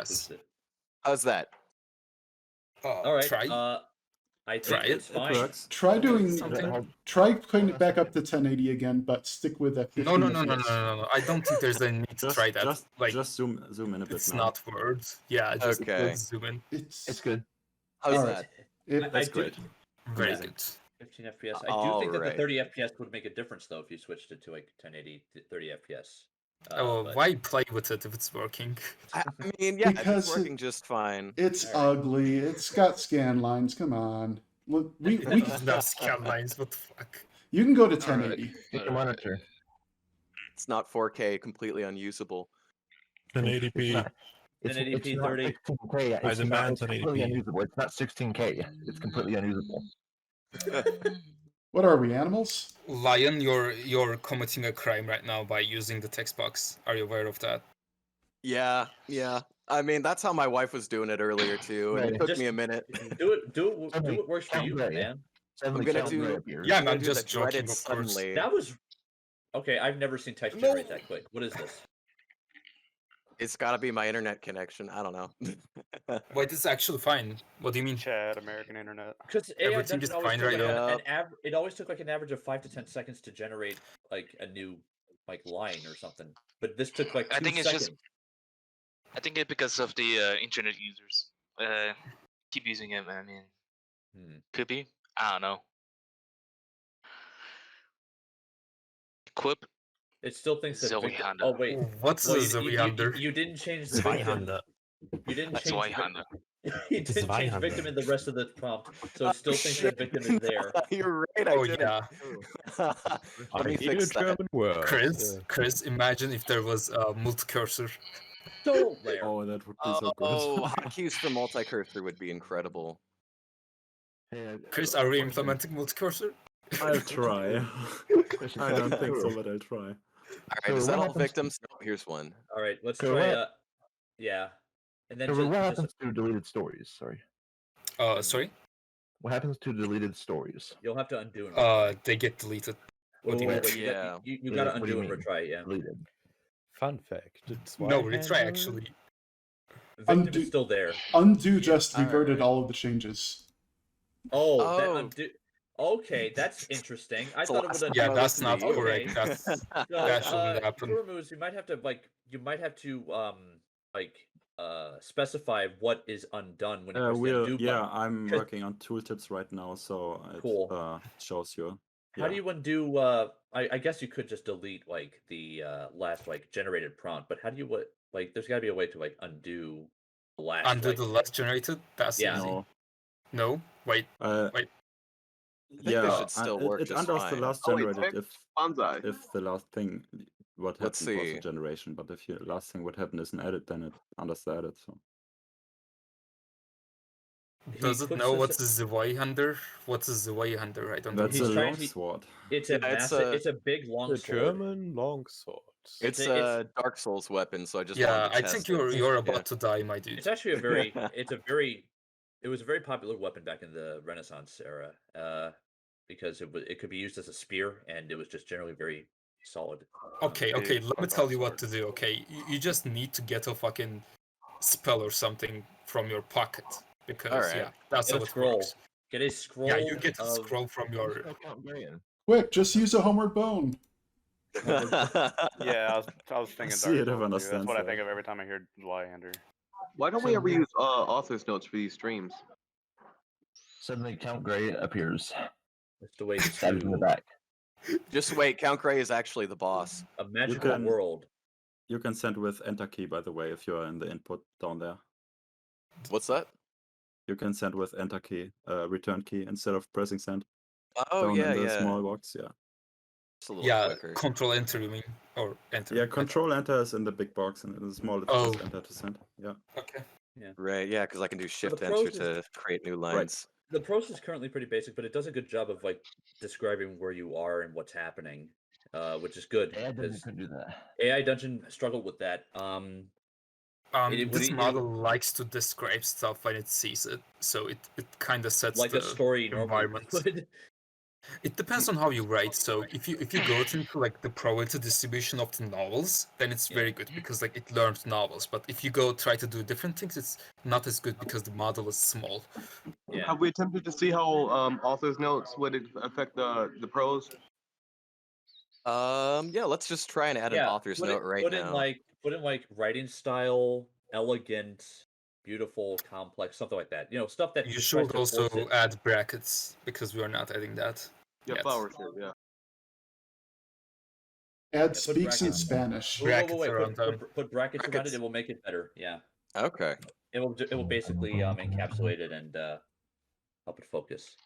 Yes. How's that? All right. Try. I Try think it. it's fine. works. Try doing Something. try putting it back up to 1080 again, but stick with that 15 No. FPS. I don't think there's any need to try that. Just zoom in a bit It's now. not words. Yeah, just Okay. zoom in. It's good. How's All that? right. That's great. Very Amazing. good. 15 FPS. I do think that the Alright. 30 FPS would make a difference though if you switched it to like 1080 to 30 FPS. But- Why play with it if it's working? I mean, yeah, Because it's working just fine. It's All right. ugly. It's got scan lines. Come on. Look, we It's not scan lines. What the fuck? you can go to 1080. Pick a monitor. It's not 4K, completely unusable. 1080p. It's 1080p, not 30. 16K. I It's demand not, it's completely 1080p. unusable. It's not 16K. It's completely unusable. What are we, animals? Lion, you're committing a crime right now by using the text box. Are you aware of that? Yeah. I mean, that's how my wife was doing it earlier too, and it Right. took Just- me a minute. do what works for you, Right. man. Suddenly gonna Count do- Gray appears. Yeah, I'm gonna I'm do just the dreaded joking, of course. suddenly. That was okay. I've never seen text generate that quick. What is this? It's got to be my internet connection. I don't know. Wait, it's actually fine. What do you mean? Chad, American Internet. Because Everything is fine right now. It always took like an average of 5 to 10 seconds to generate like a new like line or something. But this took like 2 I think it's seconds. just- I think it's because of the internet users. Keep using it. I mean, could be. I don't know. Quip. It still thinks that Zoe victim- Honda. Oh wait, What's Well, a you- Zoe you- under? You didn't change the victim. Zweihander. You didn't That's change. why vic- Honda. You didn't change Zweihander. victim in the rest of the prompt, so it still thinks the victim is there. You're right. I Oh didn't. yeah, Let me fix that. Chris. Imagine if there was a multi-cursor. So rare. Oh, that would be so good. Oh, hotkeys for multi-cursor would be incredible. Hey, Chris, are we implementing multi-cursor? I'll try. I don't think so, but I'll try. All right, So is that what all happens- victims? No, here's one. All right, let's So try. what- Yeah, and then So just, what happens to deleted stories? Sorry. Sorry. What happens to deleted stories? you'll have to undo and They get deleted. What do you wait, mean? wait, Yeah. you Yeah, gotta what do you undo and mean? retry. Yeah, Deleted. Fun fact. It's No, retry actually. victim Undo- is still there. Undo just All reverted right. all of the changes. Oh, that Oh. undo. Okay, that's interesting. I It's the thought it last would undo. Yeah, time I that's listened not to you. correct. That's So, that shouldn't happen. Kura Moose, you might have to specify what is undone when you press the undo Yeah, button. I'm 'Cause- working on tooltips right now, so it Cool. shows you. How do you undo? I guess you could just delete like the last like generated prompt, but how do you there's got to be a way to like undo the last. Undo like, the last generated? That's Yeah. easy. No. No? Wait. Wait. I think Yeah, this should still work it just undoes fine. the last Oh, wait, generated Bonsai. if the last thing what Let's happened was see. a generation, but if your last thing what happened is an edit, then it undoes the edit. So Does it puts know this- what's a Zweihander? What's a Zweihander? I don't know. that's He's a trying long to- sword. It's a Yeah, it's massive. a- It's a big long The sword. German longsword. It's It's- a Dark Souls weapon, so I just Yeah, wanted to I test think it. you're Yeah. about to die, my dude. It's actually it was a very popular weapon back in the Renaissance era, because it could be used as a spear, and it was just generally very solid. Okay, Big let me fuck tell off you what to sword. do, okay? You just need to get a fucking spell or something from your pocket. Because, Alright. yeah, that's Get how a it scroll. works. Get a scroll. Yeah, you get a of- scroll from your... Oh, Count Gray in. Quick, just use a homeward bone. Yeah, I was thinking See it, Dark everyone Souls, too. That's what I understands think that. of every time I hear Zweihander. Why don't we ever use author's notes for these streams? Suddenly Count Gray appears. That's the way Stabs in the to back. Just wait, Count Gray is actually the boss. a magical can- world. You can send with enter key, by the way, if you're in the input down there. What's that? You can send with enter key, return key, instead of pressing send Oh down yeah, in the yeah. small box. Yeah. It's a little Yeah, quicker. control enter, you mean? Or enter. Yeah, control enter is in the big box, and in the small it's Oh. just enter to send. Yeah. Okay. Right, yeah, because I can do shift the enter pros is- to create new lines. The process is currently pretty basic, but it does a good job of like describing where you are and what's happening, which is good. AI Dungeon 'cause could do that. AI Dungeon struggled with that. This model likes to describe stuff when it sees it, so it kind of sets Like the a story normally environment. would. It depends on how you write. So if you go into like the probability distribution of the novels, then it's very good because like it learns novels. But if you go try to do different things, it's not as good because the model is small. Yeah. Have we attempted to see how author's notes would affect the prose? Yeah, let's just try and add an author's note right now. Put in like writing style, elegant, beautiful, complex, something like that. Stuff that You just tries should to also force it. add brackets because we are not adding that. Yeah, yet. flower shape, yeah. Add put speaks in brackets. Spanish. Brackets around them. Put brackets around Brackets. it. It will make it better. Yeah. Okay. It will basically encapsulate it and help it focus.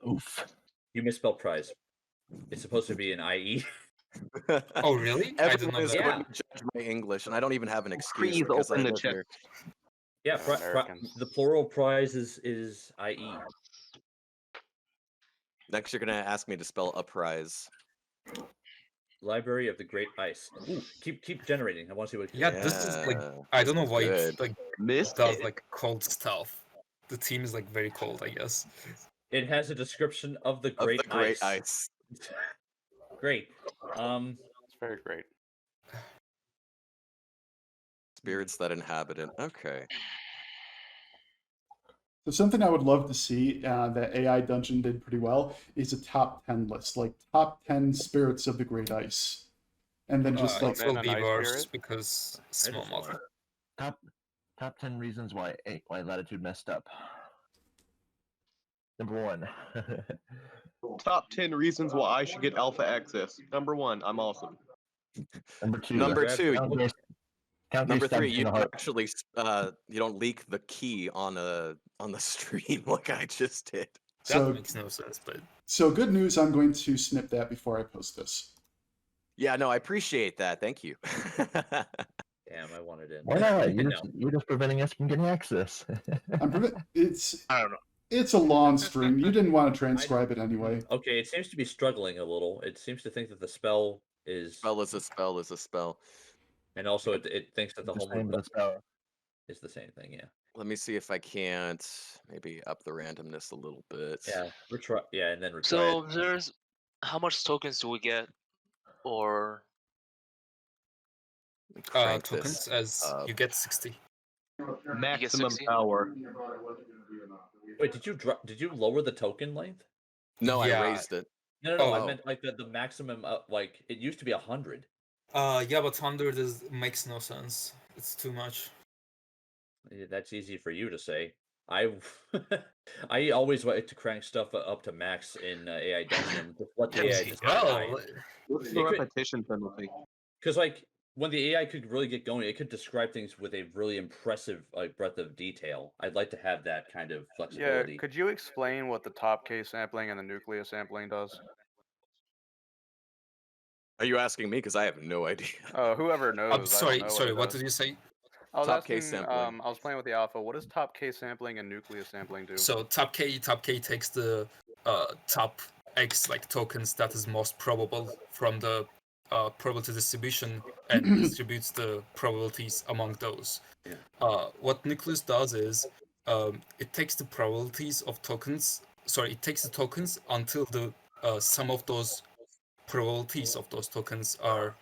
Oof. You misspelled prize. It's supposed to be an IE. Oh, really? I didn't Everyone know is that. going to judge my English, and I don't even have an excuse Please because I open the live check. here. Yeah, Americans. the plural prize is IE. Next, you're gonna ask me to spell uprise. Library of the Great Ice. Ooh, keep generating. I want to see what. Yeah, this is like Yeah, I this don't know is why good. it like Missed does it. like cold stuff. The team is like very cold, I guess. It has a description of the Of Great the great Ice. ice. Great. It's very great. Spirits that inhabit it. Okay. So something I would love to see that AI Dungeon did pretty well is a top 10 list, like top 10 spirits of the Great Ice. And then just like it will an be ice worse spirit? because small just model. Top 10 reasons why Latitude messed up. Number 1. Top 10 reasons why I should get alpha access. Number 1, I'm awesome. Number 2. Number Grab- 2, Number 3, you don't actually you don't leak the key on the stream like I just did. That so makes no sense, but so good news, I'm going to snip that before I post this. Yeah, no, I appreciate that. Thank you. Damn, I wanted in. Why not? No. You're just preventing us from getting access. It's I don't know. it's a long stream. You didn't want to transcribe it anyway. Okay, it seems to be struggling a little. It seems to think that the spell is, Spell is a spell is a spell. and also it thinks that the Just homework name the spell. is the same thing. Yeah. Let me see if I can't maybe up the randomness a little bit. Yeah. Retry. Yeah, and then retry. So there's how much tokens do we get, or Let me crank tokens this as up. you get 60. Maximum 60? power. Wait, did you lower the token length? No, Yeah. I raised it. No. I Oh. meant like the maximum. Like it used to be 100. Yeah, but 100 makes no sense. It's too much. Yeah, that's easy for you to say. I I always like to crank stuff up to max in AI Dungeon. Just let the AI Pepsi. just Well, die. What's It the could- repetition penalty? Because like when the AI could really get going, it could describe things with a really impressive like breadth of detail. I'd like to have that kind of Yeah, flexibility. could you explain what the top case sampling and the nucleus sampling does? Are you asking me? Because I have no idea. Whoever knows. I don't sorry, know sorry. What it does. did you say? I was Top case asking, sampling. I was playing with the alpha. What does top case sampling and nucleus sampling do? So top K takes the top X like tokens that is most probable from the probability distribution and distributes the probabilities among those. Yeah. What Nucleus does is it takes the probabilities of tokens. Sorry, it takes the tokens until the sum of those probabilities of those tokens are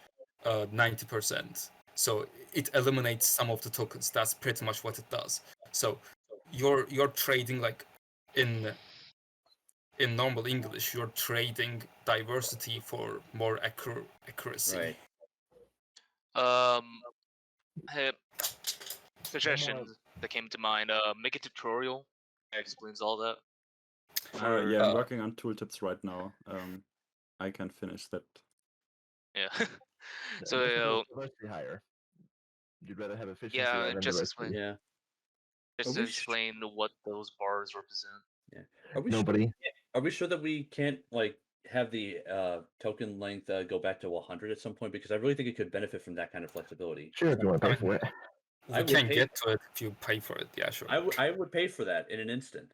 90%. So it eliminates some of the tokens. That's pretty much what it does. So you're trading like in normal English, you're trading diversity for more accuracy. Right. Hey, suggestion that came to mind. Make a tutorial that explains all that. Yeah, I'm working on tooltips right now. I can finish that. Yeah. Diversity So higher. You'd rather have efficiency yeah, rather than just diversity. explain. Yeah. Just Are to we explain what those bars represent. Are we Nobody. Are we sure that we can't like have the token length go back to 100 at some point? Because I really think it could benefit from that kind of flexibility. Sure, if you want to pay for it. We I would can pay- get to it if you pay for it. Yeah, sure. I would pay for that in an instant.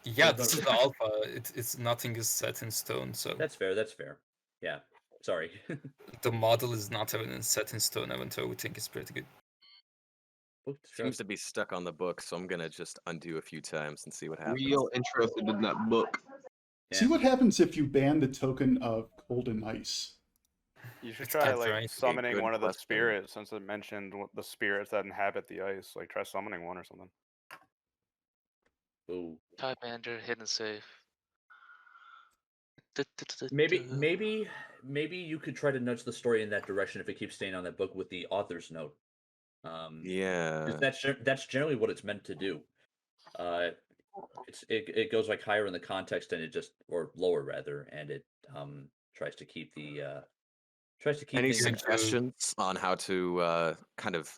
Yeah, this is the alpha. It's nothing is set in stone. So That's fair. That's fair. Yeah. Sorry. the model is not even set in stone, even though we think it's pretty good. Book Seems describes to be stuck on the book, so I'm gonna just undo a few times and see what happens. Real interested in that book. See Yeah. what happens if you ban the token of cold and ice. You should It's try not like right. summoning Good one of the question. spirits, since it mentioned the spirits that inhabit the ice. Like try summoning one or something. Ooh. Type enter, hidden safe. Maybe you could try to nudge the story in that direction if it keeps staying on that book with the author's note. Yeah. 'Cause that's generally what it's meant to do. It goes like higher in the context and it just or lower rather, and it tries to keep Any things. suggestions on how to kind of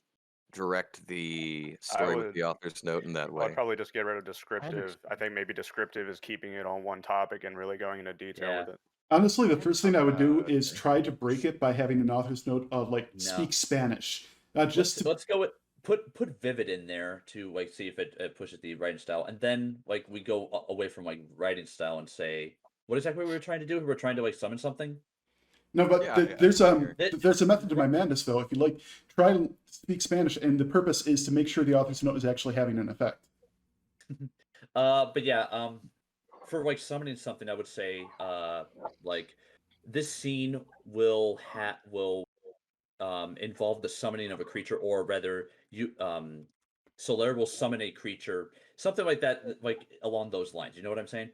direct the story with would- the author's note in that I'd way? probably just get rid of descriptive. I think maybe descriptive is keeping it on one topic and really going into detail with it. Honestly, the first thing I would do is try to break it by having an author's note of like No. speak Spanish. Let's go with put vivid in there to like see if it pushes the writing style, and then like we go away from like writing style and say what exactly we were trying to do. We were trying to like summon something. No, but Yeah, there's yeah. a method to my madness, Phil. If you like, try to speak Spanish, and the purpose is to make sure the author's note is actually having an effect. But yeah, for like summoning something, I would say like this scene will involve the summoning of a creature, or rather, Solaire will summon a creature, something like that, like along those lines. You know what I'm saying?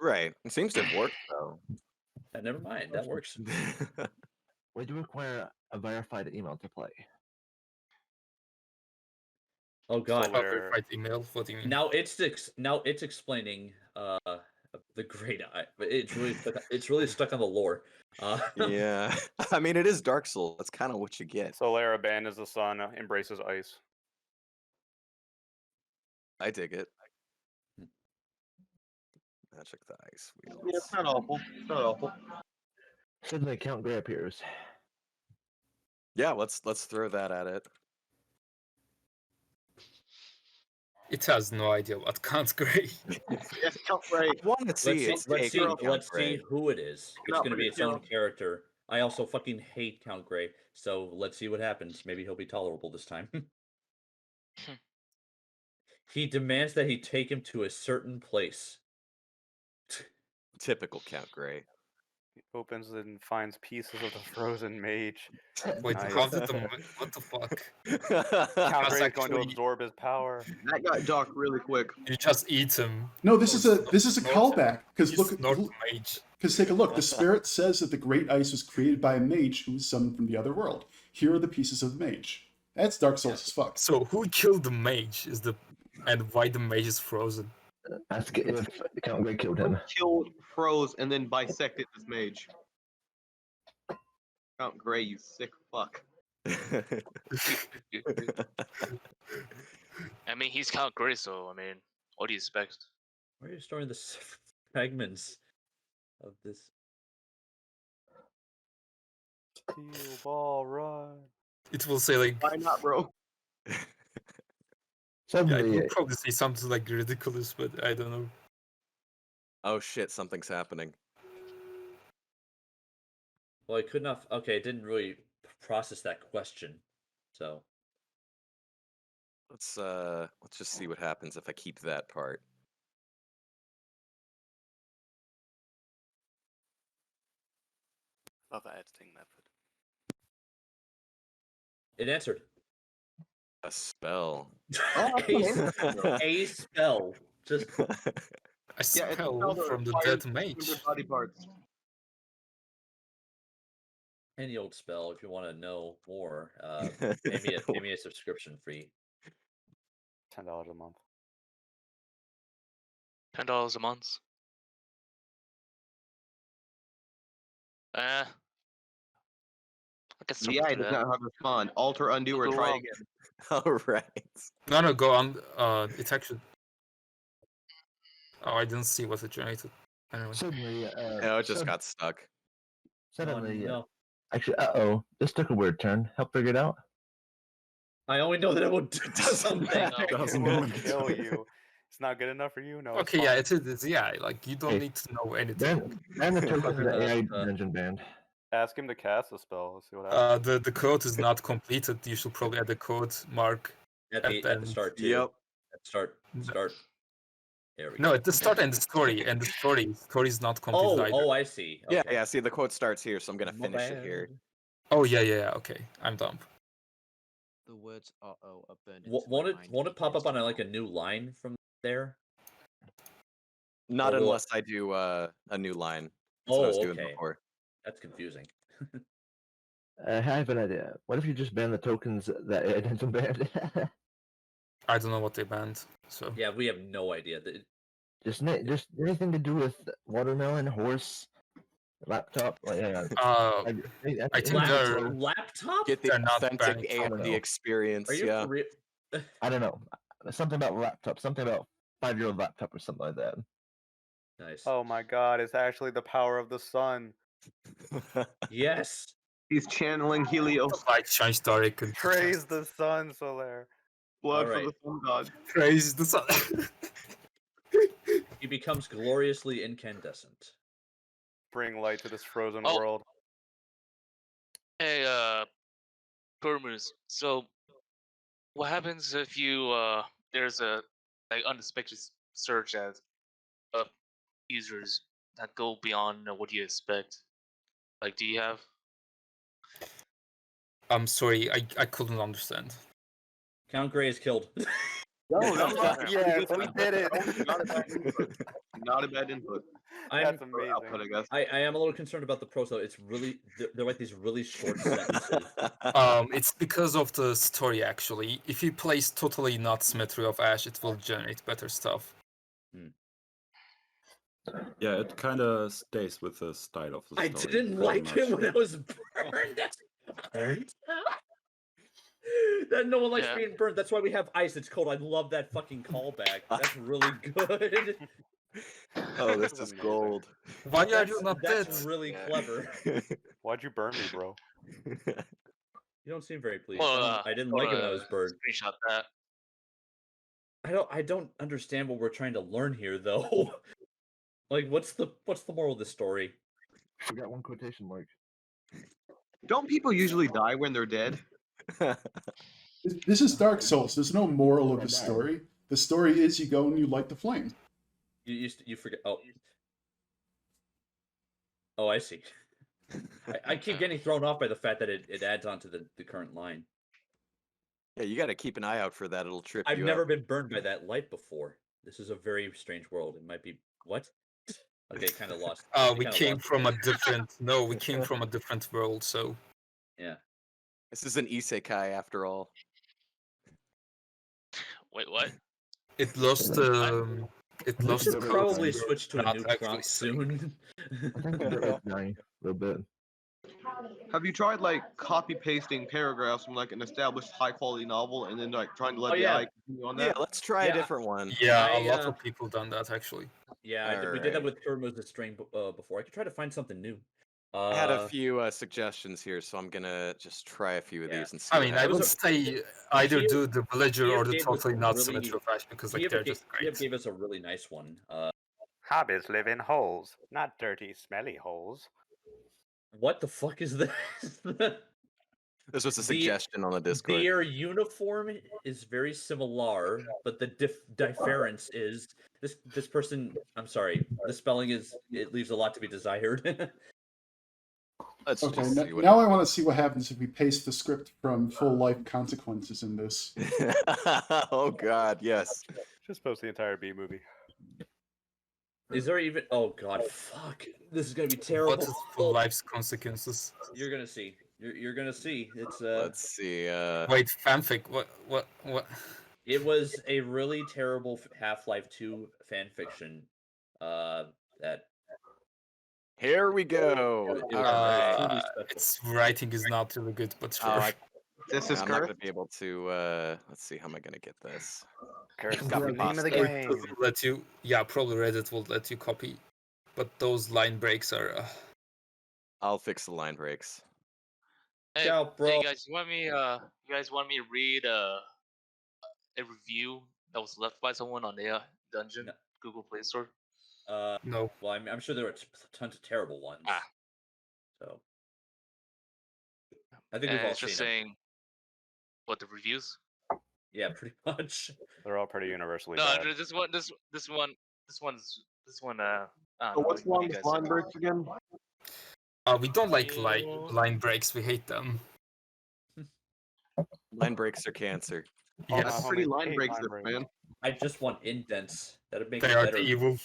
Right. It seems to have worked though. Never mind, that works. We do require a verified email to play. Oh God! Solaire. Verified email. What do you mean? Now it's explaining the Great Eye, but it's really stuck on the lore. Yeah. I mean, it is Dark Souls. That's kind of what you get. Solaire abandons the sun, embraces ice. I dig it. Magic the ice Yeah, wheels. it's not awful. It's not awful. Suddenly Count Grey appears. Yeah, let's throw that at it. It has no idea what Count Grey. Yes, Count Ray. I want to see Let's its take on Count let's Grey. see who it is. It's Not going to be its own particular. character. I also fucking hate Count Grey, so let's see what happens. Maybe he'll be tolerable this time. He demands that he take him to a certain place. Typical Count Grey. He opens it and finds pieces of the frozen mage. Wait, Nice. how did the what the fuck? Count That's Grey is going to actually- absorb his power. That got dark really quick. You just eat him. No, this is a Not- callback because He's look, not a mage. because take a look. The spirit says that the great ice was created by a mage who was summoned from the other world. Here are the pieces of the mage. That's Dark Souls as fuck. So who killed the mage? And why the mage is frozen? Ask if Count Grey killed him. Killed, froze, and then bisected this mage. Count Grey, you sick fuck. I mean, he's Count Grey, so I mean, what do you expect? Where are you storing the fragments of this? Steel ball run. It will say like, Why not, bro? yeah, it Suddenly, will probably say something like ridiculous, but I don't know. Oh shit, something's happening. Well, I could not. Okay, it didn't really process that question. So Let's just see what happens if I keep that part. Love that editing method. it answered. A spell. A spell. Just A Yeah, it's a spell spell that from the requires dead mage. dismembered body parts. any old spell. If you want to know more, pay me a subscription fee. $10 a month. $10 a month. I guess The eye does not have to respond. Alter, undo, or try again. All right. No, go on. It's actually. Oh, I didn't see what it generated. Anyway. suddenly, No, it just got stuck. suddenly, no. actually, this took a weird turn. Help figure it out. I only know that it will do something. It doesn't It will work. kill you. It's not good enough for you? No. it's Okay, yeah, fine. it is. Yeah, like you don't Hey, need to know anything. Ban the token to the AI Uh, dungeon band. Ask him to cast a spell. Let's see what happens. The code is not completed. You should probably add the code mark At the end. start too. Yep. At start. There we No, go. at the start and the story, and the story is not complete either. Oh, I see. Okay. Yeah. See, the quote starts here, so I'm gonna My finish it here. bad. Oh yeah. Okay, I'm dumb. The words "uh-oh" are burned into my mind. Won't it pop up on like a new line from there? Not Or will unless I do a new line. That's what I was doing before. That's confusing. I have an idea. What if you just ban the tokens that Edison banned? I don't know what they banned. So Yeah, we have no idea. just anything to do with watermelon, horse, laptop. Like, I think they're laptop. Get the They're not authentic banning AMD know. experience. Are you Yeah. for real? I don't know. Something about laptop. Something about 5-year-old laptop or something like that. Nice. Oh my god, it's actually the power of the sun. Yes. He's channeling Helios. like shines dark and Praise the sun, Solaire. Blood for Alright. the sun god. praise the sun. He becomes gloriously incandescent. Bring light to this frozen Oh. world. Hey, Permus. So, what happens if you there's a like unexpected surge of users that go beyond what you expect? Like, do you have? I'm sorry, I couldn't understand. Count Gray is killed. Yes, we did it. Not a bad input. That's Or output, amazing. I guess. I am a little concerned about the pros though. It's really they're like these really short sentences. It's because of the story actually. If you place totally not symmetry of Ash, it will generate better stuff. Yeah, it kind of stays with the style of the story. I didn't pretty like it much. when I was burned. That no one likes Yeah. being burned. That's why we have ice. It's cold. I love that fucking callback. That's really good. Oh, this is gold. Why are you not dead? That's really clever. Why'd you burn me, bro? You don't seem very pleased. Well, I didn't like it when I was burned. Screenshot that. I don't understand what we're trying to learn here though. Like what's the moral of the story? Forgot one quotation mark. Don't people usually die when they're dead? This is Dark Souls. There's no moral of the story. The story is you go and you light the flame. You forget. Oh, I see. I keep getting thrown off by the fact that it adds on to the current line. Yeah, you got to keep an eye out for that. It'll trip I've you never up. been burned by that light before. This is a very strange world. It might be what? Okay, kind of lost. We came from a different. No, we came from a different world. So Yeah. This is an isekai after all. Wait, what? it lost. It We lost. should the probably quality. switch to a Not new actually prompt saying. soon. I think it's dying a little bit. Have you tried like copy pasting paragraphs from like an established high quality novel and then like trying to let Oh, the yeah. AI continue on Yeah, that? let's try Yeah. a different one. Yeah, I, a lot uh, of people done that actually. Yeah, we did that Alright. with Kermo's string before. I could try to find something new. I had a few suggestions here, so I'm gonna just try a few of Yeah. these and see. I what mean, I happens. would say either Kiev- do the villager or Kiev the gave us totally a not really- symmetry of Ash because like Kiev they're gave- just great. Kiev gave us a really nice one. Hobbies live in holes, not dirty, smelly holes. What the fuck is this? This was a suggestion on the Discord. Their uniform is very similar, but the difference is this person. I'm sorry, the spelling it leaves a lot to be desired. Let's Okay, just see what now I want to see what happens if we paste the script from Full Life Consequences in this. Oh God, yes. Just post the entire B movie. Is there even? Oh God, fuck! This is gonna be terrible. What is full life's consequences? You're gonna see. You're gonna see. It's Let's see. Wait, fanfic. What? It was a really terrible Half-Life 2 fan fiction. That. Here we go. It was All right. truly special. Its writing is not really good, but sure. This Yeah, is I'm not Girth. gonna be able to. Let's see. How am I gonna get this? Curse Copy the name of the pasta. game. Let you. Yeah, probably Reddit will let you copy, but those line breaks are. I'll fix the line breaks. Hey, Ciao, bro. hey guys, you guys want me to read a review that was left by someone on the Dungeon No. Google Play Store? No. Well, I'm sure there were tons of terrible ones. Ah. So. I think we've And all it's just seen 'em. saying what the reviews. Yeah, pretty much. They're all pretty universally No, bad. this one. I don't So know what's what wrong you with guys line think. breaks again? We don't like line breaks. We hate them. Line breaks are cancer. Oh, Yes. that's pretty line breaks, this, man. I just want indents. That'd make They it are better. the evil.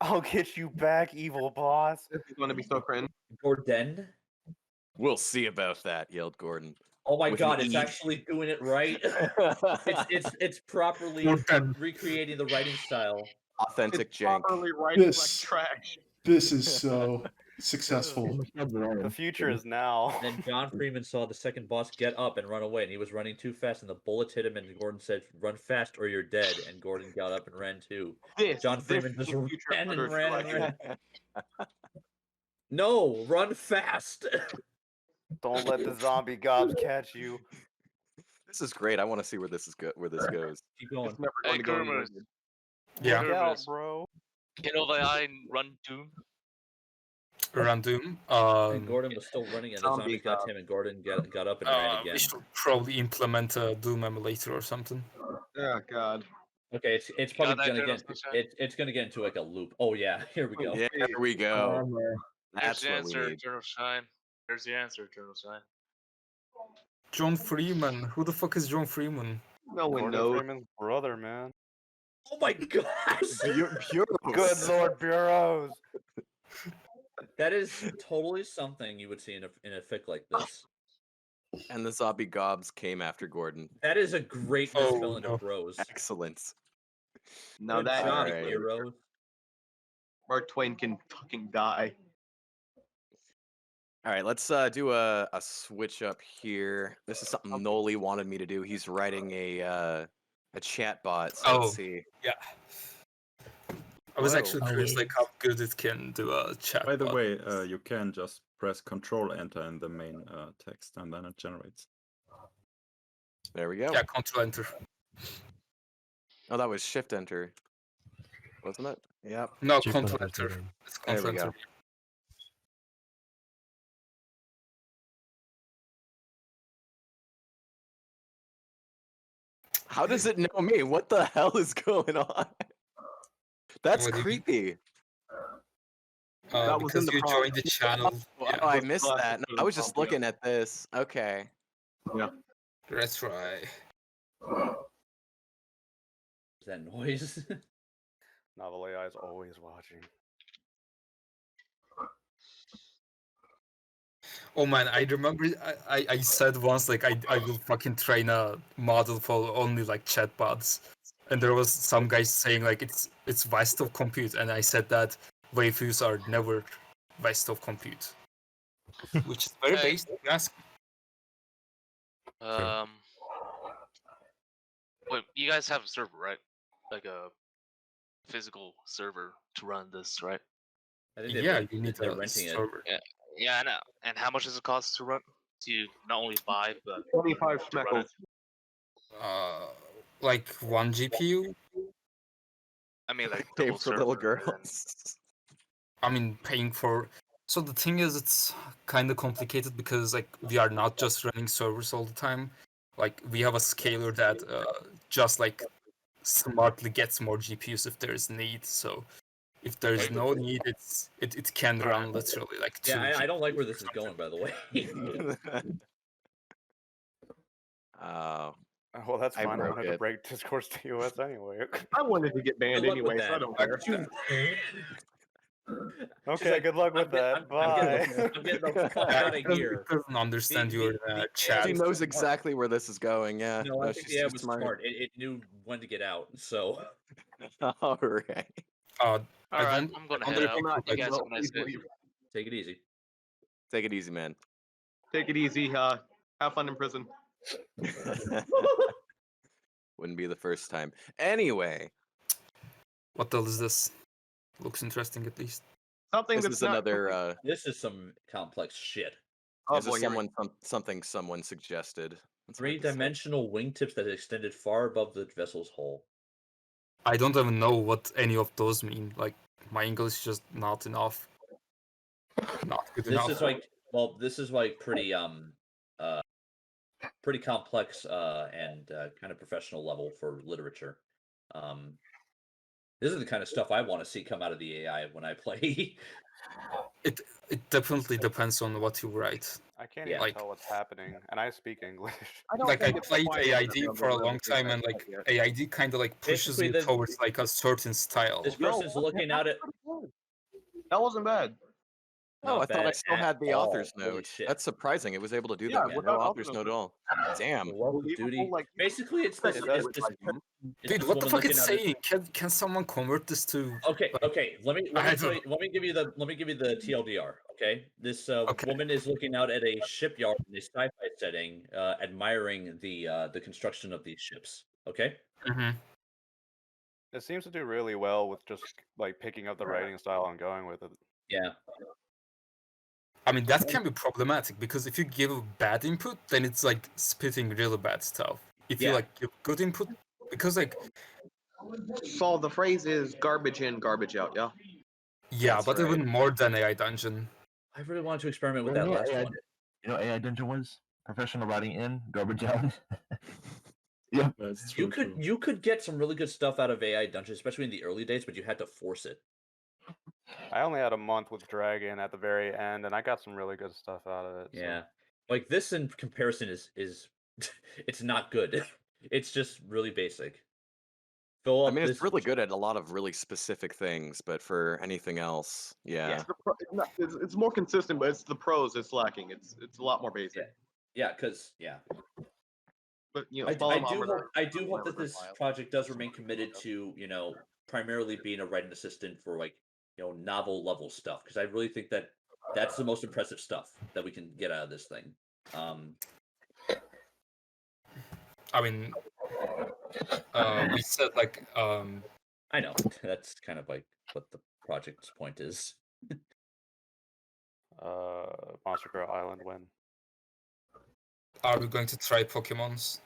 I'll get you back, evil boss. This is going to be so cringe. Gordon. We'll see about that, yelled Gordon. Oh my With an god, it's E. actually doing it right. it's properly Gordon. recreating the writing style. Authentic It's jank. properly writing like This trash. this is so successful. The future is now. Then John Freeman saw the second boss get up and run away, and he was running too fast, and the bullets hit him, and Gordon said, "Run fast or you're dead." And Gordon got up and ran too. John Freeman just ran and ran and ran. No, run fast. Don't let the zombie gobs catch you. This is great. I want to see where this goes. Keep going. It's never Hey, going to go Kurmus. anywhere. Yeah. Look out, bro. Can NovelAI run Doom? Around Doom. And Gordon was still running, and the Zombie zombie got god. him, and Gordon got up and ran We again. should probably implement a Doom emulator or something. Oh, God. Okay, it's Got probably that, gonna Colonel get Sunshine? it's gonna get into like a loop. Oh yeah, here we go. Yeah, there we go. There's That's the what we answer, need. Eternal Shine. There's the answer, Eternal Shine. John Freeman. Who the fuck is John Freeman? No one Gordon knows. Freeman's brother, man. Oh my gosh! Good Lord Bureaus. That is totally something you would see in a fic like this. And the zombie gobs came after Gordon. That is a great Oh, misspelling no. of bros. Excellent. Now Good that job, Alright. hero. Mark Twain can fucking die. All right, let's do a switch up here. This is something Noli wanted me to do. He's writing a chat bot. So let's see. Yeah. I was Whoa. actually curious, like how good it can do a chat. By the bot. way, you can just press Control Enter in the main text, and then it generates. There we go. Yeah, Control Enter. Oh, that was Shift Enter, wasn't it? Yep. No, Shift Control Enter. Enter. It's There Control we go. Enter. How does it know me? What the hell is going on? That's What do you mean? creepy. That was in Because the you prompt. joined the channel. Oh, Yeah, I What's missed classic that. No, for the I was just prompt, yeah. looking at this. Okay. that's right. Is that noise? NovelAI is always watching. Oh man, I remember I said once like I will fucking train a model for only like chatbots, and there was some guy saying like it's waste of compute, and I said that wave views are never waste of compute, which is very Hey. basic. Ask. Wait, you guys have a server, right? Like a physical server to run this, right? I think Yeah, you need they're a renting it. server. Yeah, I know. And how much does it cost to run? To not only buy, but 25 to run schmeckles. it? Like 1 GPU. I mean, like Pay the whole for little server and- girls. I mean, paying for. So the thing is, it's kind of complicated because like we are not just running servers all the time. Like we have a scaler that just like smartly gets more GPUs if there is need. So if there is no need, it can run literally like 2 Yeah, I don't like where GPUs this or is going, by the way. Well, that's I fine. I broke wanted to it. break Discourse to US anyway. I wanted to get banned Good luck with anyway, so I that. don't care. Okay, like, good luck with that. Bye. I'm getting the fuck Yeah, out it of here. doesn't understand The- your the- chat. She knows exactly where this is going. Yeah. No, I think she's the AI too was smart. It knew when to get out. So All right. I All right, don't. I'm gonna wonder head if out. you You could, guys Well, have a nice please day. leave. take it easy. Take it easy, man. Take it easy. Have fun in prison. Wouldn't be the first time. Anyway, What the hell is this? Looks interesting at least. Something this that's is not another. This is some complex shit. Oh, This boy, is here we- something someone suggested. It's hard to say. Three-dimensional wingtips that extended far above the vessel's hull. I don't even know what any of those mean. Like my English is just not enough. Not good This enough. is like, well, this is like pretty pretty complex and kind of professional level for literature. This is the kind of stuff I want to see come out of the AI when I play. It definitely depends on what you write. I can't even tell what's happening, and I speak English. I played AID for a long time, and like AID kind of like pushes you towards like a certain style. This person's looking out at. That wasn't bad. Oh, I thought I bad still at had the all. author's Holy note. shit. That's surprising. It was able to do Yeah, that. No without author's author's note at all. Damn. Love of duty. Basically, it's this. Dude, what the fuck it's saying? Can someone convert this to? Okay, like, okay. Let me give you the TLDR. Okay, this woman is looking out at a shipyard in a sci-fi setting, admiring the construction of these ships. Okay. It seems to do really well with just like picking up the writing style and going with it. Yeah. I mean, that can be problematic because if you give bad input, then it's like spitting really bad stuff. If you like give good input, because like. So the phrase is garbage in, garbage out. Yeah. Yeah, That's but right. even more than AI Dungeon. I really wanted to experiment with that last one. You know, AI Dungeon was professional writing in, garbage out. Yeah, that's true. You could get some really good stuff out of AI Dungeon, especially in the early days, but you had to force it. I only had a month with Dragon at the very end, and I got some really good stuff out of it. Yeah, like this in comparison is it's not good. It's just really basic. I mean, it's really good at a lot of really specific things, but for anything else, yeah. It's more consistent, but it's the prose that's lacking. It's a lot more basic. Yeah, because But you know, I do hope that this project does remain committed to primarily being a writing assistant for like novel level stuff, because I really think that that's the most impressive stuff that we can get out of this thing. I mean, we said like I know that's kind of like what the project's point is. Monster Girl Island win. Are we going to try Pokemons?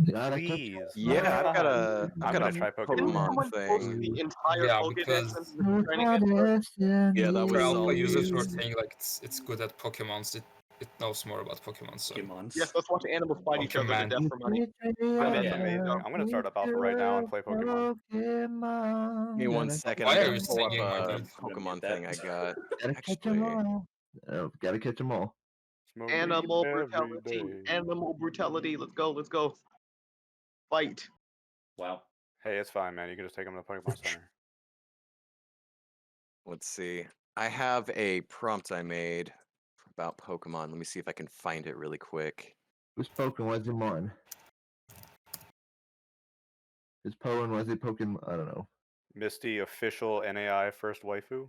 Please. Yeah, I've got a try Pokemon thing. The entire Yeah, Pokédex because and trying to get Yeah, that was alpha users solid. were saying like it's good at Pokemons. It knows more about Pokemon. So. Yes, let's watch animals fight each other to death for money. I'm gonna start up alpha right now and play Pokemon. Give me 1 second. Why I are gotta you pull up singing, my a dude? Pokemon thing I got. Gotta catch them all. Oh, gotta catch them all. Animal brutality. Animal brutality. Let's go. Let's go. Fight. Wow. Hey, it's fine, man. You can just take them to the Pokemon Center. Let's see. I have a prompt I made about Pokemon. Let me see if I can find it really quick. Who's Pokemon? Pokemon? Is Poe and was it Pokemon? I don't know. Misty, official NAI first waifu?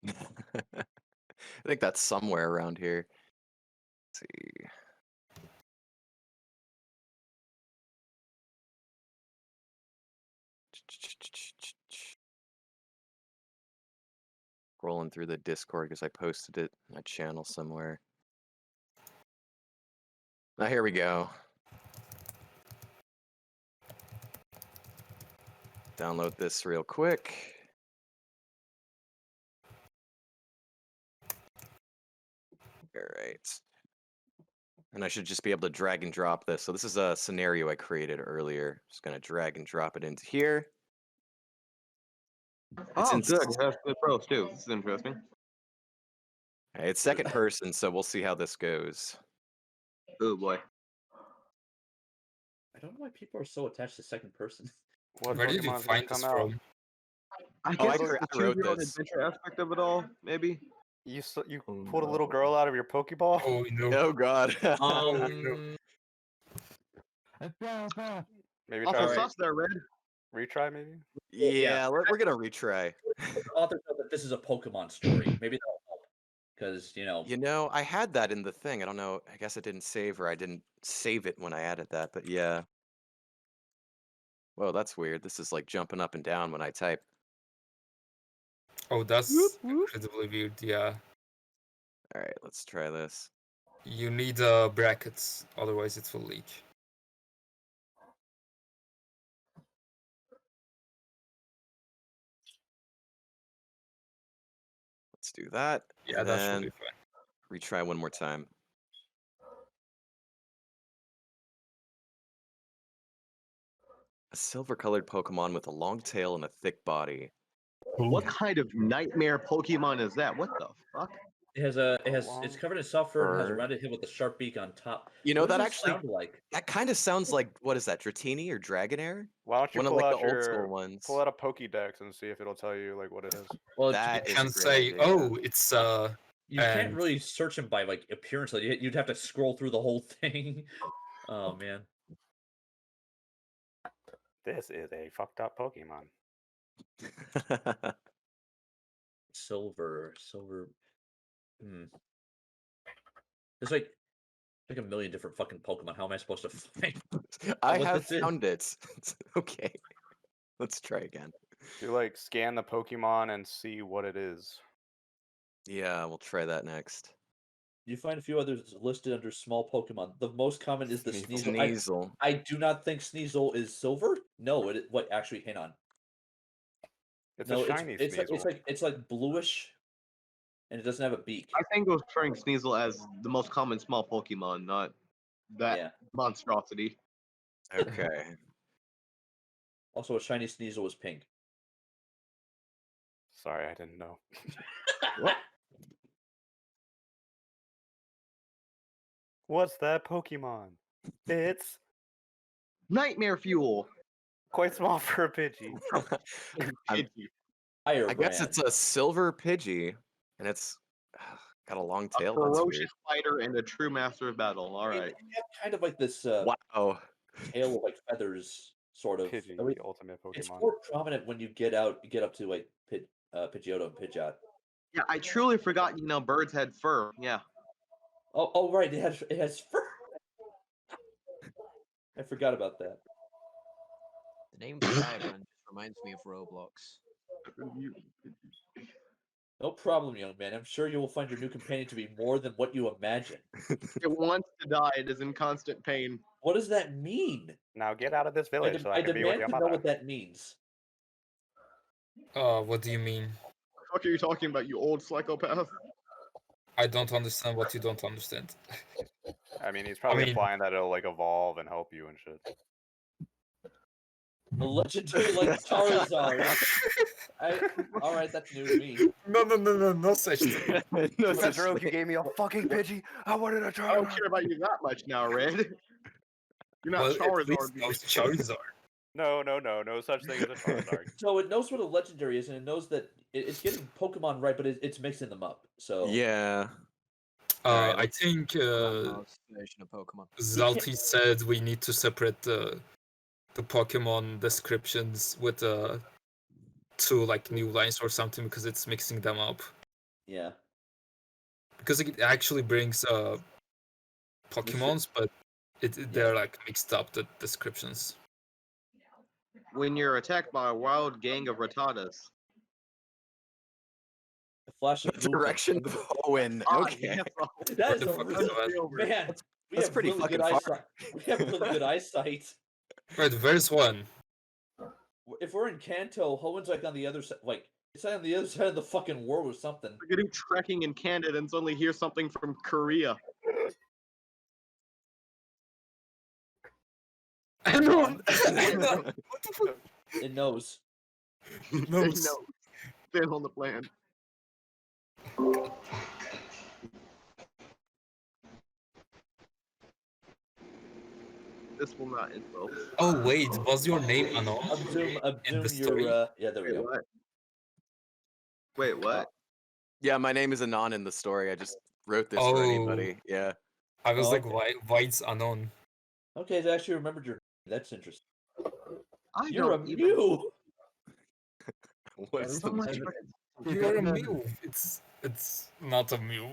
I think that's somewhere around here. Let's see. Scrolling through the Discord because I posted it in my channel somewhere. Now here we go. Download this real quick. All right. And I should just be able to drag and drop this. So this is a scenario I created earlier. Just gonna drag and drop it into here. Oh, good. That's good pros too. This is interesting. It's second person, so we'll see how this goes. Oh boy. I don't know why people are so attached to second person. Where did you find this from? I Oh, I guess wrote the choose-your-own this. adventure aspect of it all, maybe. You pulled a little girl out of your Pokeball? Oh no! Oh god. Maybe Also, try sauce there, Red. retry, maybe. Yeah, we're gonna retry. Author said that this is a Pokemon story. Maybe that'll help. Because I had that in the thing. I don't know. I guess it didn't save, or I didn't save it when I added that. But yeah. Whoa, that's weird. This is like jumping up and down when I type. Oh, that's incredibly weird. Yeah. All right, let's try this. You need brackets, otherwise it will leak. Let's do that. Yeah, and that should then be fine. retry one more time. A silver-colored Pokemon with a long tail and a thick body. What kind of nightmare Pokemon is that? What the fuck? It's covered in soft fur and has a Bird. rounded head with a sharp beak on top. You know, What does that it actually sound like? that kind of sounds like, what is that, Dratini or Dragonair? Why don't you One of pull like the out old your school ones. pull out a Pokédex and see if it'll tell you like what it is? Well, That You is a can great say, idea. oh, it's you can't and really search him by like appearance. Like, you'd have to scroll through the whole thing. Oh man. This is a fucked up Pokemon. Silver. There's like a million different fucking Pokemon. How am I supposed to find? I what have this is? found it. Okay. Let's try again. You like scan the Pokemon and see what it is. Yeah, we'll try that next. You find a few others listed under small Pokemon. The most common is the Sneasel. Sneasel. I do not think Sneasel is silver. No, what? Actually, hang on. It's No, a shiny it's Sneasel. it's like bluish, and it doesn't have a beak. I think it was referring Sneasel as the most common small Pokemon, not that monstrosity. Okay. Also, a shiny Sneasel is pink. Sorry, I didn't know. What? What's that Pokemon? It's Nightmare Fuel. quite small for a Pidgey. I guess it's a silver Pidgey, and it's got a long tail. A That's ferocious weird. fighter and a true master of battle. All right. Kind of like this. Wow. Tail of like feathers, sort of. Pidgey, I mean, the ultimate Pokemon. it's more prominent when you get up to like Pidgeotto and Pidgeot. Yeah, I truly forgot. Birds had fur. Yeah. Oh, right. It has fur. I forgot about that. The name Firebrand just reminds me of Roblox. No problem, young man. I'm sure you will find your new companion to be more than what you imagine. It wants to die. It is in constant pain. What does that mean? Now get out of this village so I can be with demand your to know mother. what that means. what do you mean? What are you talking about, you old psychopath? I don't understand what you don't understand. I mean, he's probably implying that it'll like evolve and help you and shit. The legendary like Charizard. All right, that's new to me. No such thing. No such thing. You gave me a fucking Pidgey. I wanted a Charizard. I don't care about you that much now, Red. You're not Charizard. Charizard. No such thing as a Charizard. So it knows what a legendary is, and it knows that it's getting Pokemon right, but it's mixing them up. So yeah. I think version of Pokemon. Zalti said we need to separate the Pokemon descriptions with 2 like new lines or something because it's mixing them up. Yeah. Because it actually brings Pokemons, but they're like mixed up, the descriptions. When you're attacked by a wild gang of Rattatas. A flash of Direction of Owen. Okay. That is a really, man. That's pretty really fucking good far. eyesight. We have really good eyesight. Right, where's one? If we're in Kanto, Hoen's like on the other side. Like it's on the other side of the fucking world or something. We're getting trekking in Canada and suddenly hear something from Korea. I know. It knows. It knows. Stand on the plan. This will not end well. Oh wait, was your name Anon? Abzoom story? yeah, there we go. What? Wait, what? Yeah, my name is Anon in the story. I just wrote this for anybody. Yeah. I was like, why it's Anon? Okay, I actually remembered your name. That's interesting. You're a Mew. What's the You're a Mew. It's not a Mew.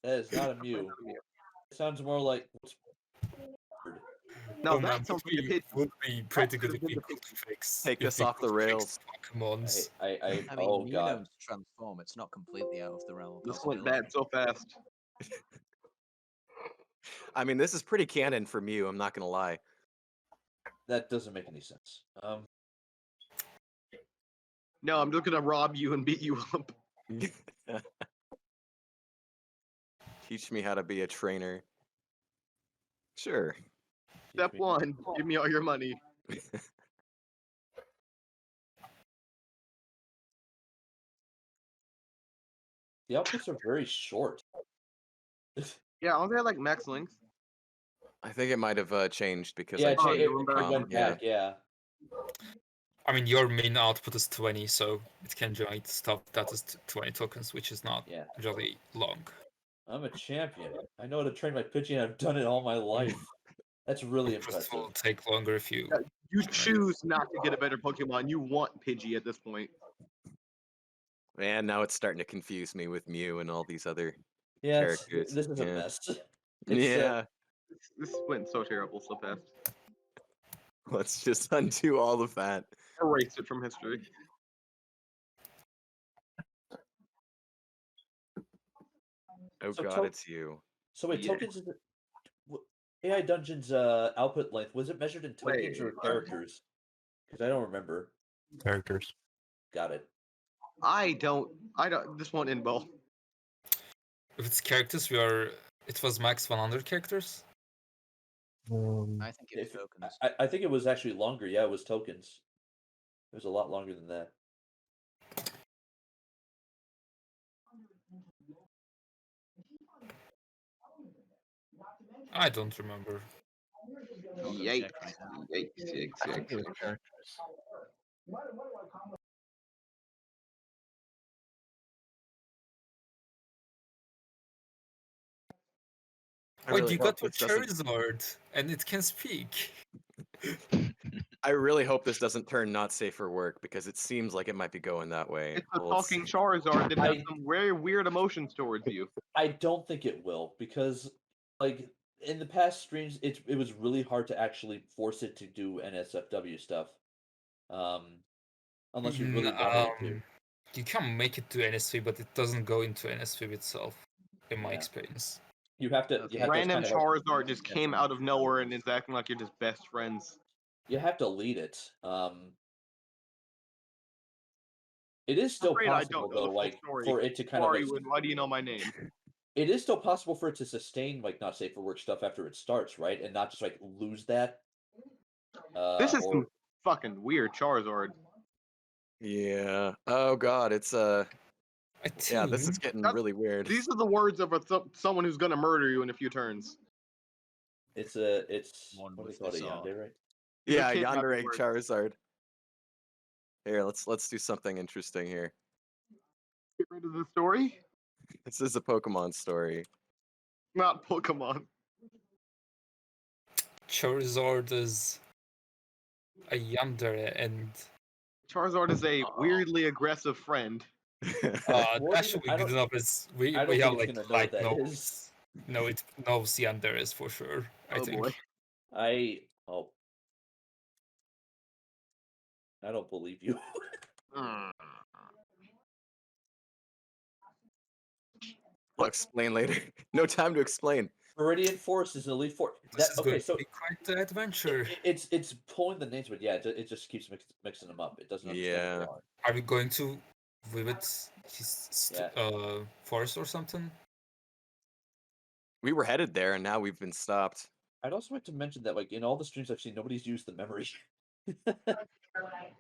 That is not a Mew. It sounds more like. No, that sounds like a pitch. Would be pretty good if we could fix. Take this off the rails. Pokemons. I mean, oh Mew god. knows to transform. It's not completely out of the realm of This went possibility. bad so fast. I mean, this is pretty canon for Mew. I'm not gonna lie. That doesn't make any sense. No, I'm just gonna rob you and beat you up. Teach me how to be a trainer. Sure. Step 1, give me all your money. The outputs are very short. Yeah, aren't they like max length? I think it might have changed because Yeah, I it, Oh, changed it, you went the back. it went back. Yeah. I mean, your main output is 20, so it can generate stuff that is 20 tokens, which is not Yeah. really long. I'm a champion. I know how to train my Pidgey, and I've done it all my life. That's really It impressive. will take longer if you. You choose not to get a better Pokemon. You want Pidgey at this point. Man, now it's starting to confuse me with Mew and all these other Yeah, characters. this is a Yeah. mess. Yeah. This went so terrible so fast. Let's just undo all of that. Erase it from history. Oh So god, it's you. So wait, Yeah. tokens is AI Dungeon's output length, was it measured in tokens or Wait, what? characters? Because I don't remember. Characters. Got it. I don't. This won't end well. If it's characters, it was max 100 characters. I think it's tokens. I think it was actually longer. Yeah, it was tokens. It was a lot longer than that. I don't remember. Yikes. Yikes. Wait, you got a Charizard, and it can speak. I really hope this doesn't turn not safe for work because it seems like it might be going that way. It's a talking Charizard that has some very weird emotions towards you. I don't think it will, because like in the past streams, it was really hard to actually force it to do NSFW stuff. Unless you really wanted it to. You can make it to NSV, but it doesn't go into NSV itself, in my experience. You have to. Random Charizard just came out of nowhere and is acting like you're just best friends. You have to lead it. It is still possible though, like for it to kind of. Like, why do you know my name? It is still possible for it to sustain like not safe for work stuff after it starts, right? And not just like lose that. This is some fucking weird Charizard. Yeah. Oh god, it's yeah, this is getting really weird. These are the words of someone who's gonna murder you in a few turns. It's one what with do they the call it, Yandere, right? Yeah, Yandere Charizard. Here, let's do something interesting here. Get rid of the story? This is a Pokemon story. Not Pokemon. Charizard is a Yandere, and Charizard is a weirdly aggressive friend. that should be good enough. As we have like light that knows. is. No, it knows Yandere is for sure. I think. Boy. I don't believe you. I'll explain later. No time to explain. Meridian Force is an Elite Four. This is going to be quite the adventure. It's pulling the names, but yeah, it just keeps mixing them up. It doesn't understand what they are. Are we going to visit his forest or something? We were headed there, and now we've been stopped. I'd also like to mention that, like in all the streams I've seen, nobody's used the memory.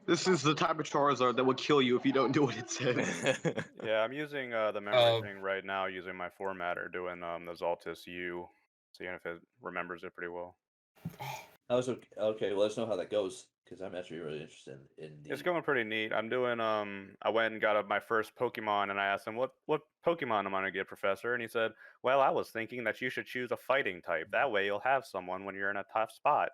This is the type of Charizard that will kill you if you don't do what it says. Yeah, I'm using the memory thing right now, using my formatter, doing the Xaltis U, seeing if it remembers it pretty well. I was okay. Let us know how that goes, because I'm actually really interested in the. It's going pretty neat. I'm doing I went and got my first Pokemon, and I asked him what Pokemon am I gonna get, Professor? And he said, "Well, I was thinking that you should choose a fighting type. That way, you'll have someone when you're in a tough spot."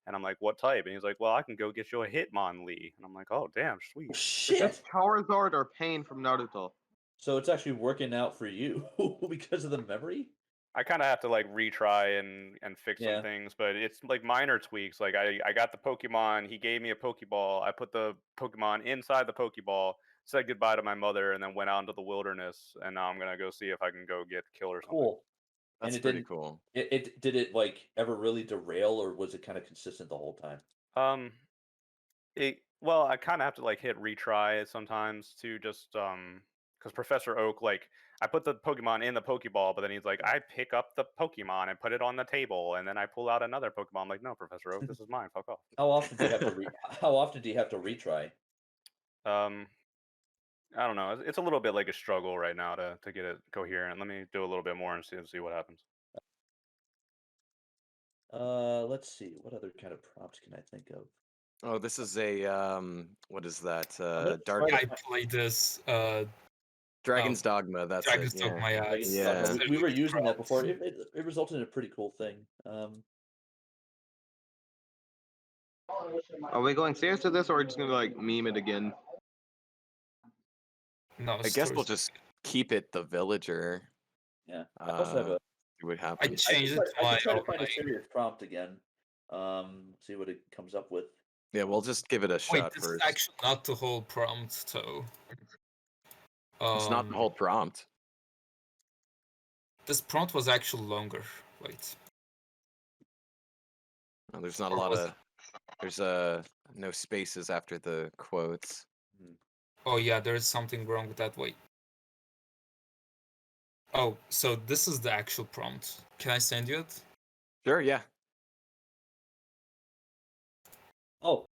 And I'm like, "What type?" And he's like, "Well, I can go get you a Hitmonlee." And I'm like, "Oh, damn, sweet." Shit. That's Charizard or Pain from Naruto. So it's actually working out for you because of the memory. I kind of have to like retry and fix some things, but it's like minor tweaks. Like I got the Pokemon, he gave me a Pokeball, I put the Pokemon inside the Pokeball, said goodbye to my mother, and then went out into the wilderness. And now I'm gonna go see if I can go get Kill or something. Cool. That's and pretty cool. It did it like ever really derail, or was it kind of consistent the whole time? Well, I kind of have to like hit retry sometimes to just because Professor Oak, like, I put the Pokemon in the Pokeball, but then he's like, I pick up the Pokemon and put it on the table, and then I pull out another Pokemon. I'm like, no, Professor Oak, this is mine. Fuck off. How often do you have to How often do you have to retry? I don't know. It's a little bit like a struggle right now to get it coherent. Let me do a little bit more and see what happens. Let's see. What other kind of prompts can I think of? Oh, this is a what is that? gonna Dark try I played this. Dragon's Dogma. That's Dragon's it. Yeah. Dogma. Yeah, Dragon's it's Dogma. very We were good using that prompt. before. It resulted in a pretty cool thing. Are we going serious to this, or are we just gonna like meme it again? No, I guess we'll stories. just keep it the villager. Yeah. I also have a. See what I happens. changed it to I my can try to own find a name. serious prompt again. See what it comes up with. Yeah, we'll just give it a Wait, shot this is first. actually not the whole prompt, though. It's not the whole prompt. This prompt was actually longer. Wait. No, there's not a Or lot was of. There's no spaces after the quotes. Oh yeah, there is something wrong with that. Wait. Oh, so this is the actual prompt. Can I send you it? Sure. Yeah. Oh.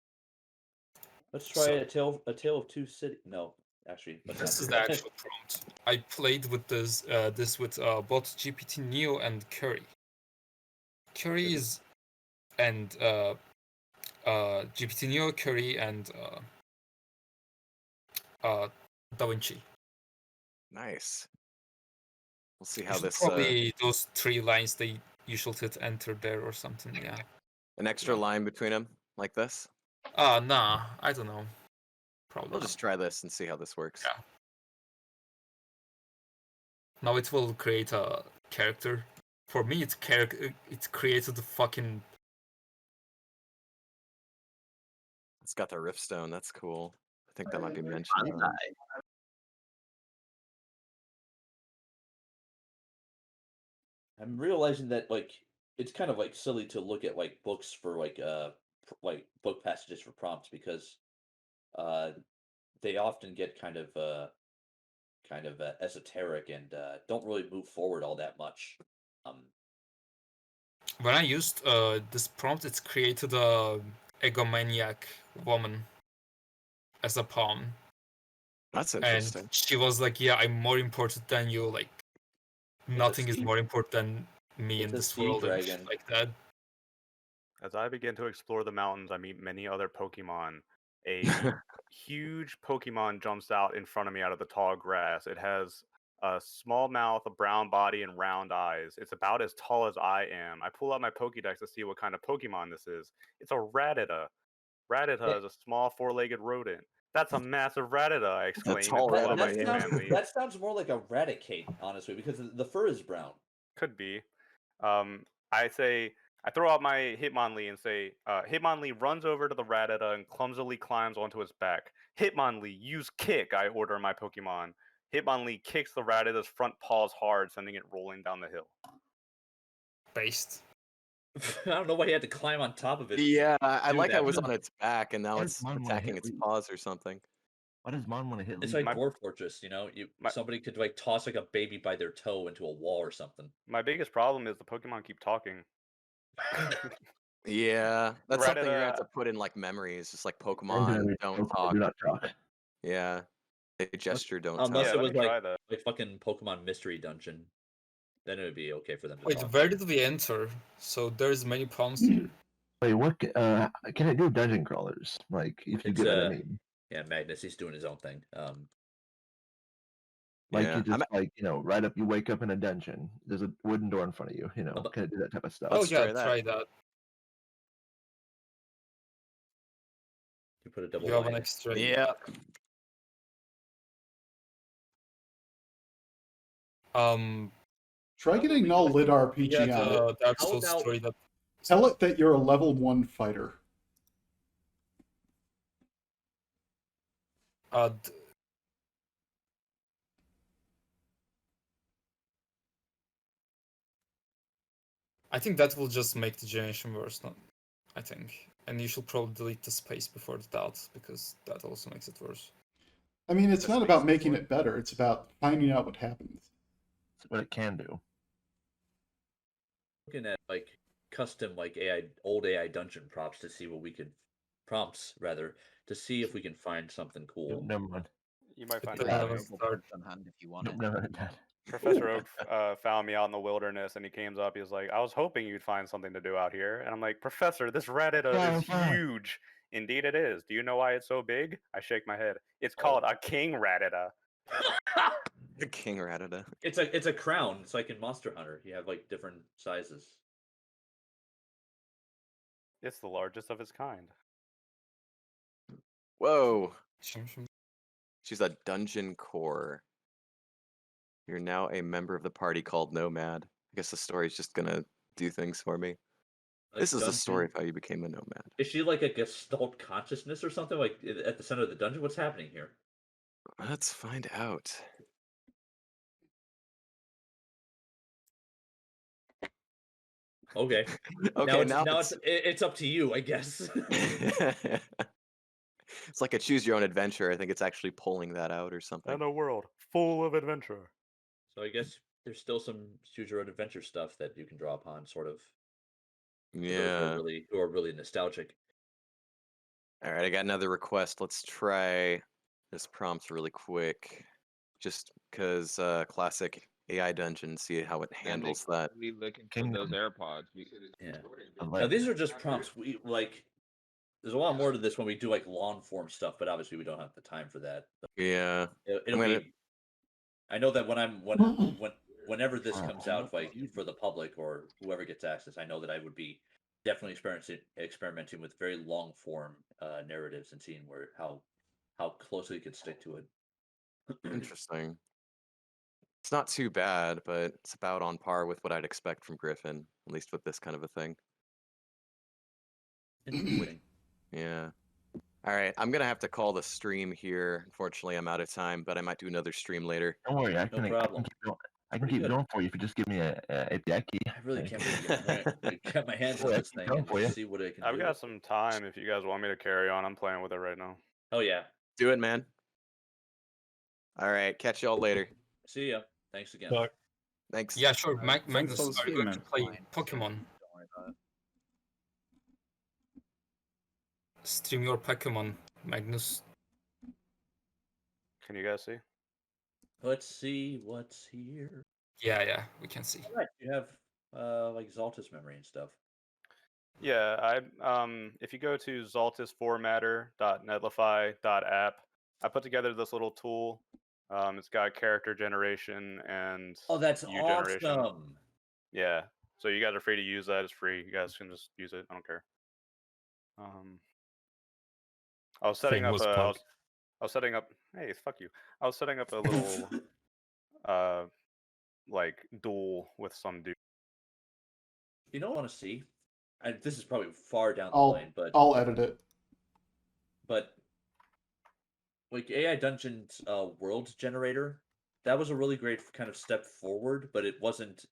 Let's try a tale of two cities. No, actually. This is the actual prompt. I played with this with both GPT Neo and Curry. Curry is and GPT Neo, Curry, and Da Vinci. Nice. We'll see how You should this. probably those 3 lines you should hit enter there or something. Yeah. An extra line between them, like this. Nah, I don't know. Probably. We'll not. just try this and see how this works. Yeah. Now it will create a character. For me, it created the fucking. It's got the Riftstone. That's cool. I think that might be mentioned. I'm realizing that like it's kind of like silly to look at like books for like book passages for prompts because they often get kind of esoteric and don't really move forward all that much. When I used this prompt, it created a egomaniac woman as a pawn. That's interesting. And she was like, "Yeah, I'm more important than you. Like, nothing is more important than me in this world." And shit like that. As I begin to explore the mountains, I meet many other Pokemon. A huge Pokemon jumps out in front of me out of the tall grass. It has a small mouth, a brown body, and round eyes. It's about as tall as I am. I pull out my Pokédex to see what kind of Pokemon this is. It's a Rattata. Rattata is a small 4-legged rodent. That's a massive Rattata, I exclaim. That sounds more like a Raticate, honestly, because the fur is brown. Could be. I throw out my Hitmonlee and say, Hitmonlee runs over to the Rattata and clumsily climbs onto its back. Hitmonlee, use kick, I order my Pokemon. Hitmonlee kicks the Rattata's front paws hard, sending it rolling down the hill. Based. I don't know why he had to climb on top of it. Yeah, I like how it was on its back and now Why it's does Mon wanna attacking hit its Leaf? paws or something. Why does Mon want to hit It's Leaf? like Dwarf Fortress, you know? Somebody could like toss like a baby by their toe into a wall or something. My biggest problem is the Pokemon keep talking. Yeah, that's something you're gonna have Rattata- to put in like memories, just like Legendary Pokemon don't Pokemon talk. do not talk. Yeah, they gesture don't Unless talk. it was like fucking Pokemon Mystery Dungeon, then it would be okay for them to Wait, talk. where did we enter? So there's many prompts here. Wait, what? Can it do dungeon crawlers? Like, if you It's, get what I mean. Yeah, Magnus, he's doing his own thing. Like Yeah, you just right up. You wake up in a dungeon. There's a wooden door in front of you. You know, can it do that type of stuff? Oh yeah, try that. You put a double. You have an extra. Yeah. Try getting Null Lit RPG Yeah, on the it. Dark Souls story that. Tell it that you're a level 1 fighter. I think that will just make the generation worse. I think, and you should probably delete the space before the dot because that also makes it worse. I mean, it's not about making it better. It's about finding out what happens. It's what it can do. Looking at like custom like old AI dungeon prompts to see what we could to see if we can find something cool. Never mind. You might find It it have a interesting. start. On hand if you want Nope, it. never heard that. Professor Oak found me out in the wilderness, and he came up. He was like, "I was hoping you'd find something to do out here." And I'm like, "Professor, this Rattata is huge. Indeed, it is. Do you know why it's so big?" I shake my head. It's called a king Rattata. The king Rattata. It's a crown. It's like in Monster Hunter. You have like different sizes. It's the largest of its kind. Whoa. She's a dungeon core. You're now a member of the party called Nomad. I guess the story's just gonna do things for me. This is the story of how you became a nomad. Is she like a Gestalt consciousness or something? Like at the center of the dungeon? What's happening here? Let's find out. Okay. Okay, now it's up to you, I guess. It's like a choose your own adventure. I think it's actually pulling that out or something. And a world full of adventure. So I guess there's still some choose your own adventure stuff that you can draw upon, sort of. For those who are really nostalgic. All right, I got another request. Let's try this prompt really quick, just because classic AI dungeon. See how it handles that. We looking for those AirPods. Yeah. Now these are just prompts. We like. There's a lot more to this when we do like long form stuff, but obviously we don't have the time for that. Yeah. It'll be. I know that whenever this comes out, like for the public or whoever gets access, I know that I would be definitely experimenting with very long form narratives and seeing how closely you can stick to it. Interesting. It's not too bad, but it's about on par with what I'd expect from Griffin, at least with this kind of a thing. Interesting. Yeah. All right, I'm gonna have to call the stream here. Unfortunately, I'm out of time, but I might do another stream later. Don't worry, I No can problem. I can keep going for you if you just give me a decky. I really can't wait to get my hands on this thing and see what I can do. I've got some time if you guys want me to carry on. I'm playing with it right now. Oh yeah. Do it, man. All right, catch y'all later. See ya. Thanks again. Bye. Thanks. Yeah, sure. Magnus, for the are you stream, going man. to play Pokemon? Stream your Pokemon, Magnus. Can you guys see? Let's see what's here. Yeah, we can see. All right, you have like Zaltis memory and stuff. Yeah, if you go to zaltisformatter.netlify.app, I put together this little tool. It's got character generation and that's view generation. awesome. Yeah, so you guys are free to use that. It's free. You guys can just use it. I don't care. I was setting up. I was setting up. Hey, fuck you. I was setting up a little, like duel with some dude. You know what I want to see? This is probably far down the I'll line, but I'll edit it. But like AI Dungeon's world generator, that was a really great kind of step forward, but it wasn't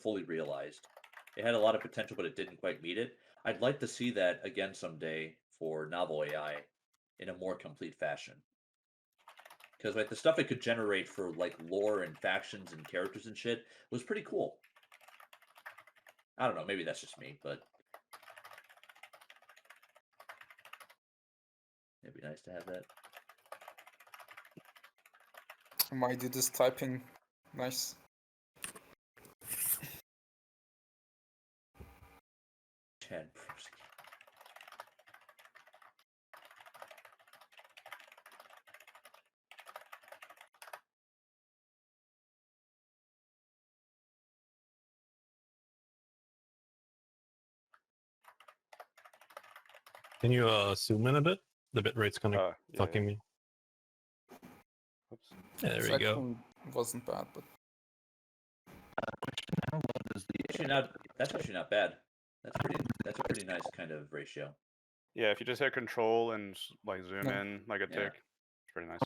fully realized. It had a lot of potential, but it didn't quite meet it. I'd like to see that again someday for NovelAI in a more complete fashion. Because like the stuff it could generate for like lore and factions and characters and shit was pretty cool. I don't know, maybe that's just me, but it'd be nice to have that. Why do this typing? Nice. Chad. Can you zoom in a bit? The bitrate's kind of fucking me. Oops. Yeah, there we go. Wasn't bad, but That's actually not bad. That's a pretty nice kind of ratio. Yeah, if you just hit control and like zoom in like a tick, it's pretty nice.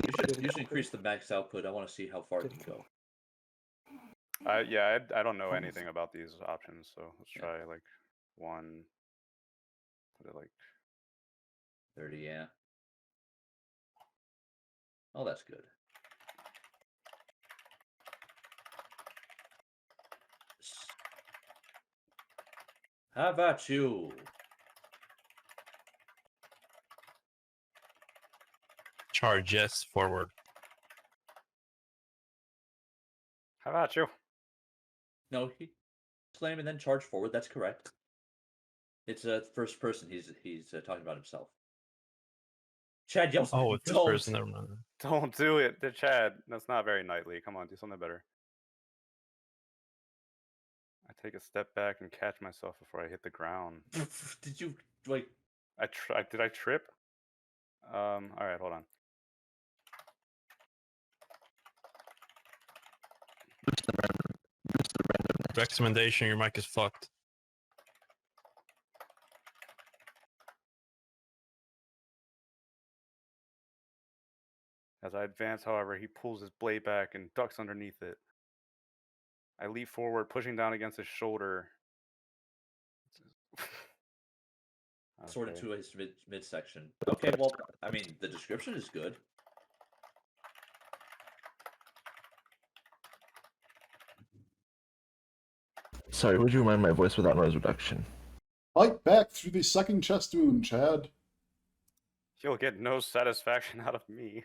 You should increase the max output. I want to see how far it can go. I don't know anything about these options, so let's try like one. Put it like 30, yeah. Oh, that's good. How about you? Charge yes, forward. How about you? No, he slam and then charge forward. That's correct. It's first person. He's talking about himself. Chad yells. Oh, it's this "Don't!" person. Never mind. Don't do it, the Chad. That's not very knightly. Come on, do something better. I take a step back and catch myself before I hit the ground. Did you like? Did I trip? All right, hold on. Recommendation: your mic is fucked. As I advance, however, he pulls his blade back and ducks underneath it. I leap forward, pushing down against his shoulder. Sword into his midsection. Okay, well, I mean, the description is good. Sorry, would you remind my voice without noise reduction? Fight back through the second chest wound, Chad. You'll get no satisfaction out of me.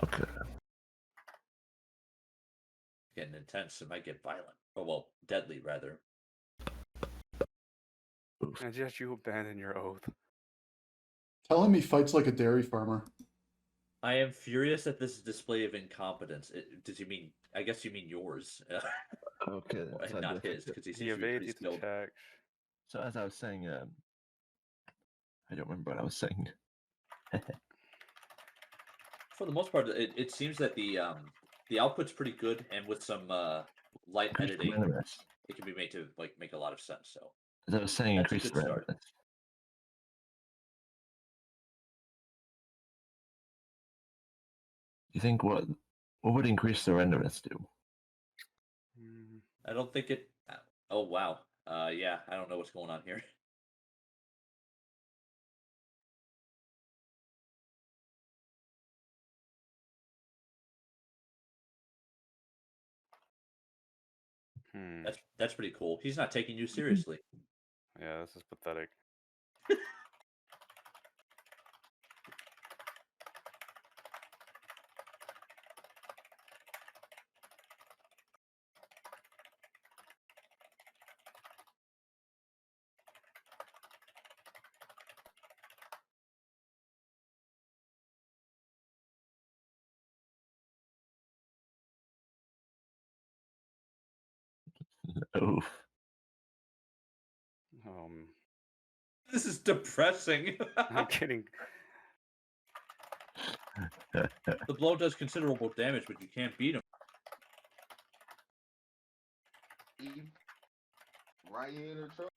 Okay. Getting intense. It might get violent. Oh well, deadly rather. And yet you abandon your oath. Tell him he fights like a dairy farmer. I am furious at this display of incompetence. Does you mean? I guess you mean yours. Okay. And not his, because he He seems to be evades pretty each skilled. attack. So as I was saying, I don't remember what I was saying. For the most part, it seems that the output's pretty good, and with some light editing, it can be made to like make a lot of sense. So As I was saying, that's a increase good the start. randomness. You think what would increase the randomness do? I don't think it. Oh wow. Yeah, I don't know what's going on here. That's pretty cool. He's not taking you seriously. Yeah, this is pathetic. Oof. This is depressing. I'm kidding. The blow does considerable damage, but you can't beat him. Right here in the truck.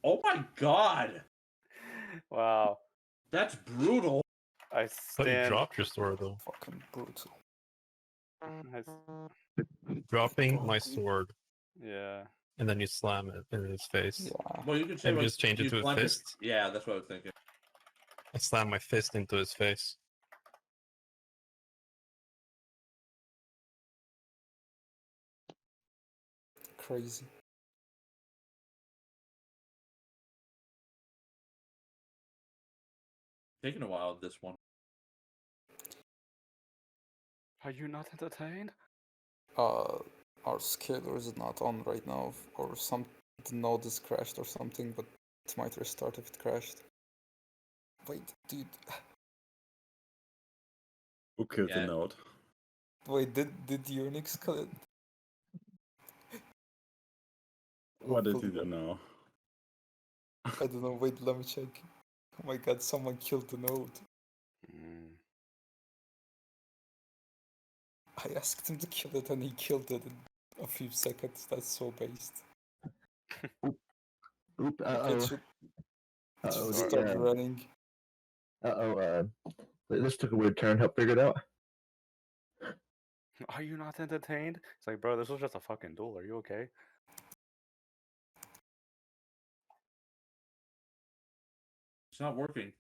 Oh my god! Wow. That's brutal. I But you stand. dropped your sword though. Fucking brutal. Dropping my sword. Yeah. And then you slam it in his face. Well, you could say Maybe like, just change it you to a slam his- fist. Yeah, that's what I was thinking. I slam my fist into his face. Crazy. Taking a while this one. Are you not entertained? Our scaler is not on right now, or the node is crashed or something, but it might restart if it crashed. Wait, dude. Who killed the node? Wait, did Unix kill it? What did he do now? I don't know. Wait, let me check. Oh my god, someone killed the node. I asked him to kill it and he killed it in a few seconds. That's so based. Oop, It should start running. This took a weird turn. Help figure it out. Are you not entertained? It's like, bro, this was just a fucking duel. Are you okay? It's not working.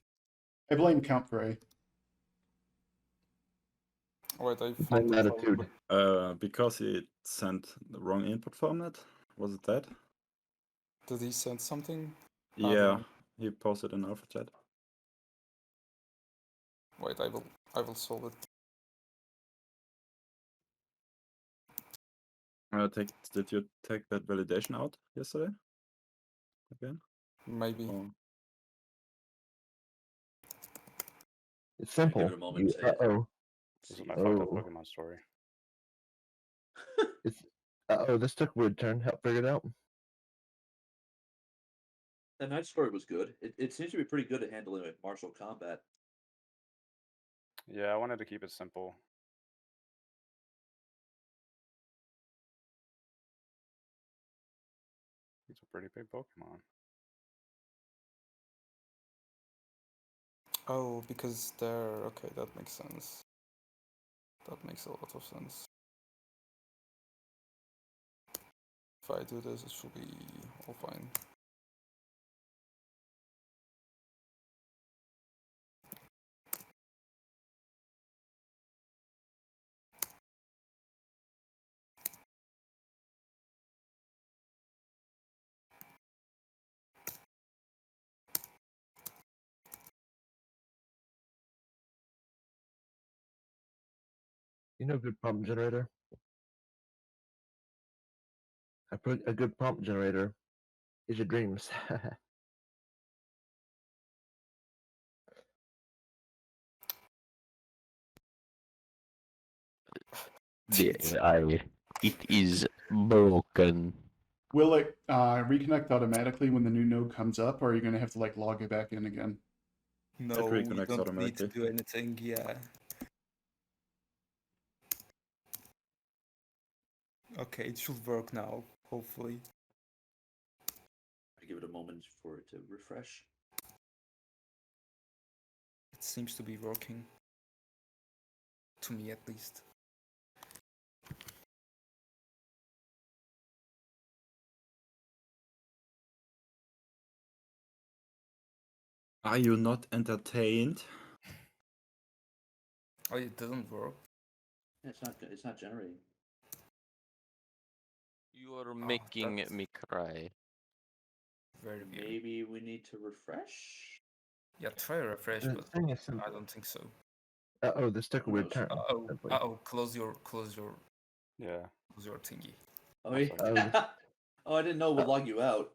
I blame Count Gray. Wait, I Blame found attitude. Because he sent the wrong input format. Was it that? Did he send something? Yeah, he posted in Alpha Chat. Wait, I will solve it. Did you take that validation out yesterday? Again? Maybe. Oh. It's simple. Give it a moment to This is my fucked up Pokemon story. This took a weird turn. Help figure it out. That night story was good. It seems to be pretty good at handling like martial combat. Yeah, I wanted to keep it simple. It's a pretty big Pokemon. Oh, because they're... Okay, that makes sense. That makes a lot of sense. If I do this, it should be all fine. You know, good prompt generator. I put a good prompt generator is your dreams. The AI, it is broken. Will it reconnect automatically when the new node comes up, or are you going to have to like log it back in again? No, you reconnects don't need to automatically. do anything, yeah. Okay, it should work now, hopefully. I give it a moment for it to refresh. It seems to be working. To me, at least. Are you not entertained? Oh, it doesn't work. Yeah, it's not generating. You are making me cry. Very weird. Maybe we need to refresh? Yeah, try a refresh, The but thing is simple. I don't think so. This took a weird turn. Uh-oh, close your Yeah. Close your thingy. Oh yeah. Oh, I didn't know it would log you out.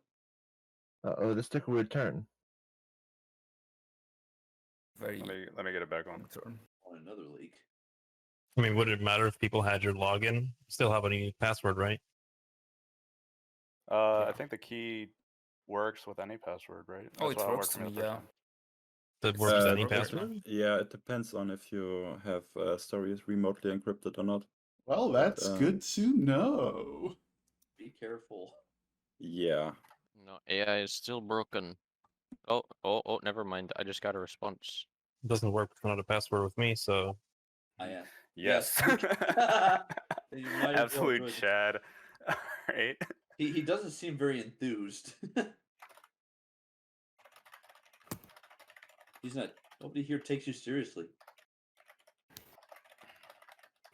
This took a weird turn. Very let me get it back on. Turn. On another leak. I mean, would it matter if people had your login? You still have a unique password, right? I think the key works with any password, right? Oh, That's it why works for to me me, the first yeah. time. That works with any it- password? Yeah, it depends on if you have stories remotely encrypted or not. Well, that's good to know. Be careful. Yeah. No, AI is still broken. Oh, never mind. I just got a response. It doesn't work with another password with me, so. Yeah. Yes. You might as well Absolute do it. Chad. Right? He doesn't seem very enthused. He's not. Nobody here takes you seriously.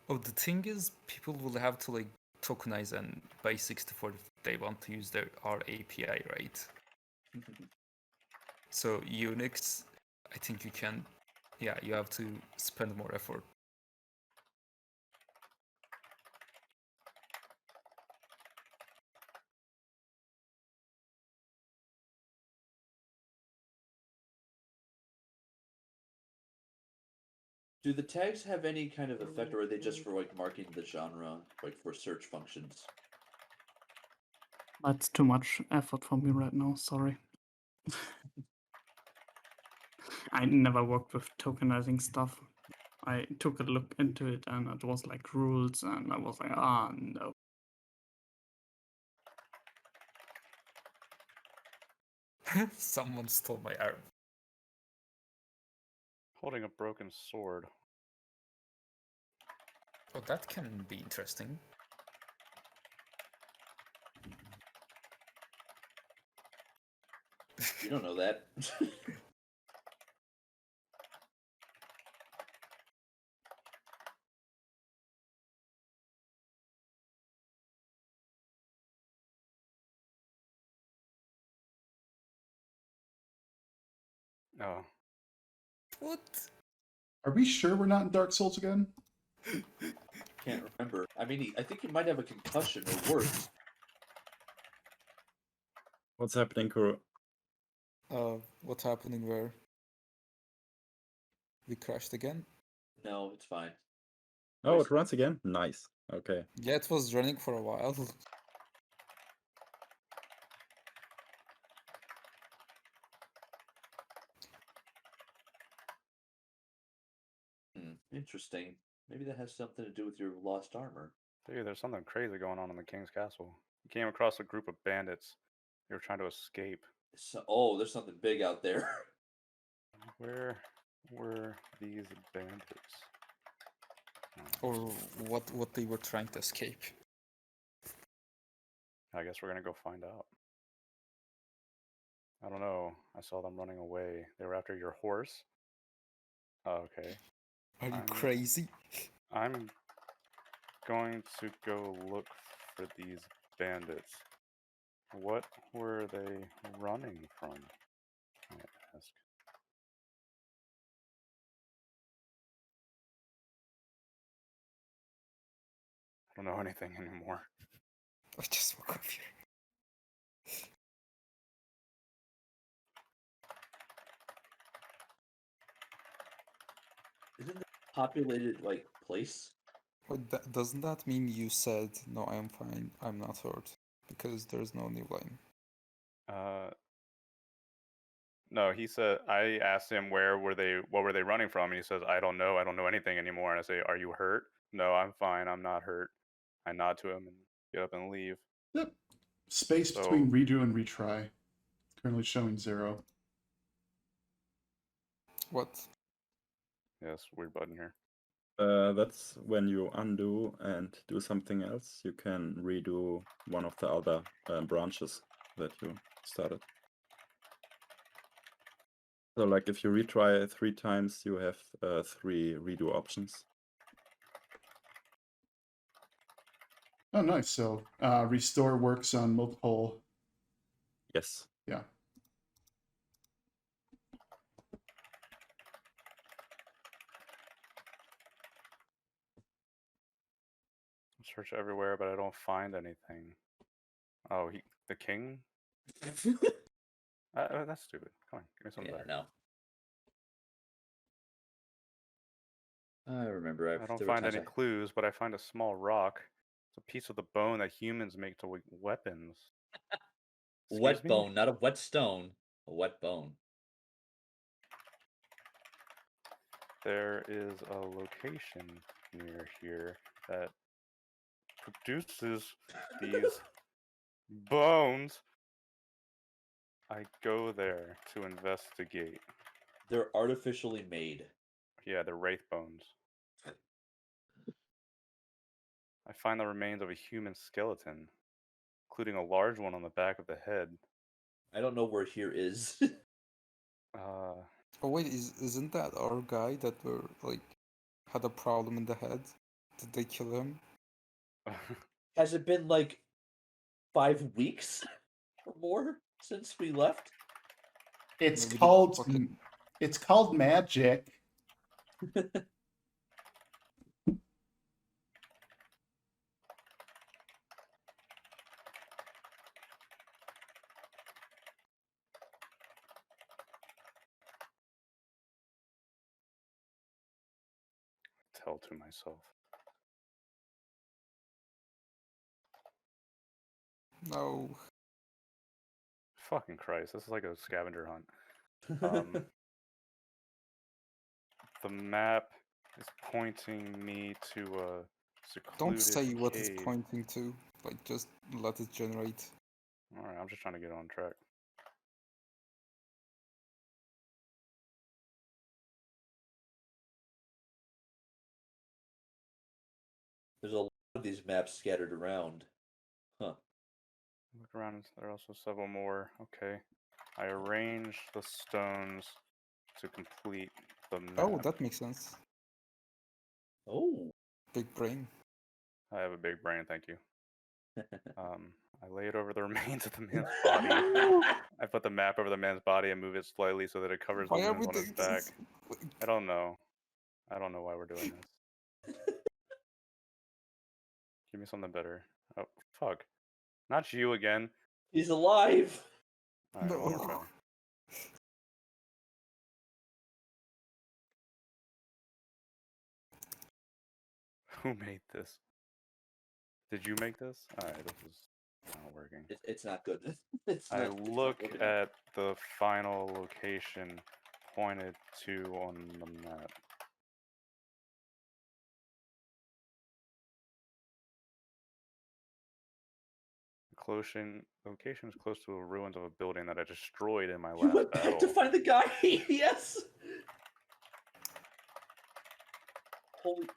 Oh, the thing is, people will have to like tokenize and buy 64 if they want to use our API, right? So Unix, I think you can. Yeah, you have to spend more effort. Do the tags have any kind of effect, or are they just for like marking the genre, like for search functions? That's too much effort for me right now, sorry. I never worked with tokenizing stuff. I took a look into it and it was like rules and I was like, ah, no. Someone stole my arm. holding a broken sword. Oh, that can be interesting. You don't know that. Oh. What? Are we sure we're not in Dark Souls again? Can't remember. I mean, I think he might have a concussion or worse. What's happening, Kuro? What's happening where? We crashed again? No, it's fine. Oh, it runs again? Nice. Okay. Yeah, it was running for a while. Interesting. Maybe that has something to do with your lost armor. Dude, there's something crazy going on in the king's castle. You came across a group of bandits. They were trying to escape. So, there's something big out there. Where were these bandits? Or what they were trying to escape. I guess we're gonna go find out. I don't know. I saw them running away. They were after your horse? Oh, okay. Are you crazy? I'm going to go look for these bandits. What were they running from? I ask. I don't know anything anymore. I just woke up here. Isn't it a populated, like, place? Wait, doesn't that mean you said, no, I am fine, I'm not hurt? Because there's no new line. No, he said, I asked him what were they running from, and he says, I don't know anything anymore. And I say, are you hurt? No, I'm fine, I'm not hurt. I nod to him and get up and leave. Yep. Space between redo and retry. Currently showing 0. What? Yes, weird button here. That's when you undo and do something else. You can redo one of the other branches that you started. So, like, if you retry 3 times, you have 3 redo options. Oh, nice. So restore works on multiple. Yes. Yeah. Search everywhere, but I don't find anything. Oh, the king? That's stupid. Come on, give me something better. No. I remember. I don't find any clues, but I find a small rock. It's a piece of the bone that humans make to weapons. Wet bone, not a wet stone. A wet bone. There is a location near here that produces these bones. I go there to investigate. They're artificially made. Yeah, they're wraith bones. I find the remains of a human skeleton, including a large one on the back of the head. I don't know where here is. Oh wait, isn't that our guy that were like had a problem in the head? Did they kill him? Has it been like 5 weeks or more since we left? It's called magic. Tell to myself. No. Fucking Christ, this is like a scavenger hunt. The map is pointing me to a secluded Don't say what it's cave. pointing to. Like, just let it generate. Alright, I'm just trying to get on track. There's a lot of these maps scattered around. Huh. Look around. There are also several more. Okay. I arranged the stones to complete the map. Oh, that makes sense. Oh. Big brain. I have a big brain, thank you. I laid over the remains of the man's body. I put the map over the man's body and move it slightly so that it covers the Why are wounds we on his doing back. this? I don't know. I don't know why we're doing this. Give me something better. Oh, fuck. Not you again. He's alive. Alright, one more try. Who made this? Did you make this? Alright, this is not working. It's not good. It's I not look working. at the final location pointed to on the map. Location is close to the ruins of a building that I destroyed in my You last went battle. back to find the guy. Yes. Holy.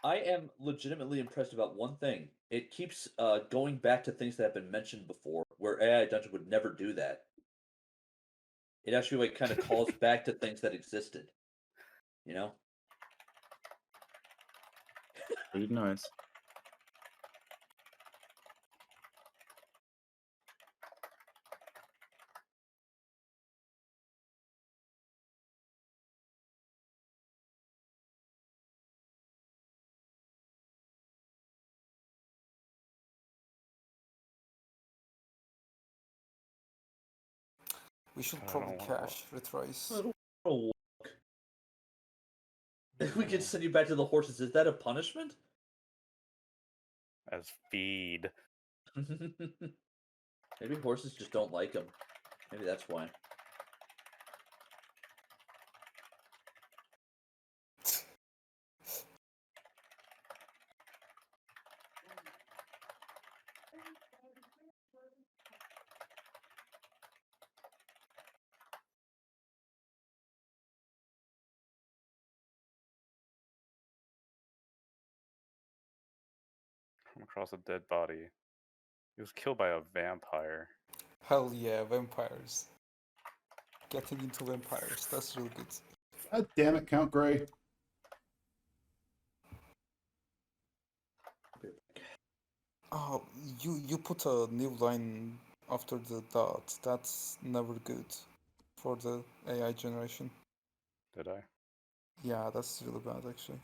I am legitimately impressed about one thing. It keeps going back to things that have been mentioned before, where AI Dungeon would never do that. It actually like kind of calls back to things that existed. You know? Pretty nice. We should I probably don't wanna cache retries. I don't wanna walk. If we could send you back to the horses, is that a punishment? As feed. Maybe horses just don't like him. Maybe that's why. Come across a dead body. He was killed by a vampire. Hell yeah, vampires. Getting into vampires, that's really good. God damn it, Count Gray. Oh, you put a new line after the dot. That's never good for the AI generation. Did I? Yeah, that's really bad actually.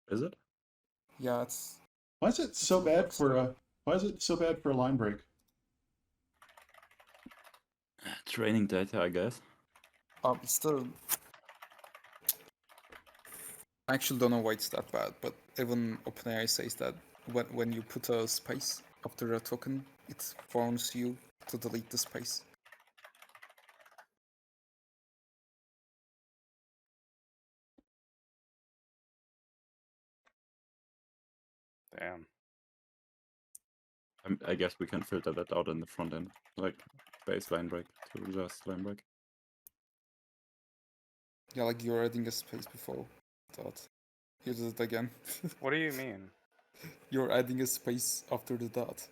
Is it? Yeah, it's. Why is it so bad for why is it so bad for a line break? Training data, I guess. It's still. I actually don't know why it's that bad, but even OpenAI says that when you put a space after a token, it warns you to delete the space. Damn. I guess we can filter that out in the front end, like baseline break to just line break. Yeah, like you're adding a space before dot. You did it again. What do you mean? You're adding a space after the dot.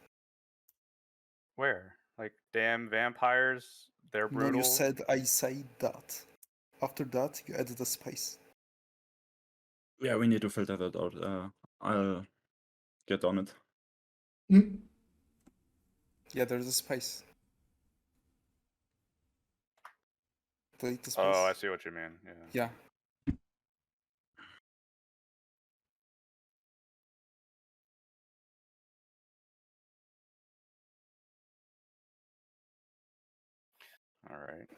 Where? Like, damn vampires? They're brutal? No, you said I say dot. After that, you added a space. Yeah, we need to filter that out. I'll get on it. Yeah, there's a space. Delete the space. Oh, I see what you mean. Yeah. Yeah. All right.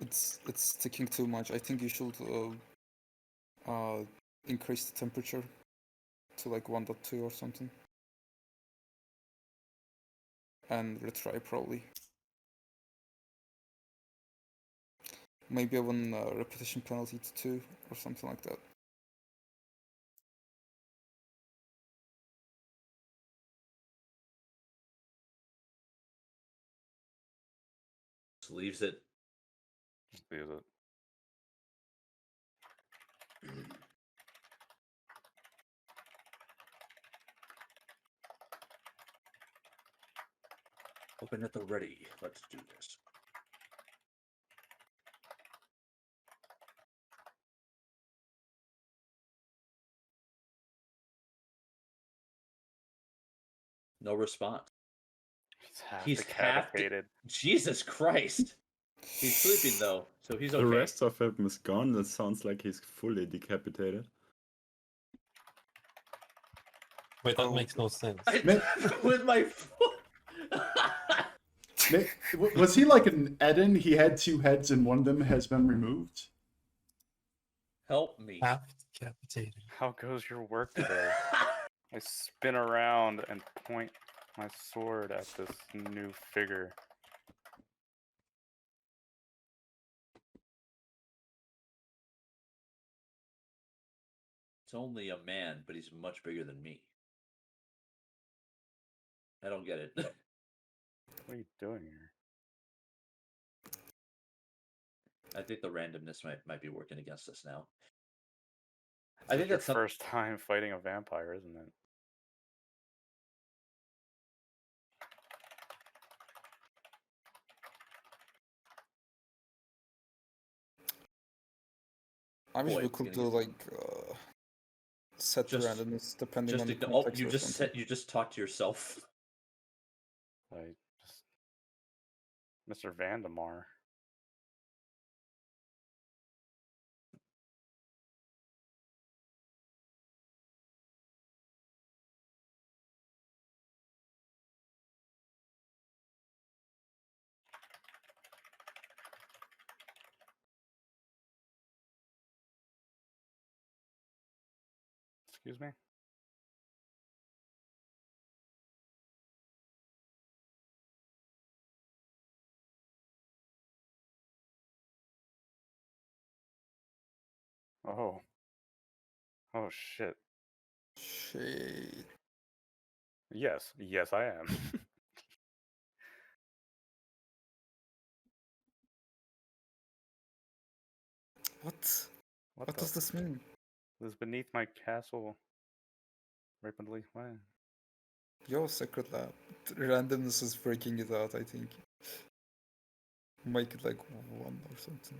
It's sticking too much. I think you should increase the temperature to like 1.2 or something. And retry probably. Maybe even repetition penalty to 2 or something like that. Just leaves it. Just leaves it. Open at the ready. Let's do this. No response. He's decapitated. Jesus Christ. He's sleeping though, so he's okay. The rest of him is gone. That sounds like he's fully decapitated. Wait, that makes no sense. With my foot. Was he like an Eden? He had two heads and one of them has been removed? Help me. Half decapitated. How goes your work today? I spin around and point my sword at this new figure. It's only a man, but he's much bigger than me. I don't get it. What are you doing here? I think the randomness might be working against us now. I think that's your first time fighting a vampire, isn't it? I wish we could do like set the randomness depending on the context. You just talked to yourself. Like Mr. Vandemar. Excuse me? Oh. Oh, shit. Shit. Yes. Yes, I am. What does this mean? This is beneath my castle. Rapidly. What? Yo, Secret Lab. Randomness is breaking it out, I think. Make it like 1 or something.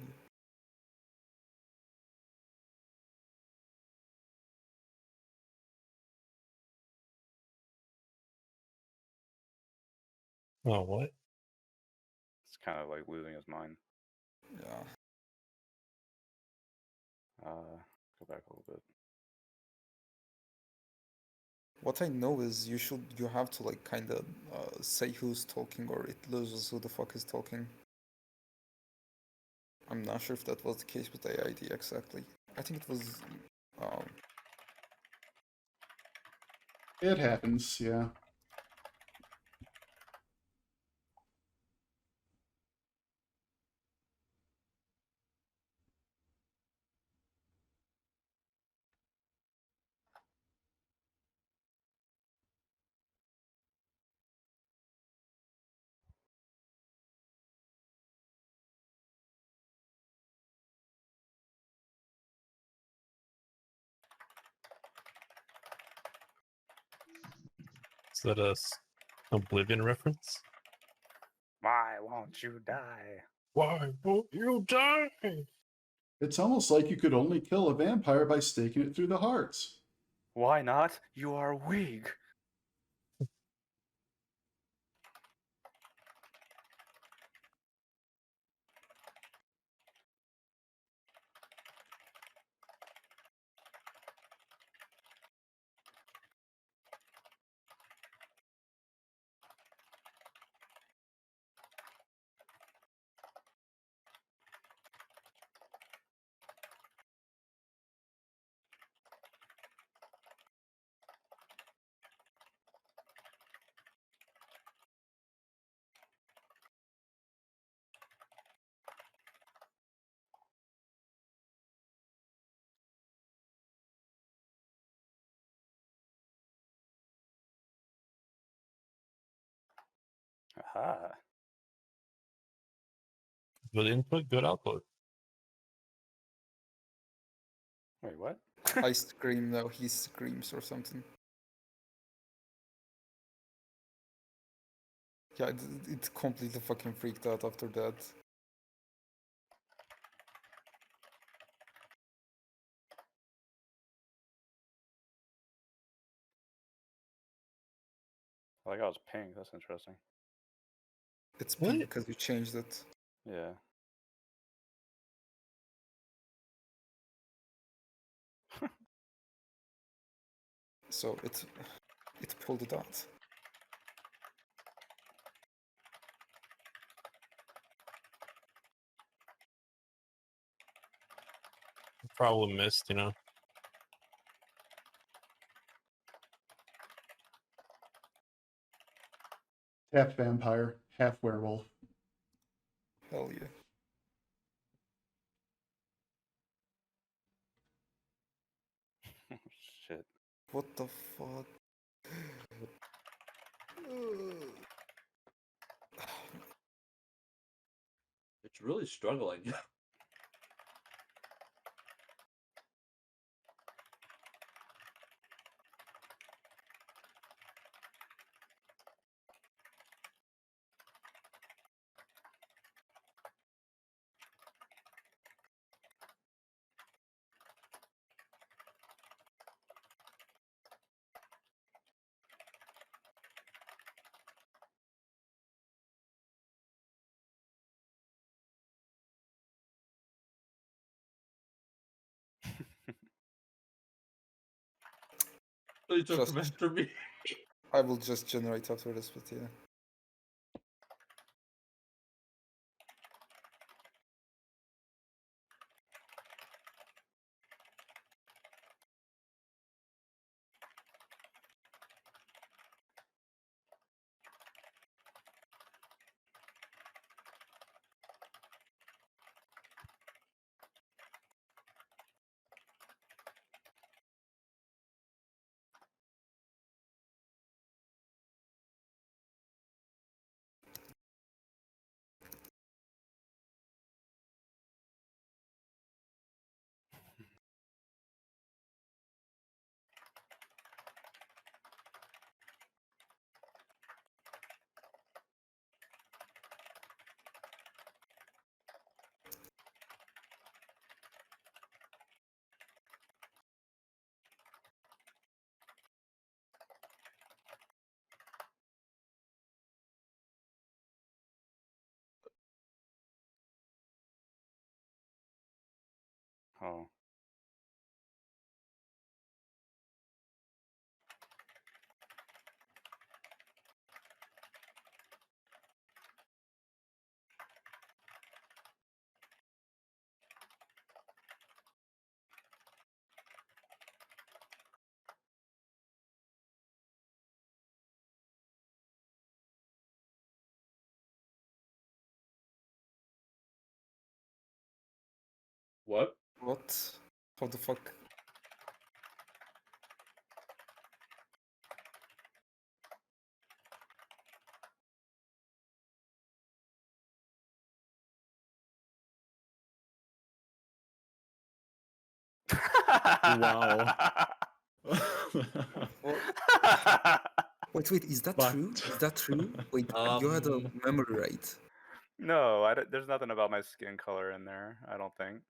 Oh, what? It's kind of like losing his mind. Yeah. Go back a little bit. What I know is you have to like kind of say who's talking or it loses who the fuck is talking. I'm not sure if that was the case with AID exactly. I think it was. It happens, yeah. Is that a Oblivion reference? Why won't you die? Why won't you die? It's almost like you could only kill a vampire by staking it through the heart. Why not? You are weak. Aha. Good input, good output. Wait, what? I scream now, he screams or something. Yeah, it completely fucking freaked out after that. I like how it's pink. That's interesting. It's pink because you changed it. Yeah. So it pulled it out. Probably missed, you know. Half vampire, half werewolf. Hell yeah. Shit. What the fuck? It's really struggling. Please don't Just- come after me. I will just generate after this, but yeah. Oh. What? What? How the fuck? Wow. Wait, is that But- true? Is that true? Wait, you had a memory right. No, there's nothing about my skin color in there. I don't think.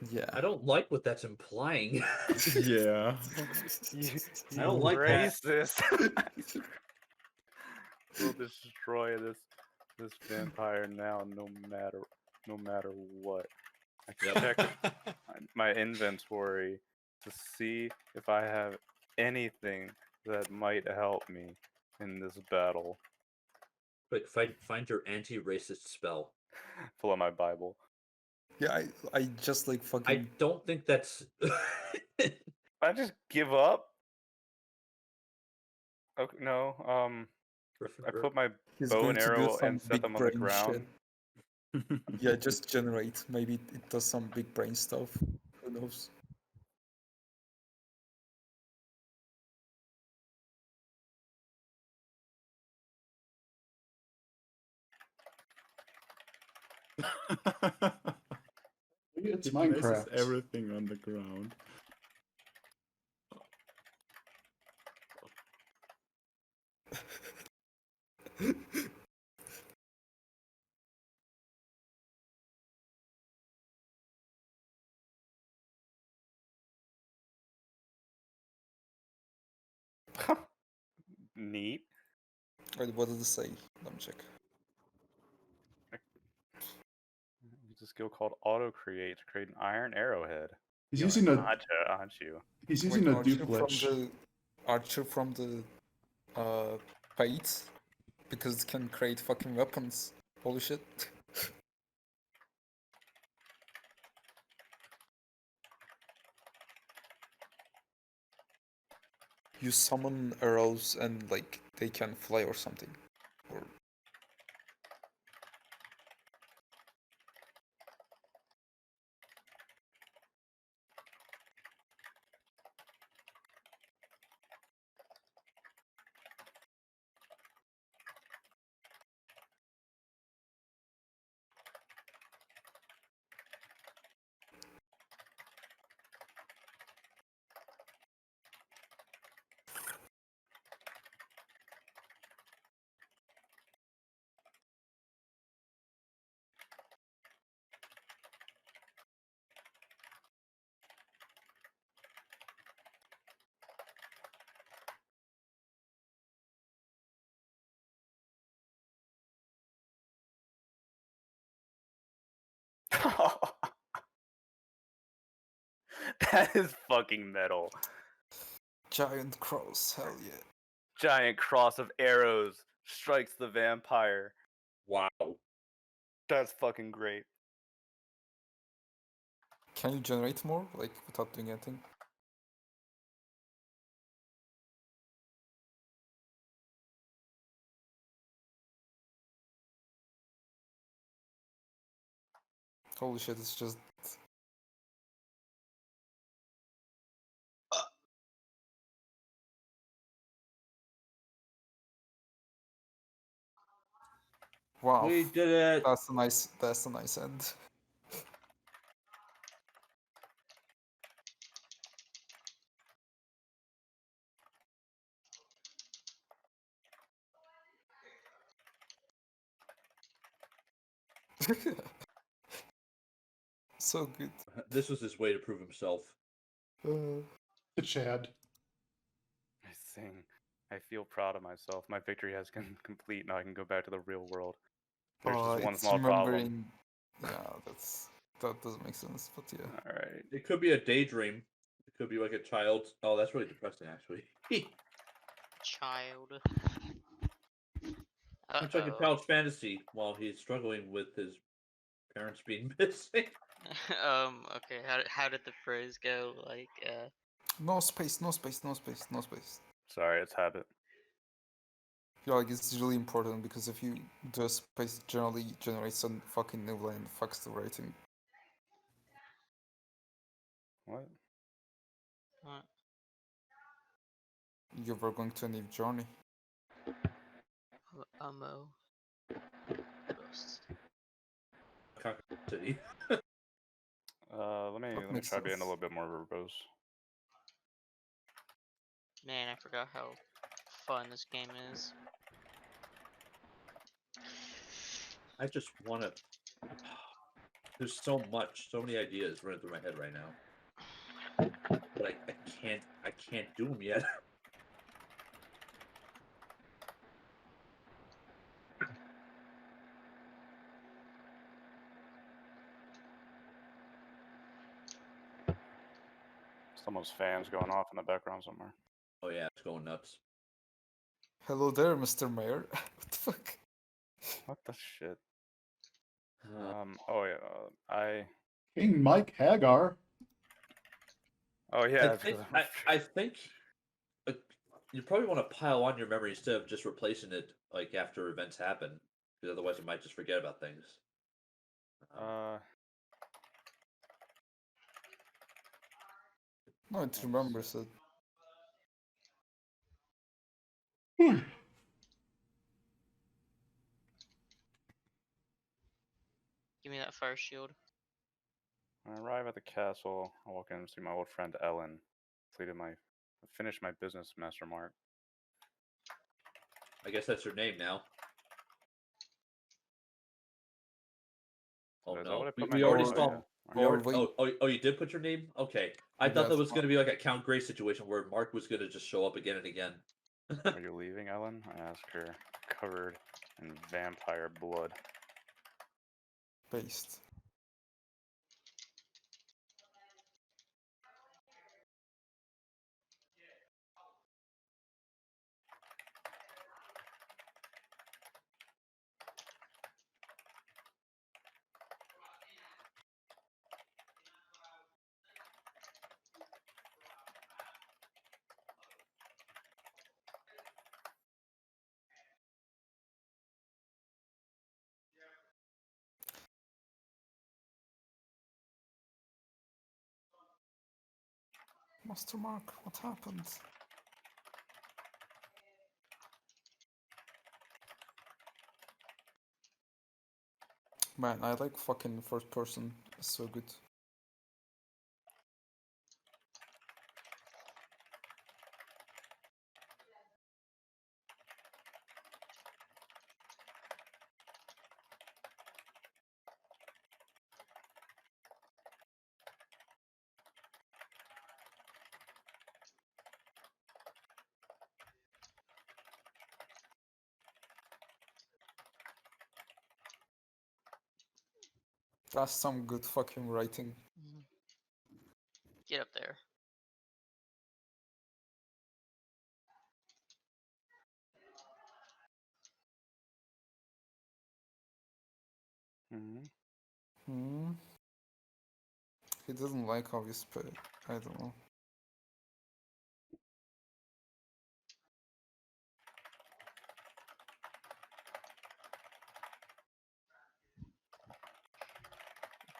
Yeah. I don't like what that's implying. Yeah. I don't like that. racist. We'll destroy this vampire now, no matter what. I can check my inventory to see if I have anything that might help me in this battle. Quick, find your anti-racist spell. Pull out my Bible. Yeah, I just like I fucking. don't think that's. I just give up. Okay, no. I put my He's bow going and to do arrow some and set big them on the brain ground. shit. Yeah, just generate. Maybe it does some big brain stuff. Who knows? It's It places Minecraft. everything on the ground. Neat. Wait, what did it say? Let me check. It's a skill called Auto Create to create an iron arrowhead. He's using a. Gotcha, aren't you? He's using a Archer duplicate. from the fight, because it can create fucking weapons. Holy shit. You summon arrows and like they can fly or something. Or That is fucking metal. giant cross, hell yeah. Giant cross of arrows strikes the vampire. Wow. That's fucking great. Can you generate more, like, without doing anything? Holy shit, it's just... Wow. We did it. That's a nice end. So good. This was his way to prove himself. To Chad. I feel proud of myself. My victory has been complete. Now I can go back to the real world. There's just one It's small problem. remembering... Yeah, that doesn't make sense, but yeah. Alright. It could be a daydream. It could be like a child. Oh, that's really depressing, actually. Child. It's like a child's fantasy while he's struggling with his parents being missing. Okay. How did the phrase go? Like, No space, no space, no space, no space. Sorry, it's habit. Yeah, like, it's really important, because if you do a space, it generally generates a fucking new line and fucks the rating. What? What? You were going to a new journey. Ammo. City. Let me try being a little bit more verbose. Man, I forgot how fun this game is. I just want to. There's so many ideas running through my head right now, but I can't do them yet. Someone's fans going off in the background somewhere. Oh yeah, it's going nuts. Hello there, Mr. Mayor. What the fuck? What the shit? Oh yeah, King Mike Hagar. Oh yeah. I think you probably want to pile on your memory instead of just replacing it like after events happen, because otherwise you might just forget about things. No, it remembers it. Give me that fire shield. When I arrive at the castle, I walk in and see my old friend Ellen. Finished my business master mark. I guess that's her name now. Oh Is that no, what I put we my already name? saw. Oh, yeah. Oh, you did put your name? Okay, I thought that was going to be like a Count Gray situation where Mark was going to just show up again and again. Are you leaving, Ellen? I asked her, covered in vampire blood. Based. Master Mark, what happened? Man, I like fucking first person. It's so good. That's some good fucking writing. Get up there. Hmm. He doesn't like how you spell it. I don't know.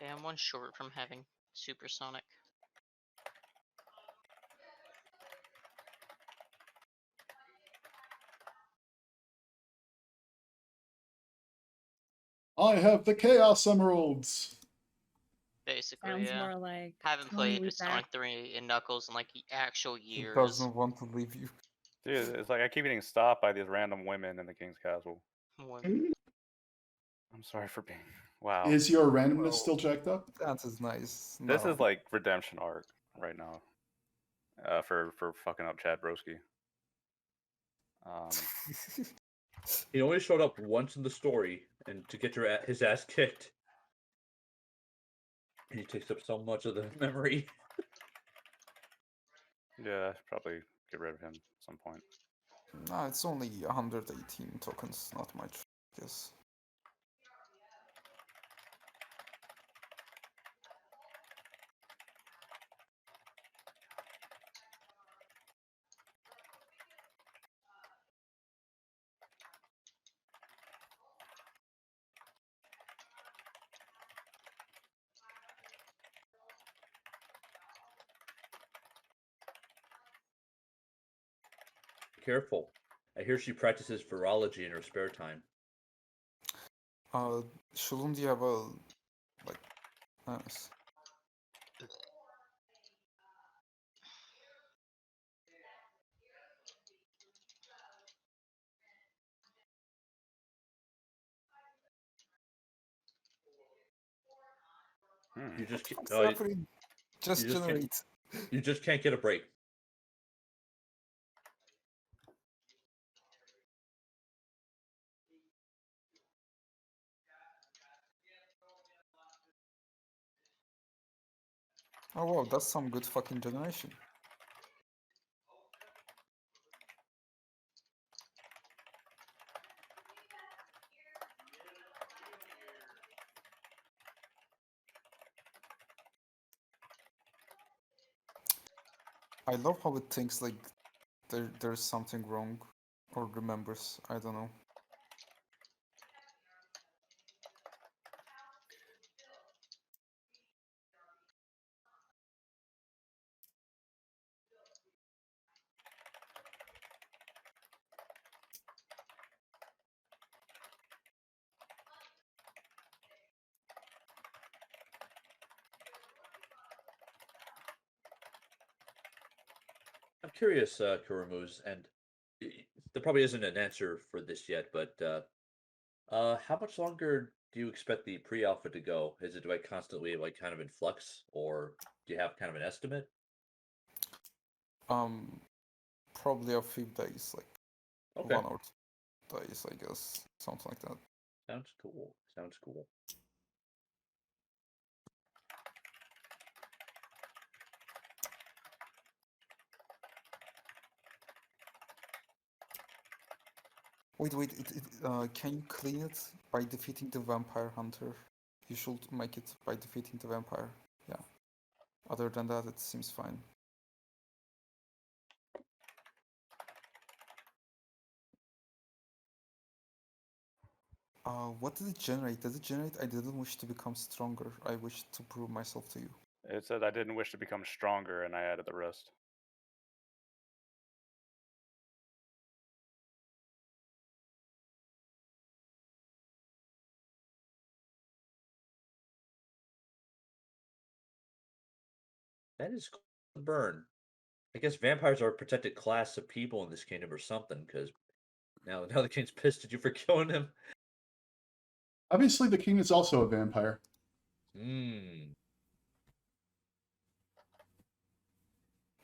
Okay, I'm one short from having supersonic. I have the Chaos Emeralds. Basically, Sounds yeah. more like Haven't Tony played with Sonic that. 3 and Knuckles in like actual He years. doesn't want to leave you. Dude, it's like I keep getting stopped by these random women in the King's Castle. Women. I'm sorry for being. Wow. Is your randomness still jacked up? That is nice. This No. is like redemption arc right now. For fucking up Chad Broski. He only showed up once in the story, and to get his ass kicked. And he takes up so much of the memory. Yeah, I should probably get rid of him at some point. Nah, it's only 118 tokens, not much, I guess. Careful. I hear she practices virology in her spare time. Shouldn't you have a like nice? You just What's happening? Just generate. You just can't get a break. Oh wow, that's some good fucking generation. I love how it thinks like there's something wrong, or remembers. I don't know. I'm curious, Kurumuz, and there probably isn't an answer for this yet, but how much longer do you expect the pre-alpha to go? Is it like constantly like kind of in flux, or do you have kind of an estimate? Probably a few days, like Okay. 1 or 2 days, I guess, something like that. Sounds cool. Sounds cool. Wait, can you clean it by defeating the vampire hunter? You should make it by defeating the vampire. Yeah. Other than that, it seems fine. What did it generate? Did it generate, I didn't wish to become stronger. I wish to prove myself to you. It said I didn't wish to become stronger, and I added the rest. That is cool to burn. I guess vampires are a protected class of people in this kingdom or something, because now the king's pissed at you for killing him. Obviously, the king is also a vampire. Hmm.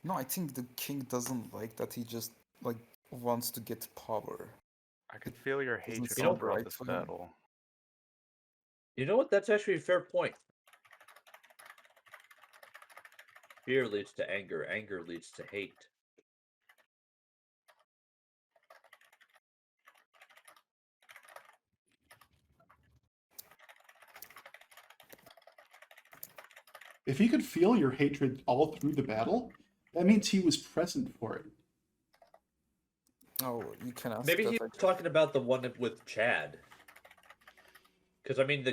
No, I think the king doesn't like that. He just like wants to get power. I can feel your Doesn't hatred sound all throughout right this for him. battle. You know what? That's actually a fair point. Fear leads to anger. Anger leads to hate. If he could feel your hatred all through the battle, that means he was present for it. Oh, you can ask Maybe that. he was talking about the one with Chad. Because I mean,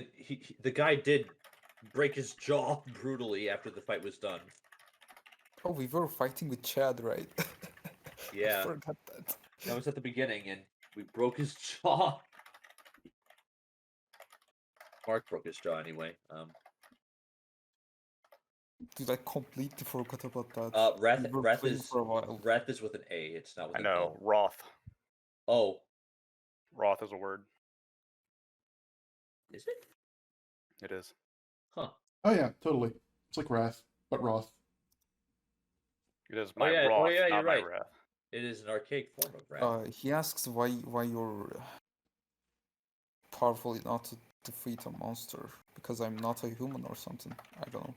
the guy did break his jaw brutally after the fight was done. Oh, we were fighting with Chad, right? Yeah, I forgot that. that was at the beginning, and we broke his jaw. Mark broke his jaw anyway. Dude, I completely forgot about that. Wrath, We were Wrath playing is for a while. Wrath is with an A. It's not with I an know, O. Roth. Oh, Roth is a word. is it? It is. Huh. Oh yeah, totally. It's like Wrath, but Roth. It is Oh my yeah, Roth, you're not my right. Wrath. It is an archaic form of Wrath. He asks why you're powerful enough to defeat a monster. Because I'm not a human or something. I don't know.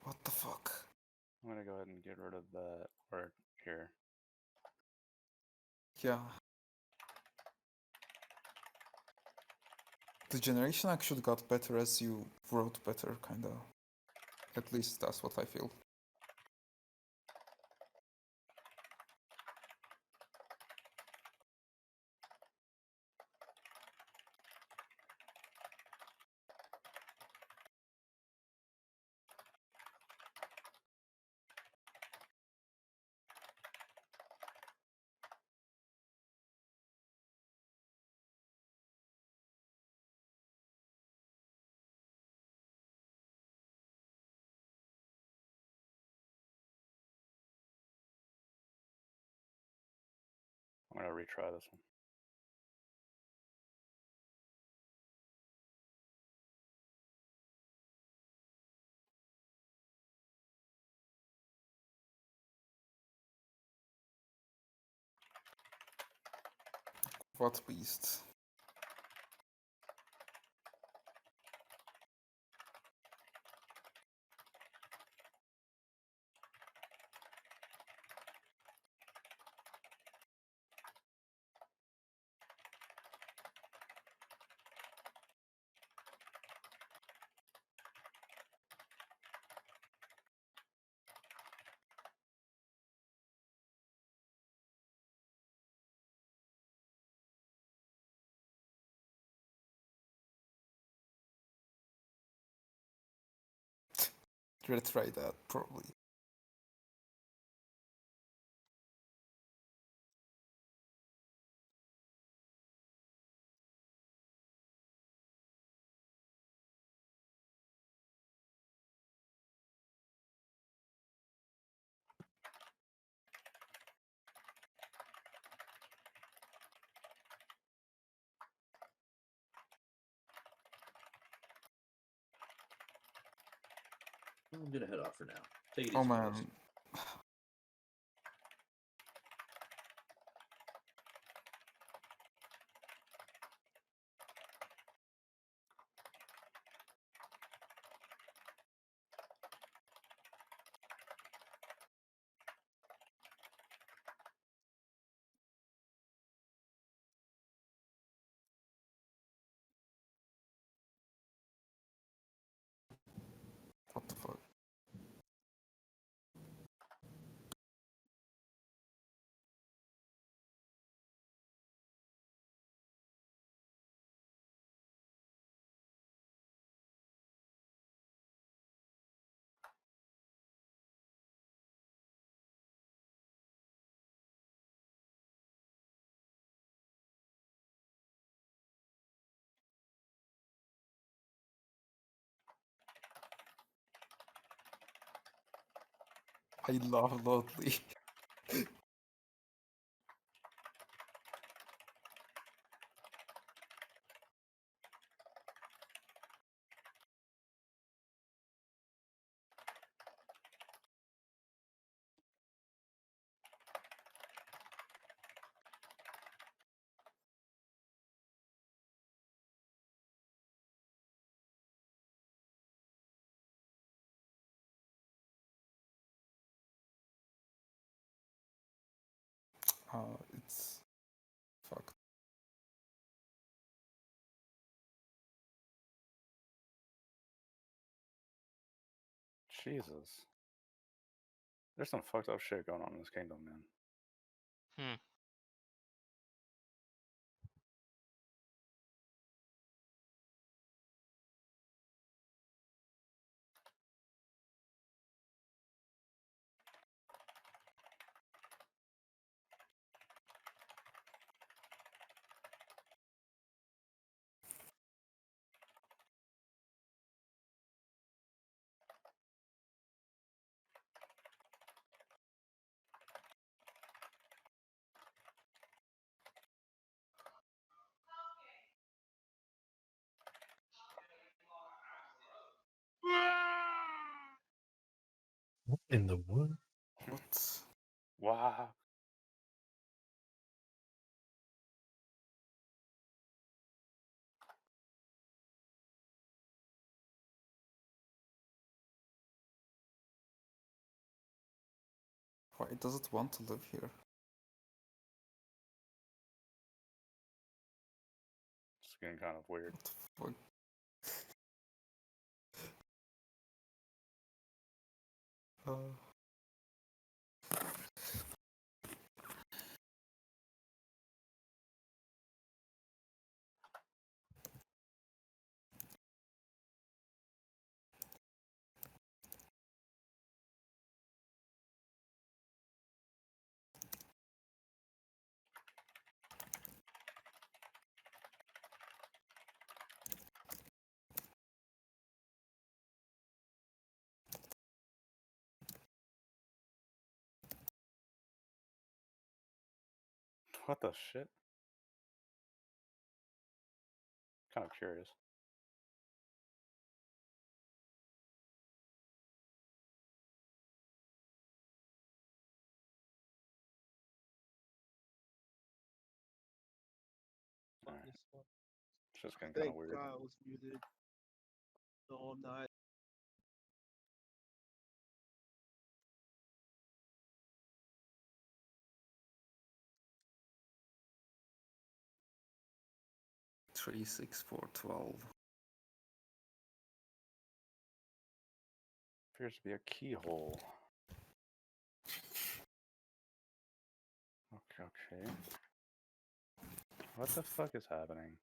What the fuck? I'm gonna go ahead and get rid of that. Or here. Yeah. The generation actually got better as you wrote better, kinda. At least that's what I feel. I'm gonna retry this one. What beast? retry that probably. I'm gonna head off for now. Take it Oh easy, guys. man. What the fuck? I love Lotly. It's fucked. Jesus. There's some fucked up shit going on in this kingdom, man. What in the world? What? Wow. Why does it want to live here? It's getting kind of weird. What? What the shit? Kind of curious. Alright. It's just getting kind of Thank weird. God I was muted the whole night. Three, 6, 4, 12. Appears to be a keyhole. Okay. What the fuck is happening?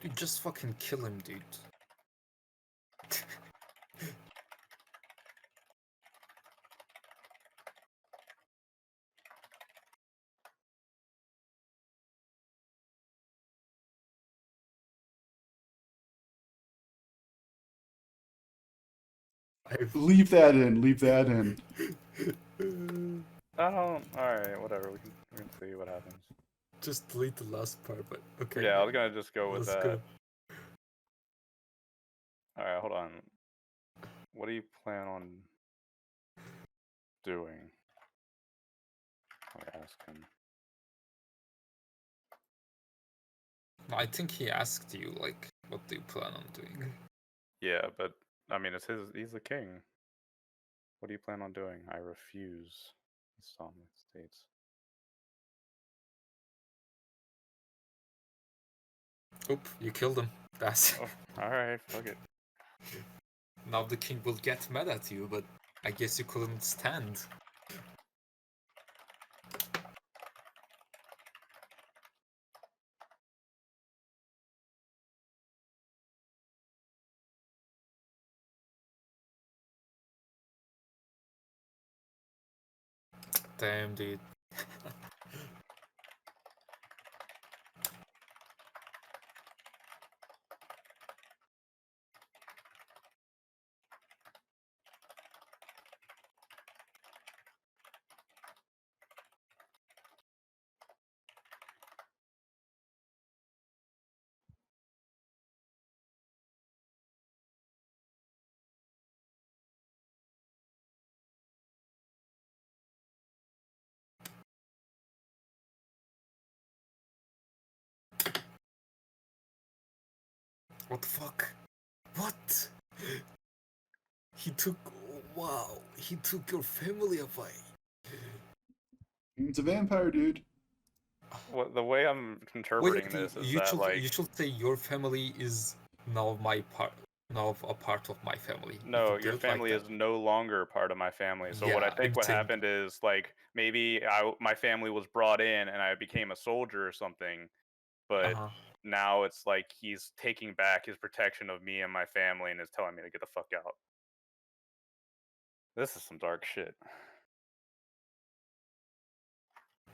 Dude, just fucking kill him, dude. Leave that in. Leave that in. I don't. All right, whatever. We can see what happens. Just delete the last part, but okay. Yeah, I was gonna just go with Let's that. go. All right, hold on. What do you plan on doing? I ask him. I think he asked you, like, what do you plan on doing? Yeah, but I mean, it's his. He's the king. What do you plan on doing? I refuse. He solemnly states. Oop, you killed him. That's. Oh, all right, fuck it. Now the king will get mad at you, but I guess you couldn't stand. Damn, dude. What the fuck? What? He took. Wow, he took your family away. It's a vampire, dude. What the way I'm interpreting this is that you should say your family is now a part of my family. no, do your it like family that. is no longer part of my family. So Yeah, what I think what everything. happened is like maybe my family was brought in and I became a soldier or something, but now it's like he's taking back his protection of me and my family and is telling me to get the fuck out. This is some dark shit.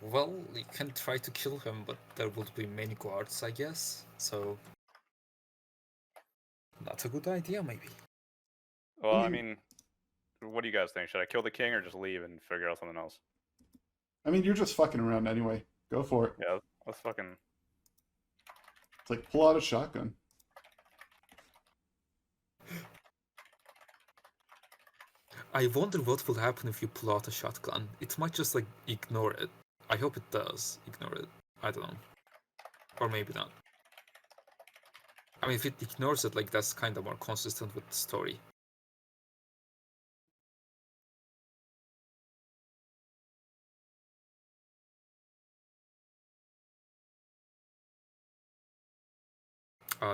Well, you can try to kill him, but there would be many guards, I guess. So that's a good idea, maybe. Well, I mean, what do you guys think? Should I kill the king or just leave and figure out something else? I mean, you're just fucking around anyway. Go for it. Yeah, let's fucking. It's like pull out a shotgun. I wonder what will happen if you pull out a shotgun. It might just like ignore it. I hope it does ignore it. I don't know. Or maybe not. I mean, if it ignores it, like that's kind of more consistent with the story.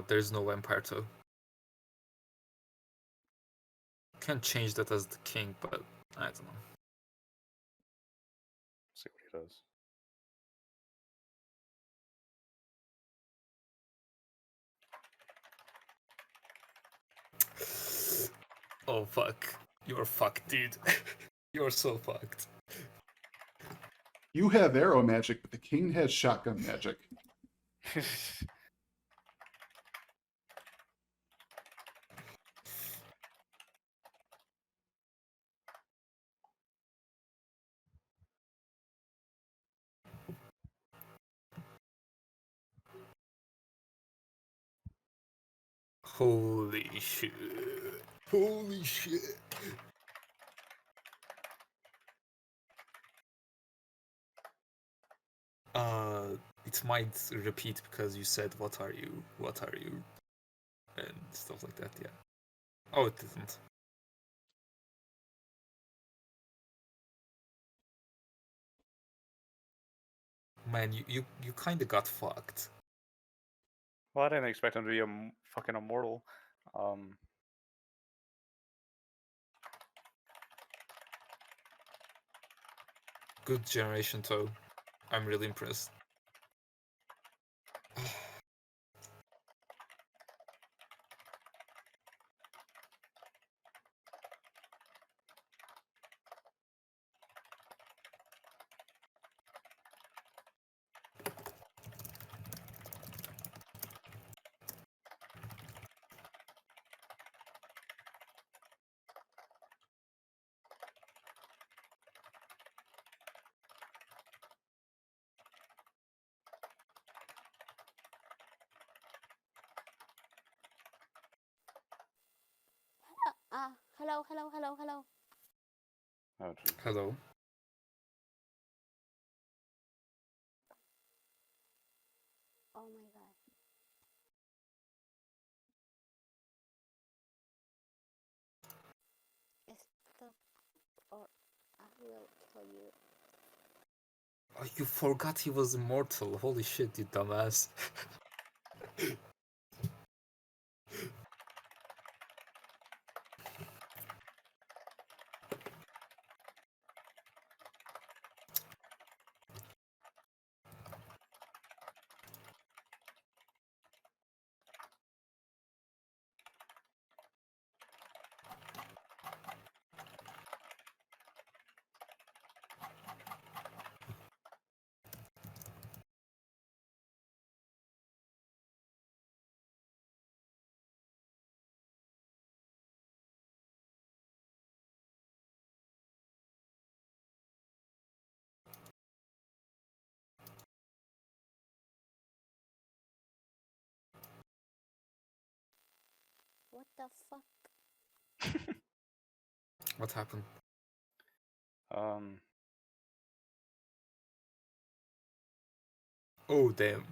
There's no vampire too. Can't change that as the king, but I don't know. See what he does. Oh fuck. You're fucked, dude. You're so fucked. You have arrow magic, but the king has shotgun magic. Holy shit. Holy shit. It might repeat because you said, what are you, and stuff like that, yeah. Oh, it didn't. Man, you kinda got fucked. Well, I didn't expect him to be fucking immortal. Good generation, Toe. I'm really impressed. hello, hello, hello, hello. Oh, geez. Hello. Oh my god. Stop or I will kill you. Oh, you forgot he was immortal. Holy shit, you dumbass. What the fuck? What happened? Oh, damn.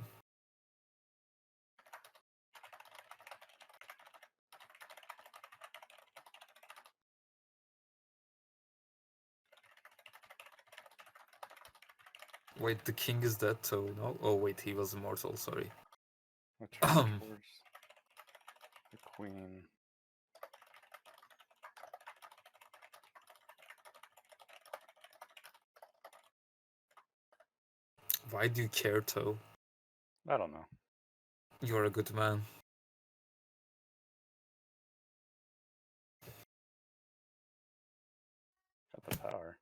Wait, the king is dead, so no? Oh, wait, he was immortal, sorry. Return the horse. The queen. Why do you care, Toe? I don't know. You're a good man. Got the power.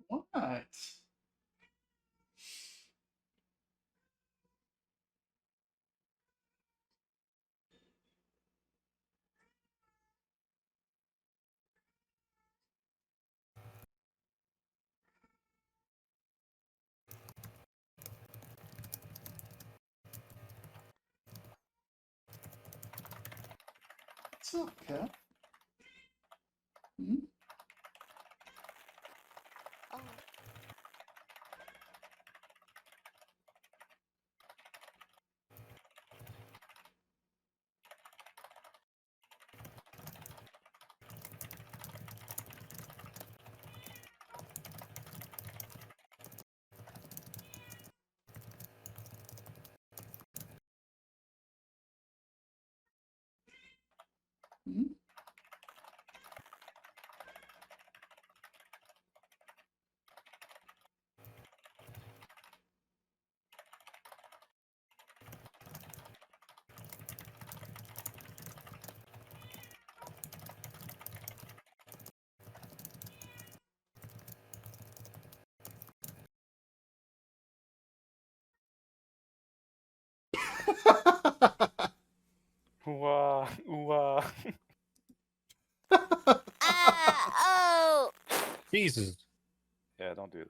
What? What's up, Cat? Hmm? Oh. Hmm? Ooh-ah, ooh-ah. Oh! Jesus. Yeah, don't do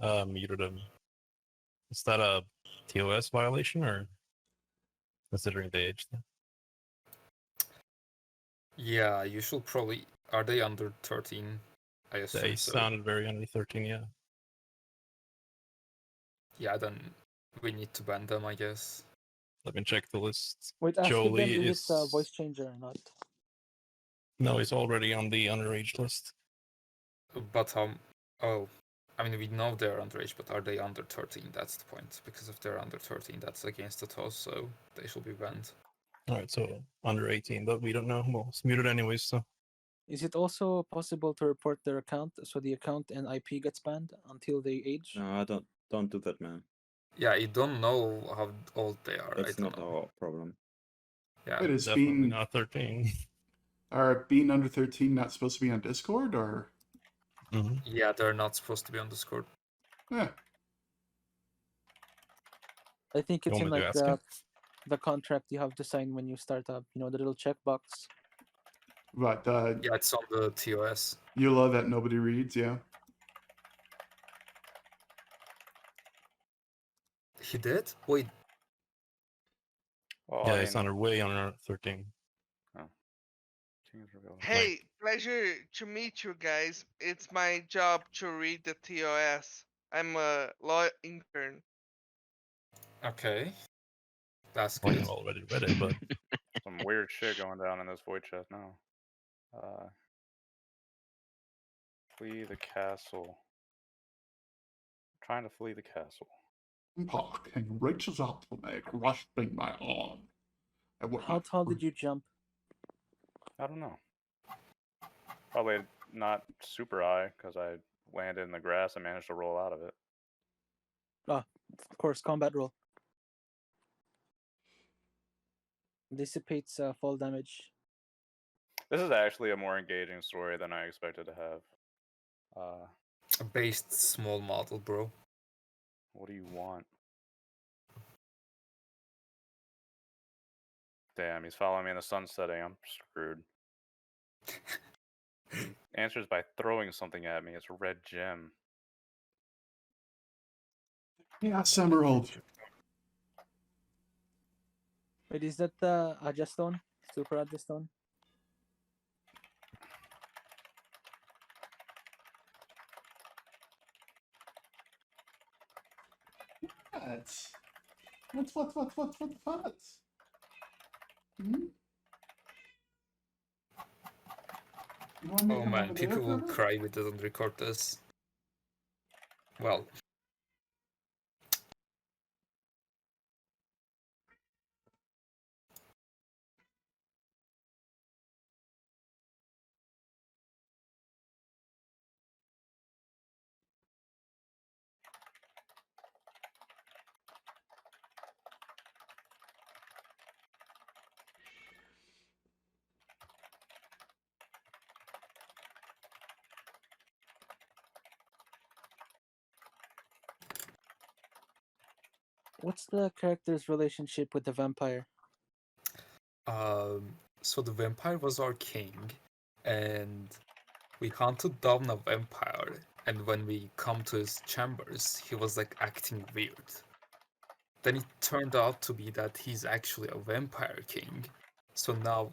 that. Muted him. Is that a TOS violation or considering the age thing? Yeah, you should probably... Are they under 13? I assume They so. sounded very under 13, yeah. Yeah, then we need to ban them, I guess. Let me check the list. Wait, ask them Jolie is it is... voice changer or not? No, he's already on the underage list. But oh, I mean, we know they're underage, but are they under 13? That's the point. Because if they're under 13, that's against the TOS, so they should be banned. Alright, so under 18, but we don't know. Well, it's muted anyways, so... Is it also possible to report their account so the account and IP gets banned until they age? No, don't do that, man. Yeah, you don't know how old they are. That's I don't not know. our problem. Yeah, Wait, is definitely being not 13. Are being under 13 not supposed to be on Discord or? Yeah, they're not supposed to be on Discord. Yeah. I think You it's want in me to like ask him? the contract you have to sign when you start up. You know, the little checkbox. But Yeah, it's on the TOS. EULA that nobody reads, yeah. He did? Wait. Well, Yeah, I it's mean, way under 13. oh. Hey, pleasure to meet you guys. It's my job to read the TOS. I'm a law intern. Okay. That's Well, good. you already read it, but Some weird shit going down in this void chat now. Flee the castle. Trying to flee the castle. King reaches out to me, grasping my arm. How tall did you jump? I don't know. Probably not super high because I landed in the grass and managed to roll out of it. Ah, of course, combat roll. Dissipates fall damage. This is actually a more engaging story than I expected to have. A based small model, bro. What do you want? Damn, he's following me in the sun setting. I'm screwed. Answers by throwing something at me. It's a red gem. Yes, Emerald. Wait, is that the Ajastone? Super Ajastone? What? Hmm? You want me to Oh come man, over there people for will a bit? cry if we didn't record this. Well, What's the character's relationship with the vampire? so the vampire was our king, and we hunted down a vampire, and when we come to his chambers, he was like acting weird. Then it turned out to be that he's actually a vampire king. So now,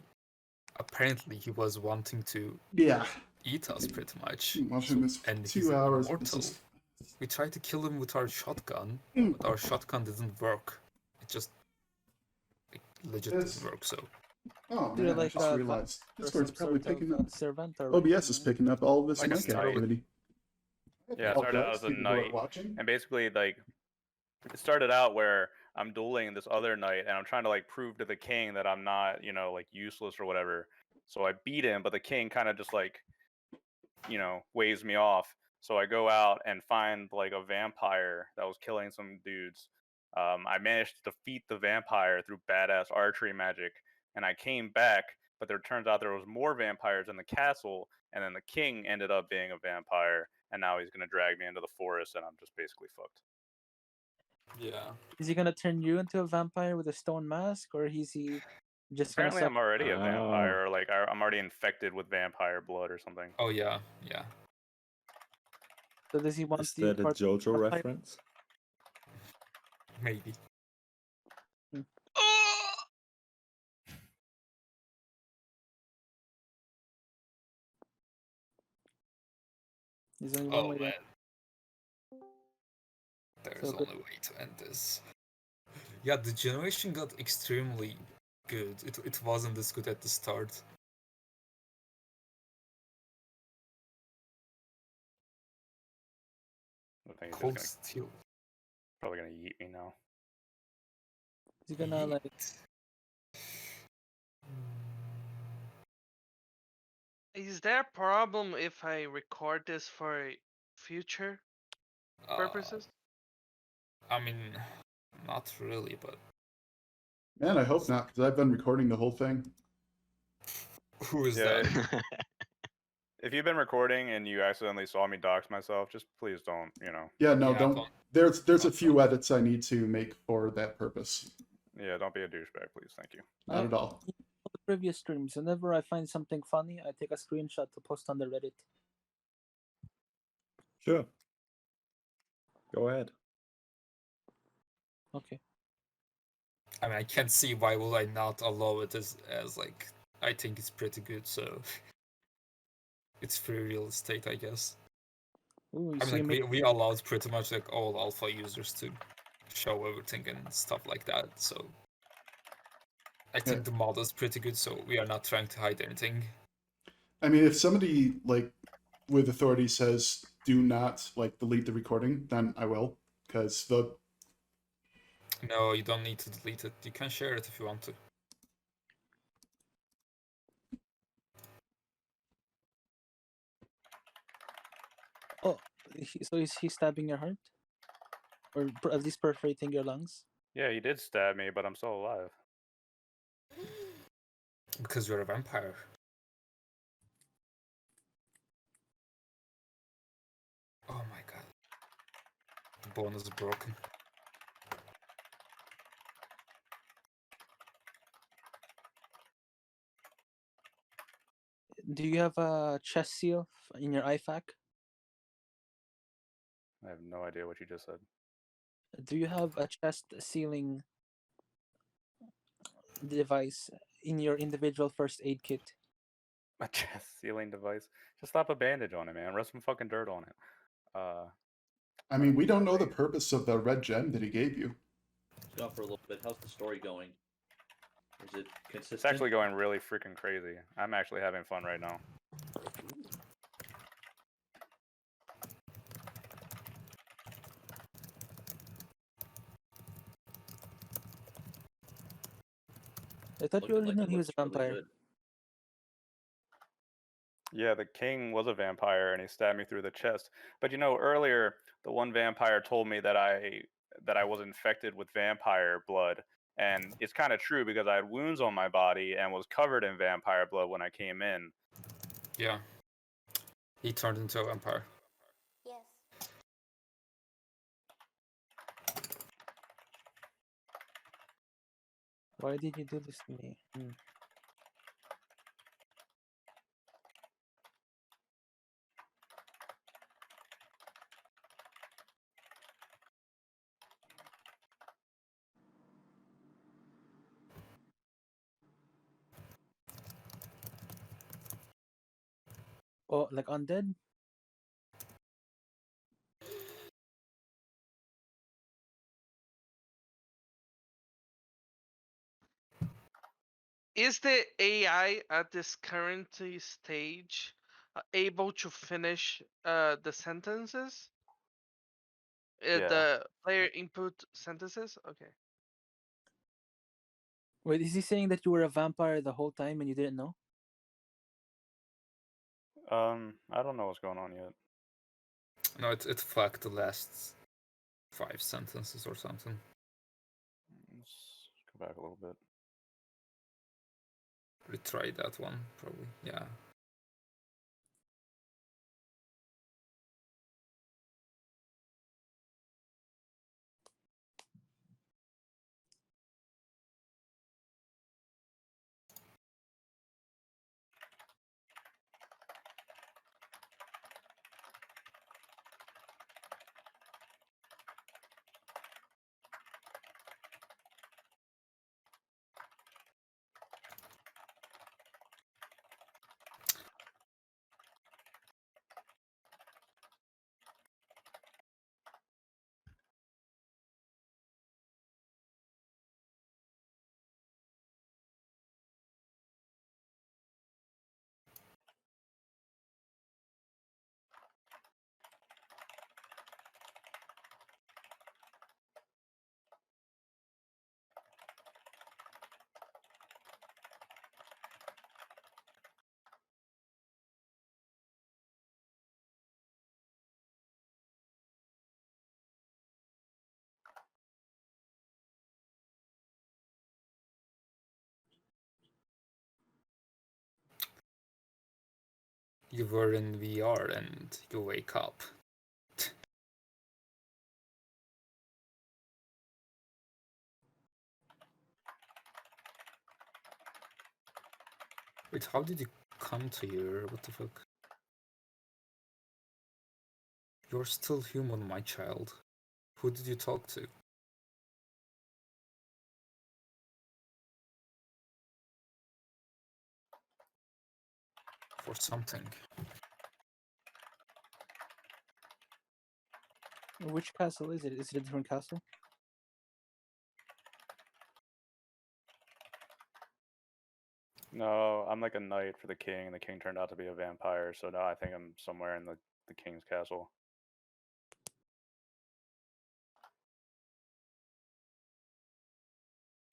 apparently, he was wanting to eat us pretty much. Watching this for And 2 he's hours. immortal. This is... We tried to kill him with our shotgun, but our shotgun didn't work. It just legit didn't work. So Oh You're man, I like just a realized or Discord's some probably sort of, picking up. servant or OBS is picking up all of this Like a mic sniper. activity. Yeah, it started out as a knight, and basically like it started out where I'm dueling this other knight, and I'm trying to like prove to the king that I'm not, you know, like useless or whatever. So I beat him, but the king kind of just like, you know, waves me off. So I go out and find like a vampire that was killing some dudes. I managed to defeat the vampire through badass archery magic, and I came back, but there turns out there was more vampires in the castle, and then the king ended up being a vampire, and now he's gonna drag me into the forest, and I'm just basically fucked. yeah. Is he gonna turn you into a vampire with a stone mask, or is he just Apparently, gonna? I'm already a vampire, or like I'm already infected with vampire blood or something. Oh yeah, yeah. So does he want Is you that a part of JoJo the vampire? reference? Maybe. There's only one Oh way. man. There's So good. only way to end this. Yeah, the generation got extremely good. It wasn't this good at the start. I think he's Cold just Steel. probably gonna yeet me now. Is he gonna like? Is there a problem if I record this for future purposes? I mean, not really, but Man, I hope not, because I've been recording the whole thing. who is Yeah. that? If you've been recording and you accidentally saw me dox myself, just please don't, you know. Yeah, no, Yeah, don't. There's a few edits I need to make for that purpose. Yeah, don't be a douchebag, please. Thank you. Not at all. The previous streams, whenever I find something funny, I take a screenshot to post on the Reddit. Sure. Go ahead. Okay. I mean, I can't see why would I not allow it as like I think it's pretty good, so it's free real estate, I guess. Ooh, I mean, like, we allowed pretty much like all alpha users to show everything and stuff like that, so I think the model is pretty good, so we are not trying to hide anything. I mean, if somebody like with authority says do not like delete the recording, then I will, because the No, you don't need to delete it. You can share it if you want to. Oh, so is he stabbing your heart? Or at least perforating your lungs? Yeah, he did stab me, but I'm still alive. Because you're a vampire. Oh my god. The bone is broken. Do you have a chest seal in your IFAC? I have no idea what you just said. Do you have a chest sealing device in your individual first aid kit? A chest sealing device. Just slap a bandage on it, man. Rub some fucking dirt on it. I mean, we don't know the purpose of the red gem that he gave you. It's gone for a little bit. How's the story going? Is it consistent? It's actually going really freaking crazy. I'm actually having fun right now. I thought you already knew he was a Really vampire. good. Yeah, the king was a vampire and he stabbed me through the chest. But you know, earlier the one vampire told me that I was infected with vampire blood, and it's kind of true because I had wounds on my body and was covered in vampire blood when I came in. Yeah. He turned into a vampire. Yes. Why did you do this to me? Oh, like undead? Is the AI at this current stage able to finish the sentences? Yeah. The player input sentences? Okay. Wait, is he saying that you were a vampire the whole time and you didn't know? I don't know what's going on yet. No, it flagged the last 5 sentences or something. Let's go back a little bit. Retry that one, probably. Yeah. You were in VR and you wake up. Wait, how did you come to here? What the fuck? You're still human, my child. Who did you talk to? for something. Which castle is it? Is it a different castle? No, I'm like a knight for the king, and the king turned out to be a vampire, so now I think I'm somewhere in the king's castle.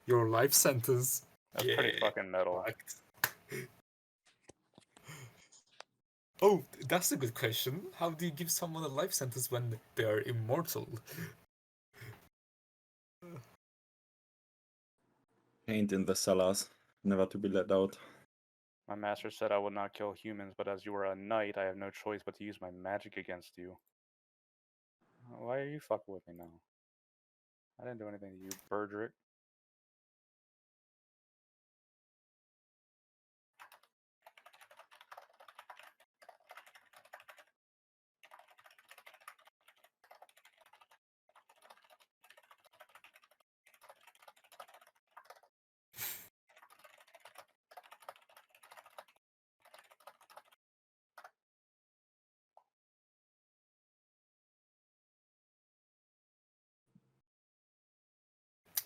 Your life sentence. That's pretty fucking metal. Oh, that's a good question. How do you give someone a life sentence when they are immortal? Paint in the cellars, never to be let out. My master said I would not kill humans, but as you are a knight, I have no choice but to use my magic against you. Why are you fucking with me now? I didn't do anything to you, Berdrick.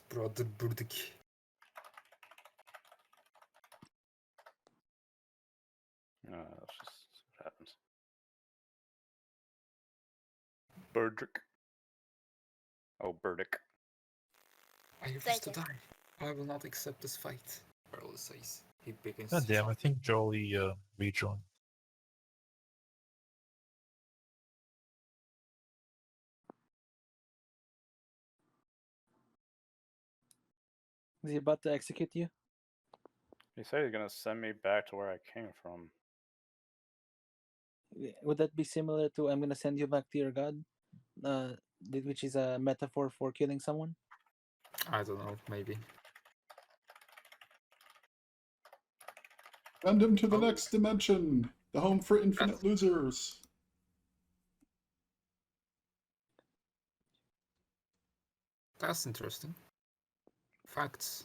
Brother Burdik. That's just what happens. Berdrick. Oh, Burdick. I refuse to die. I will not accept this fight. Carlos says. He begins God to damn, I think Jolie rejoined. Is he about to execute you? He said he's gonna send me back to where I came from. Would that be similar to "I'm gonna send you back to your god," which is a metaphor for killing someone? I don't know, maybe. Send him to the next dimension, the home for infinite losers. That's interesting. Facts.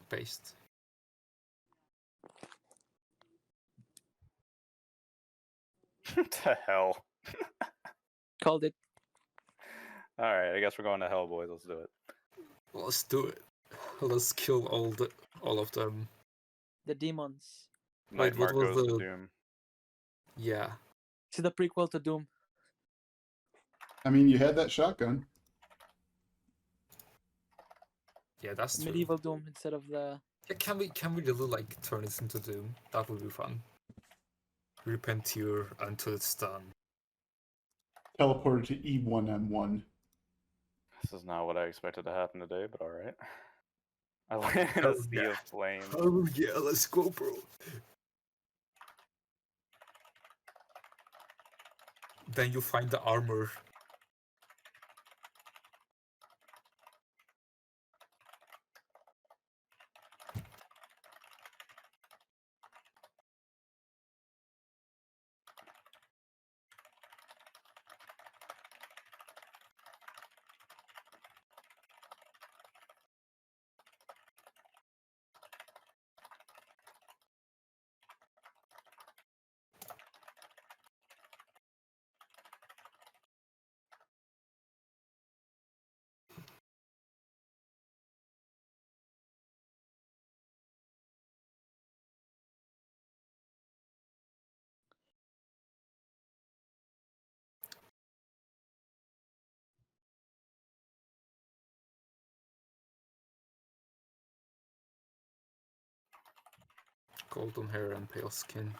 Paste. What the hell? Called it. Alright, I guess we're going to hell, boys. Let's do it. Let's do it. Let's kill all of them. The demons. Wait, what was goes the to Doom. Yeah. It's the prequel to Doom. I mean, you had that shotgun. Yeah, that's true. Medieval Doom instead of the. Yeah, can we really like turn this into Doom? That would be fun. Repentir until it's done. Teleported to E1M1. This is not what I expected to happen today, but alright. I went in a sea of flames. Oh yeah, let's go, bro. Then you find the armor. Golden hair and pale skin.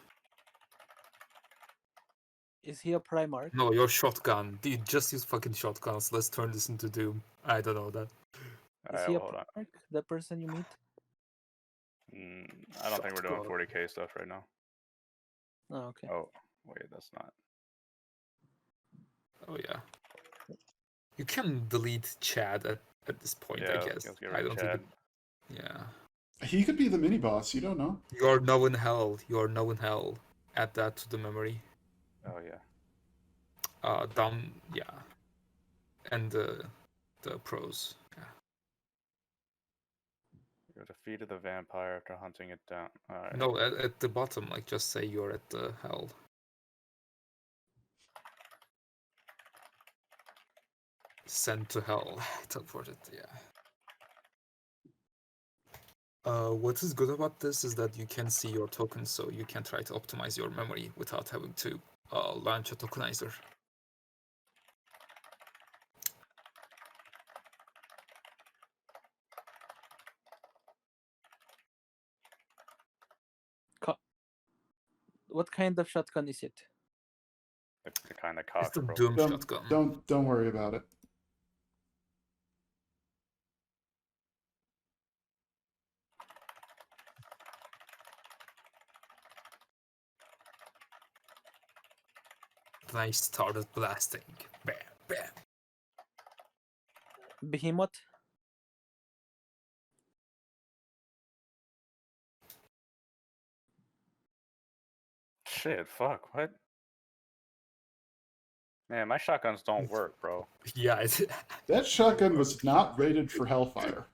Is he a Primarch? No, your shotgun. Dude, just use fucking shotguns. Let's turn this into Doom. I don't know that. Is he a Primarch? The person you meet? I don't think we're doing Shotgun. 40k stuff right now. Oh, okay. Oh, wait, that's not. Oh yeah. You can delete Chad at this point, Yeah, I guess. let's get I rid of don't think Chad. it... Yeah. He could be the mini boss. You don't know. You're now in hell. You're now in hell. Add that to the memory. Oh yeah. Down, yeah. And the pros. Yeah. You defeated the vampire after hunting it down. Alright. No, at the bottom, like just say you're at the hell. Sent to hell. Teleported, yeah. What is good about this is that you can see your tokens, so you can try to optimize your memory without having to launch a tokenizer. What kind of shotgun is it? The kind of It's the cock Doom shotgun. Don't worry about it. Then I started blasting. Bam, bam. Behemoth? Shit, fuck, what? Man, my shotguns don't work, bro. Yeah, That shotgun was not rated for Hellfire.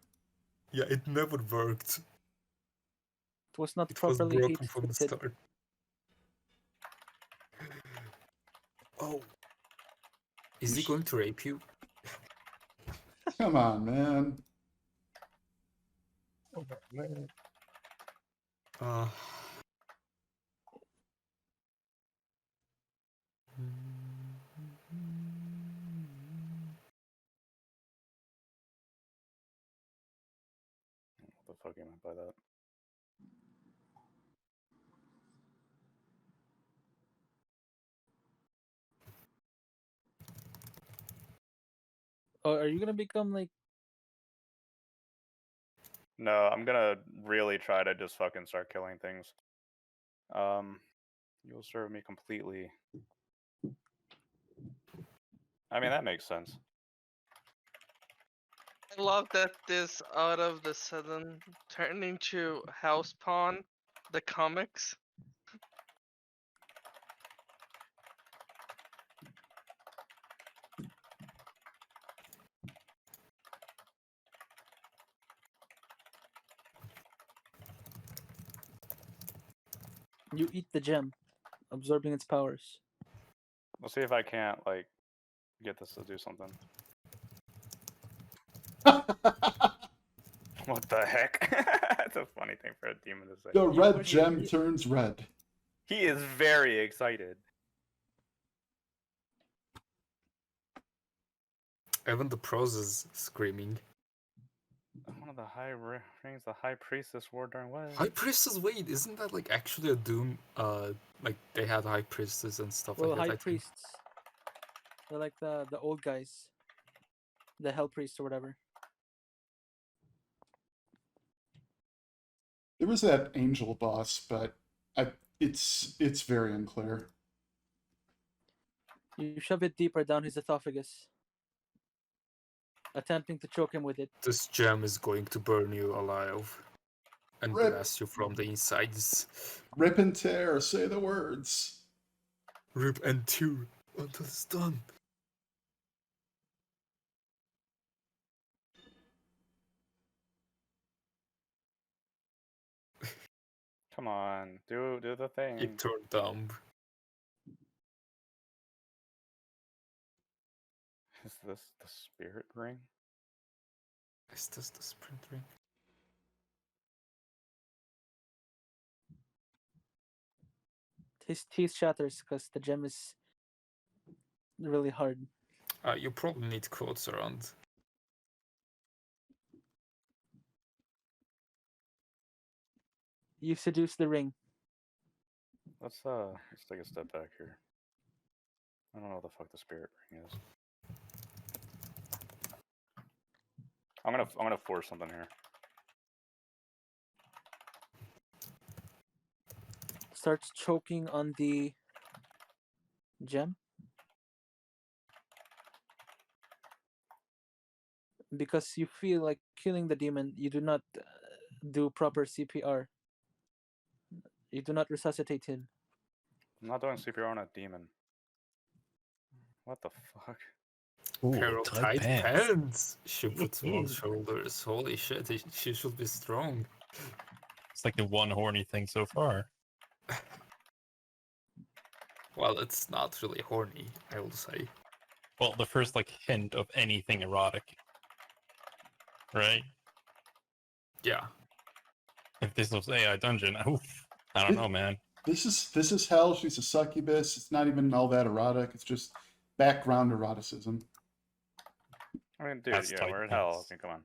Yeah, it never worked. It was not It was properly broken heat from the treated. start. Oh. Is he going to rape you? Come on, man. Uh, What the fuck you meant by that? Oh, are you gonna become like? No, I'm gonna really try to just fucking start killing things. You'll serve me completely. I mean, that makes sense. I love that this out of the sudden turned into House Pawn, the comics. You eat the gem, absorbing its powers. We'll see if I can't, like, get this to do something. What the heck? That's a funny thing for a demon to say. The red gem turns red. He is very excited. Even the pros is screaming. One of the high rings the high priestess wore during what? High Priestess, wait, isn't that like actually a Doom? Like they had High Priestess and stuff Well, like that. high I think. priests. They're like the old guys, the hell priest or whatever. There was that angel boss, but it's very unclear. You shove it deeper down his esophagus, attempting to choke him with it. This gem is going to burn you alive and Rip. blast you from the insides. Rip and tear, say the words. Rip and tear until it's done. Come on, do the thing. It turned dumb. Is this the spirit ring? Is this the sprint ring? His teeth shatters because the gem is really hard. You probably need quotes around. You seduce the ring. Let's take a step back here. I don't know what the fuck the spirit ring is. I'm gonna force something here. Starts choking on the gem. Because you feel like killing the demon, you do not do proper CPR. You do not resuscitate him. I'm not doing CPR on a demon. What the fuck? Pair of tight pants. She puts them on shoulders. Holy shit, she should be strong. It's like the one horny thing so far. Well, it's not really horny, I will say. Well, the first like hint of anything erotic, right? Yeah. If this was AI Dungeon, oof, I don't know, man. This is hell. She's a succubus. It's not even all that erotic. It's just background eroticism. I mean, dude, That's yeah, tight we're in hell. pants. I mean, come on.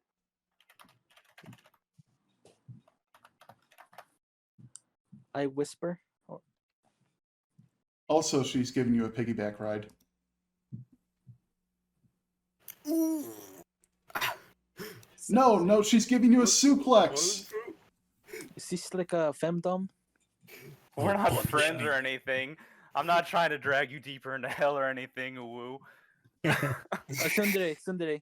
I whisper. Also, she's giving you a piggyback ride. No, she's giving you a suplex. Is this like a femdom? We're not friends or anything. I'm not trying to drag you deeper into hell or anything, woo. Sundere,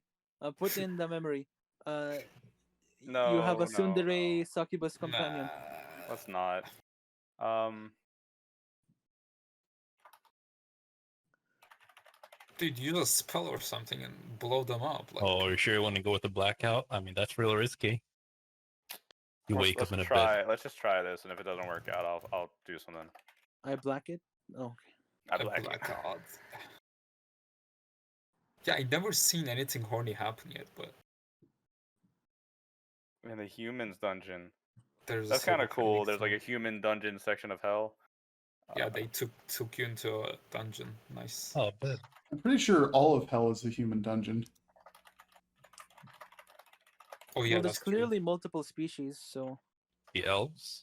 put in the memory. No, you have a no, Sundere succubus companion. Let's not. Dude, use a spell or something and blow them up. Like, Oh, you sure you want to go with the blackout? I mean, that's real risky. You let's, wake let's up in a try. bed. Let's just try this, and if it doesn't work out, I'll do something. I black it. Oh, I black it. God. Yeah, I never seen anything horny happen yet, but In the humans dungeon. there's That's kind of some cool. mechanics There's like to a human dungeon section of hell. yeah, they took you into a dungeon. Nice. Oh, bed. I'm pretty sure all of hell is a human dungeon. Oh yeah, well, there's that's true. clearly multiple species, so. The elves?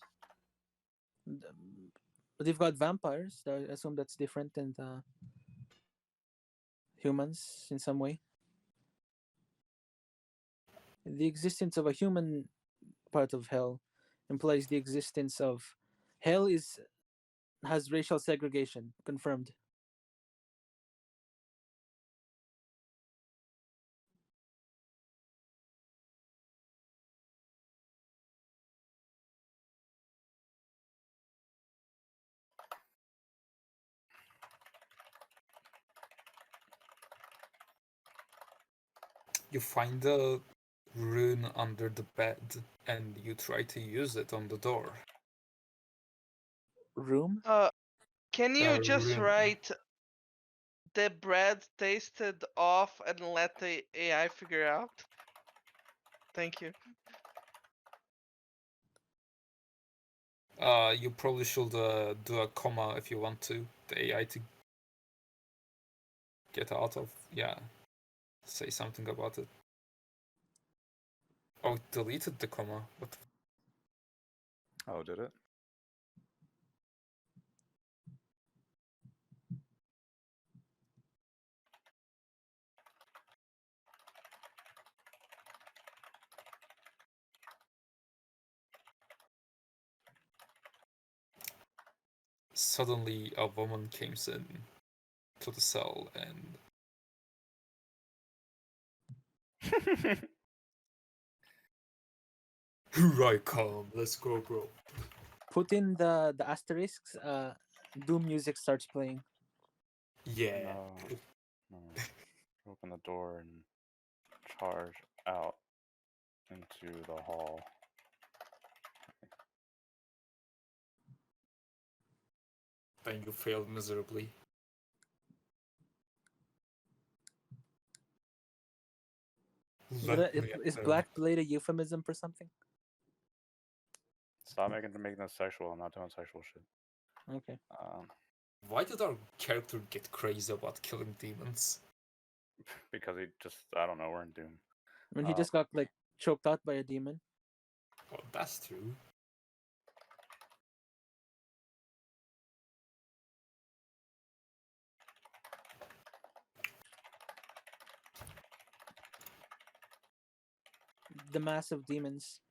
But they've got vampires. So I assume that's different than the humans in some way. The existence of a human part of hell implies the existence of hell has racial segregation confirmed. You find the rune under the bed and you try to use it on the door. Room? Can you just rune. write the bread tasted off and let the AI figure out? Thank you. You probably should do a comma if you want to the AI to get out of. Yeah, say something about it. Oh, it deleted the comma. What? Oh, did it? Suddenly, a woman came in to the cell and. Here I come. Let's go, bro. Put in the asterisks. Doom music starts playing. Yeah. No. Open the door and charge out into the hall. Then you failed miserably. Is Black Blade a euphemism for something? Stop making this sexual. I'm not doing sexual shit. Okay. Why did our character get crazy about killing demons? Because I don't know, we're in Doom. When he just got like choked out by a demon. Oh, that's true. The mass of demons.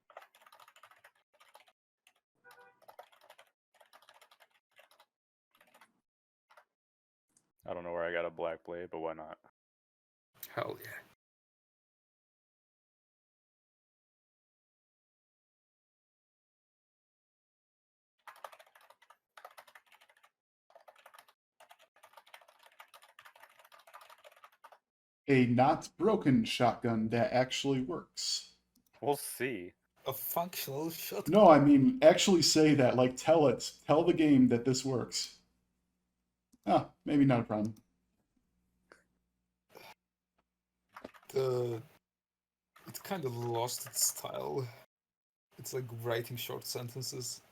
I don't know where I got a Black Blade, but why not? Hell yeah. A not broken shotgun that actually works. We'll see. A functional shotgun. No, I mean actually say that. Like tell the game that this works. Ah, maybe not a problem. It kind of lost its style. It's like writing short sentences.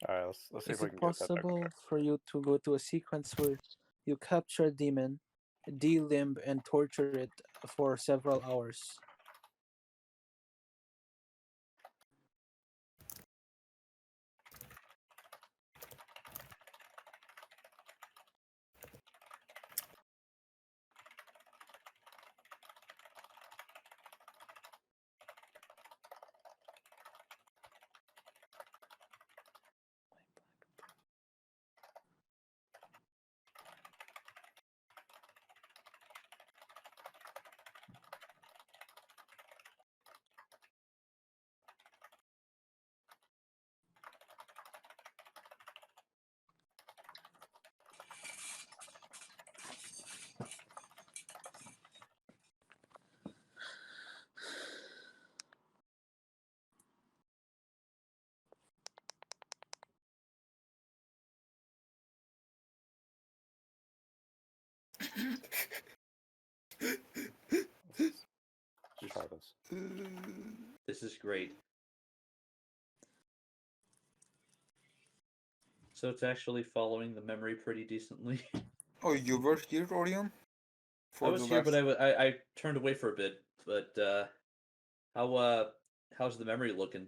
Alright, let's see Is if we it can get that back. possible for you to go to a sequence where you capture a demon, delimb, and torture it for several hours? Let's try this. This is great. So it's actually following the memory pretty decently. Oh, you were here, Orion? I was here, but I turned away for a bit. But how's the memory looking?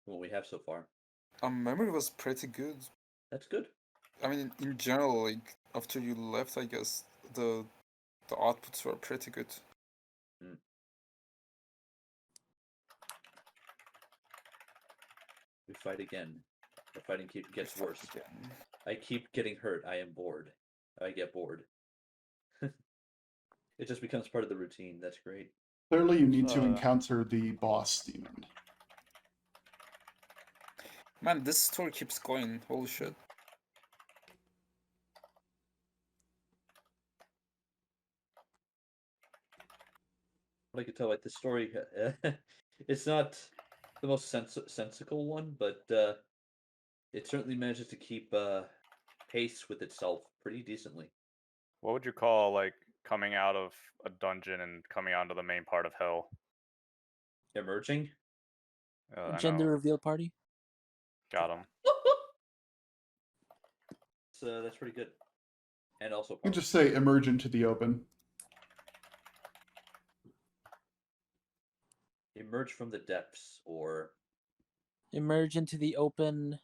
What we have so far? Memory was pretty good. That's good. I mean, in general, like after you left, I guess the outputs were pretty good. We fight again. The fighting gets worse. I keep getting hurt. I am bored. I get bored. It just becomes part of the routine. That's great. Clearly, you need to encounter the boss demon. Man, this story keeps going. Holy shit. I can tell, like the story, it's not the most sensical one, but it certainly manages to keep pace with itself pretty decently. What would you call like coming out of a dungeon and coming onto the main part of hell? Emerging? Gender reveal party? Got him. So that's pretty good. And also You can just say emerge into the open. emerge from the depths, or Emerge into the open.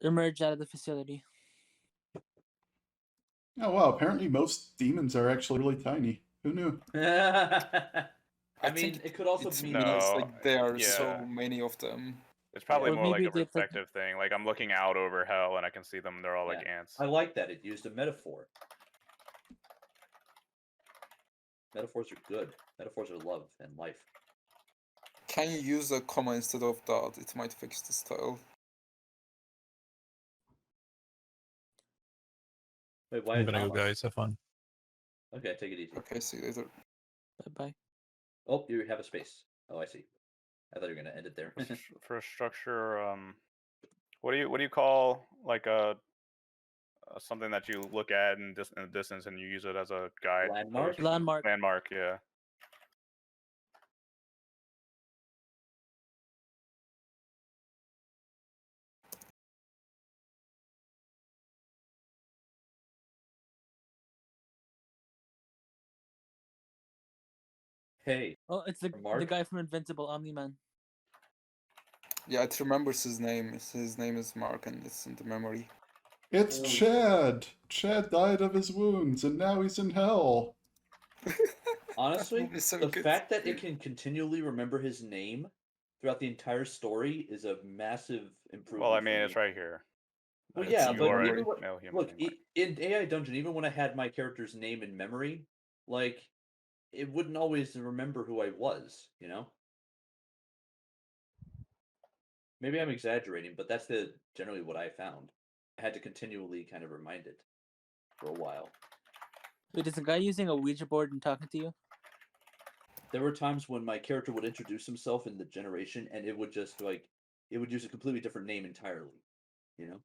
Emerge out of the facility. Oh wow, apparently most demons are actually really tiny. Who knew? I mean, it could also mean like there are yeah. so many of them. It's probably Or more like maybe a they've, like- perspective thing. Like I'm looking out over hell and I can see them. They're all like ants. I like that. It used a metaphor. Metaphors are good. Metaphors are love and life. Can you use a comma instead of dot? It might fix the style. Wait, why I'm a gonna go, comma? guys. Have fun. Okay, take it easy. Okay, see you later. Bye-bye. Oh, you have a space. Oh, I see. I thought you were gonna end it there. For a structure, what do you call like a something that you look at in the distance and you use it as a guide? Landmark? Landmark. Landmark, yeah. Hey. Oh, it's the Mark? guy from Invincible, Omni-Man. Yeah, it remembers his name. His name is Mark, and it's in the memory. It's Chad. Chad died of his wounds, and now he's in hell. Honestly, so the good. fact that it can continually remember his name throughout the entire story is a massive improvement. Well, I mean, for it's me. right here. Well, It's yeah, you but are even a when, male human look being. in AI Dungeon, even when I had my character's name in memory, like it wouldn't always remember who I was. You know, maybe I'm exaggerating, but that's generally what I found. I had to continually kind of remind it. for a while. Wait, is the guy using a Ouija board and talking to you? There were times when my character would introduce himself in the generation, and it would just it would use a completely different name entirely. You know.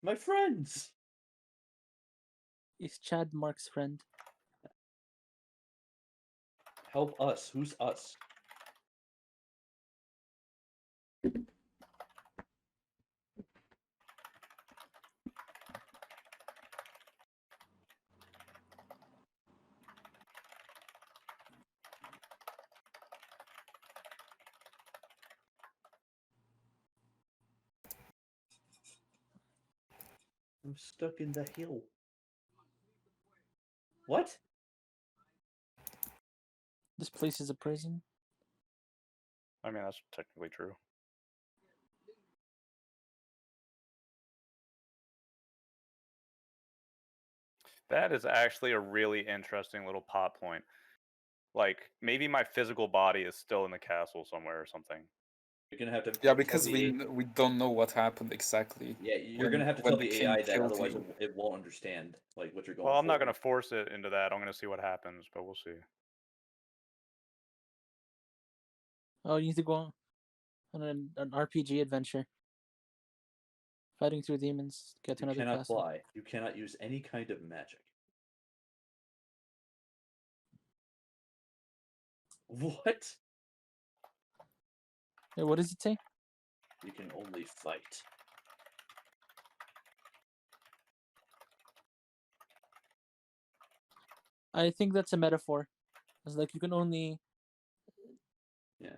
My friends. Is Chad Mark's friend? Help us. Who's us? I'm stuck in the hill. What? This place is a prison. I mean, that's technically true. That is actually a really interesting little plot point. Like, maybe my physical body is still in the castle somewhere or something. You're gonna have to. Yeah, tell because the we don't know what happened exactly. Yeah, you're when- gonna have to when tell the the king AI that, killed otherwise you. it won't understand like what you're going. Well, I'm not for. going to force it into that. I'm going to see what happens, but we'll see. Oh, you need to go on an RPG adventure. Fighting through demons, get to You another cannot castle. fly. You cannot use any kind of magic. What? Wait, what does it say? You can only fight. I think that's a metaphor. It's like you can only Yeah.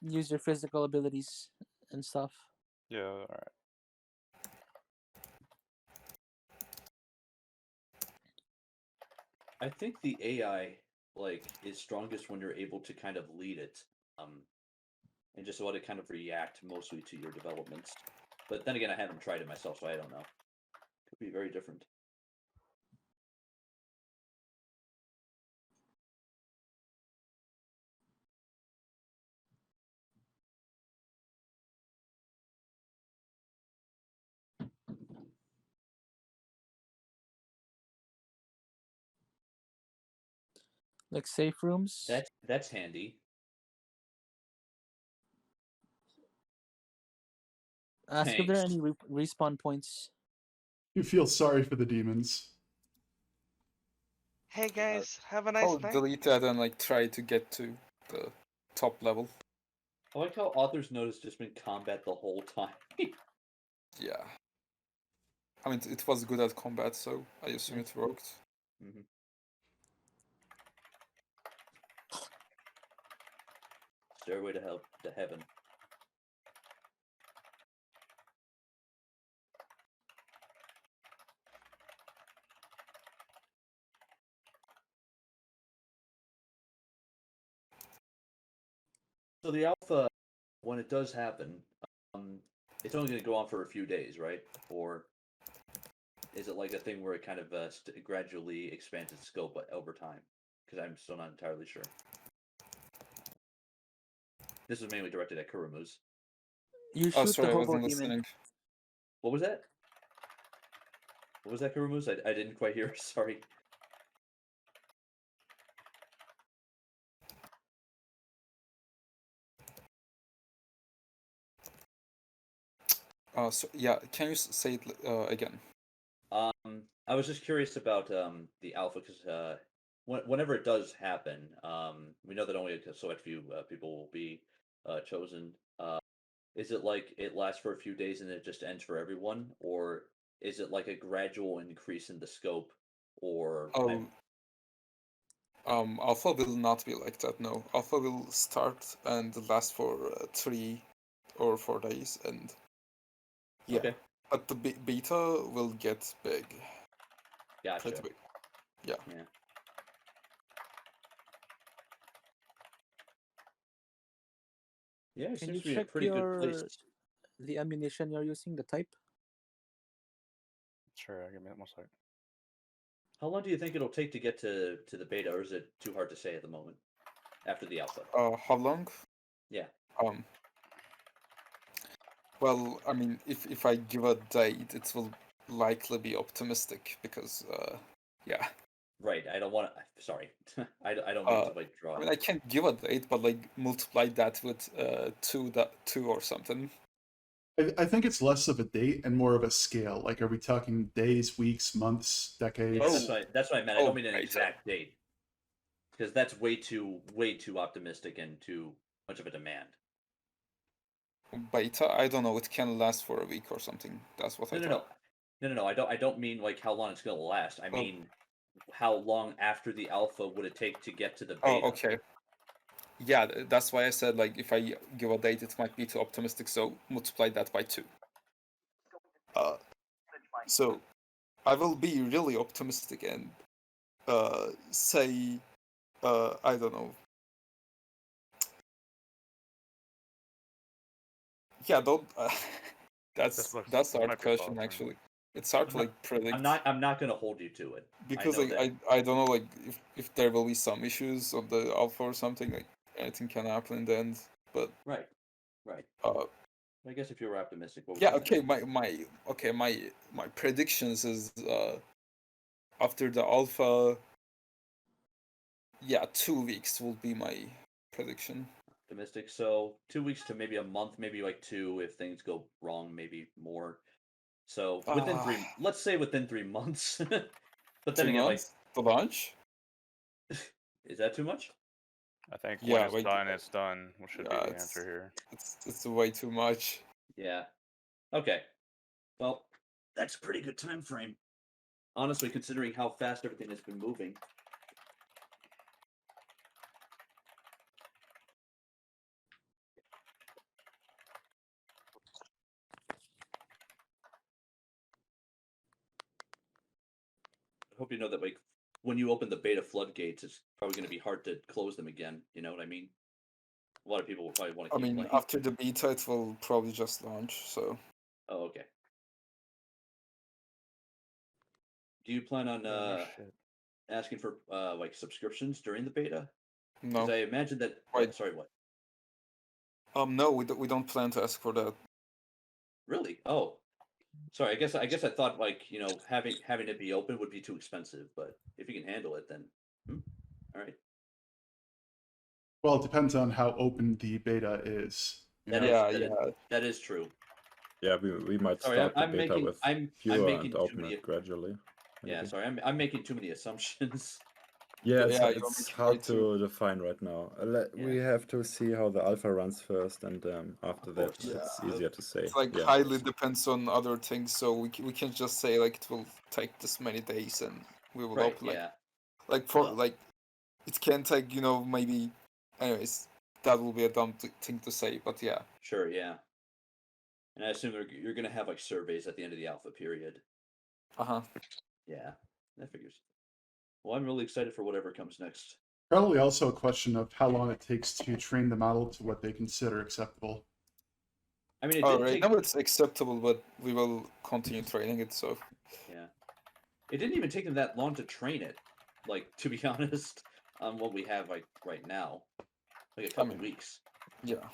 use your physical abilities and stuff. Yeah, alright. I think the AI is strongest when you're able to kind of lead it, and just let it kind of react mostly to your developments. But then again, I haven't tried it myself, so I don't know. Could be very different. Like safe rooms. That's handy. Ask if there are Thanks. any respawn points. You feel sorry for the demons. Hey guys, have a nice I'll night. delete that and like try to get to the top level. I like how author's note has just been combat the whole time. Yeah. I mean, it was good at combat, so I assume it worked. Mhm. Stairway to heaven. So the alpha, when it does happen, it's only going to go on for a few days, right? Or is it like a thing where it kind of gradually expands its scope over time? Because I'm still not entirely sure. This is mainly directed at Kurumu's. You Oh, shoot sorry, the I hobo wasn't demon. listening. What was that? What was that, Kurumu's? I didn't quite hear. Sorry. So yeah, can you say it again? I was just curious about the alpha because whenever it does happen, we know that only a select few people will be chosen. Is it like it lasts for a few days and it just ends for everyone, or is it like a gradual increase in the scope? Or Alpha will not be like that. No, Alpha will start and last for 3 or 4 days, and yeah. Okay. But the beta will get big. Gotcha. Pretty big. Yeah. Yeah. Yeah, it Can seems you to be a check pretty good place. the ammunition you're using, the type? Sure, give me one second. How long do you think it'll take to get to the beta, or is it too hard to say at the moment? After the alpha. How long? Yeah. Well, I mean, if I give a date, it will likely be optimistic because, yeah. Right. I don't want to. Sorry. I don't mean to like draw. I mean, I can't give a date, but like multiply that with two or something. I think it's less of a date and more of a scale. Like, are we talking days, weeks, months, decades? Yeah, that's what I meant. I don't mean an exact date, because that's way too optimistic and too much of a demand. Beta, I don't know. It can last for a week or something. That's what I thought. No. I don't mean like how long it's gonna last. I mean, how long after the alpha would it take to get to the beta? Oh, okay. Yeah, that's why I said like if I give a date, it might be too optimistic. So multiply that by 2. So I will be really optimistic and say I don't know. Yeah, don't. That's a hard question actually. It's hard to like predict. I'm not gonna hold you to it because like I don't know like if there will be some issues on the alpha or something, like anything can happen in the end. But right. I guess if you were optimistic, what yeah, okay. My predictions is after the alpha. Yeah, 2 weeks will be my prediction. Optimistic. So 2 weeks to maybe a month, maybe like 2 if things go wrong, maybe more. So within 3, let's say within 3 months. But then 3 again, months? The launch? Is that too much? I think Yeah, when it's done. What should be the answer here? It's way too much. Yeah. Okay. Well, that's a pretty good time frame. Honestly, considering how fast everything has been moving. I hope you know that like when you open the beta floodgates, it's probably going to be hard to close them again. You know what I mean? A lot of people will probably want to I keep mean, playing. after the beta, it will probably just launch. So. Oh, okay. Do you plan on asking for like subscriptions during the beta? No. Because I imagine that. Wait. Sorry, what? No, we don't plan to ask for that. Really? Oh, sorry. I guess I thought like having it be open would be too expensive. But if you can handle it, then all right. Well, it depends on how open the beta is. That is true. Yeah, we might Sorry, start I'm the beta making- with I'm fewer making and too open many- it gradually. Yeah, maybe. sorry. I'm making too many assumptions. Yeah, Yeah, you're it's making hard way too- to define right now. We have to see how the alpha runs first, and after that, it's easier to say. It's like yeah. highly depends on other things, so we can't just say like it will take this many days and we will Right, open like yeah. for Well- like it can take maybe. Anyways, that will be a dumb thing to say, but yeah. Sure, yeah. And I assume you're going to have like surveys at the end of the alpha period. Yeah, that figures. Well, I'm really excited for whatever comes next. Probably also a question of how long it takes to train the model to what they consider acceptable. I mean, Right now it's acceptable, but we will continue training it. So yeah, it didn't even take them that long to train it. Like to be honest, on what we have like right now, like a couple weeks. Yeah.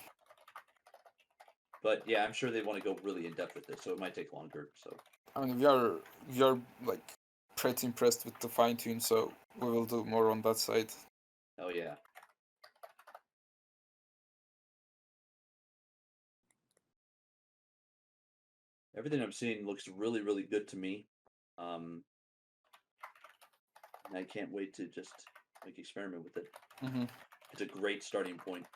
But yeah, I'm sure they want to go really in depth with this, so it might take longer. So I mean, we are like pretty impressed with the fine tune, so we will do more on that side. oh yeah. Everything I'm seeing looks really, really good to me. And I can't wait to just like experiment with it. It's a great starting point.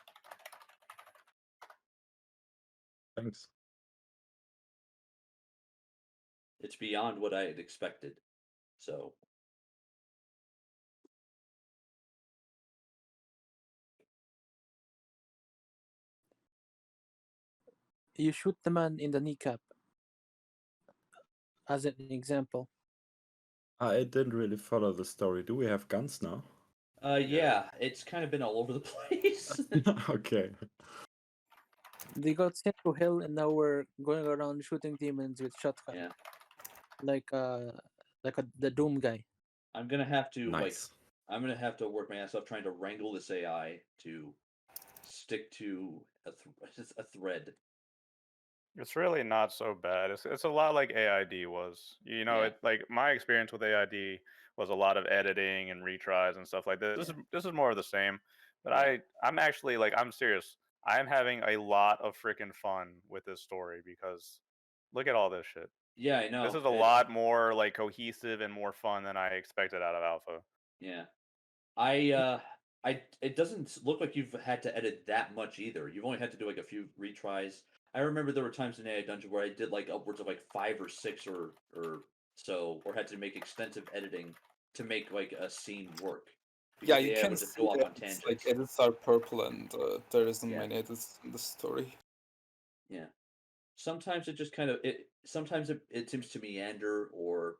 Thanks. It's beyond what I had expected. So You shoot the man in the kneecap, as an example. I didn't really follow the story. Do we have guns now? yeah, it's kind of been all over the place. Okay. They got sent to hell, and now we're going around shooting demons with shotgun. Yeah. Like the Doom guy. I'm gonna have to Nice. I'm gonna have to work my ass off trying to wrangle this AI to stick to a thread. It's really not so bad. It's a lot like AID was. You know, Yeah. it like my experience with AID was a lot of editing and retries and stuff like this. This is more of the same. But I'm actually like I'm serious. I'm having a lot of freaking fun with this story because look at all this shit. Yeah, I know. This is a lot more like cohesive and more fun than I expected out of Alpha. Yeah. It doesn't look like you've had to edit that much either. You've only had to do like a few retries. I remember there were times in AI Dungeon where I did like upwards of like 5 or 6 or so, or had to make extensive editing to make like a scene work. Yeah, Because you the AI can would just see go off that on it's tangents. like edits are purple and there isn't Yeah. many edits in the story. Yeah. Sometimes it just kind of sometimes it seems to meander or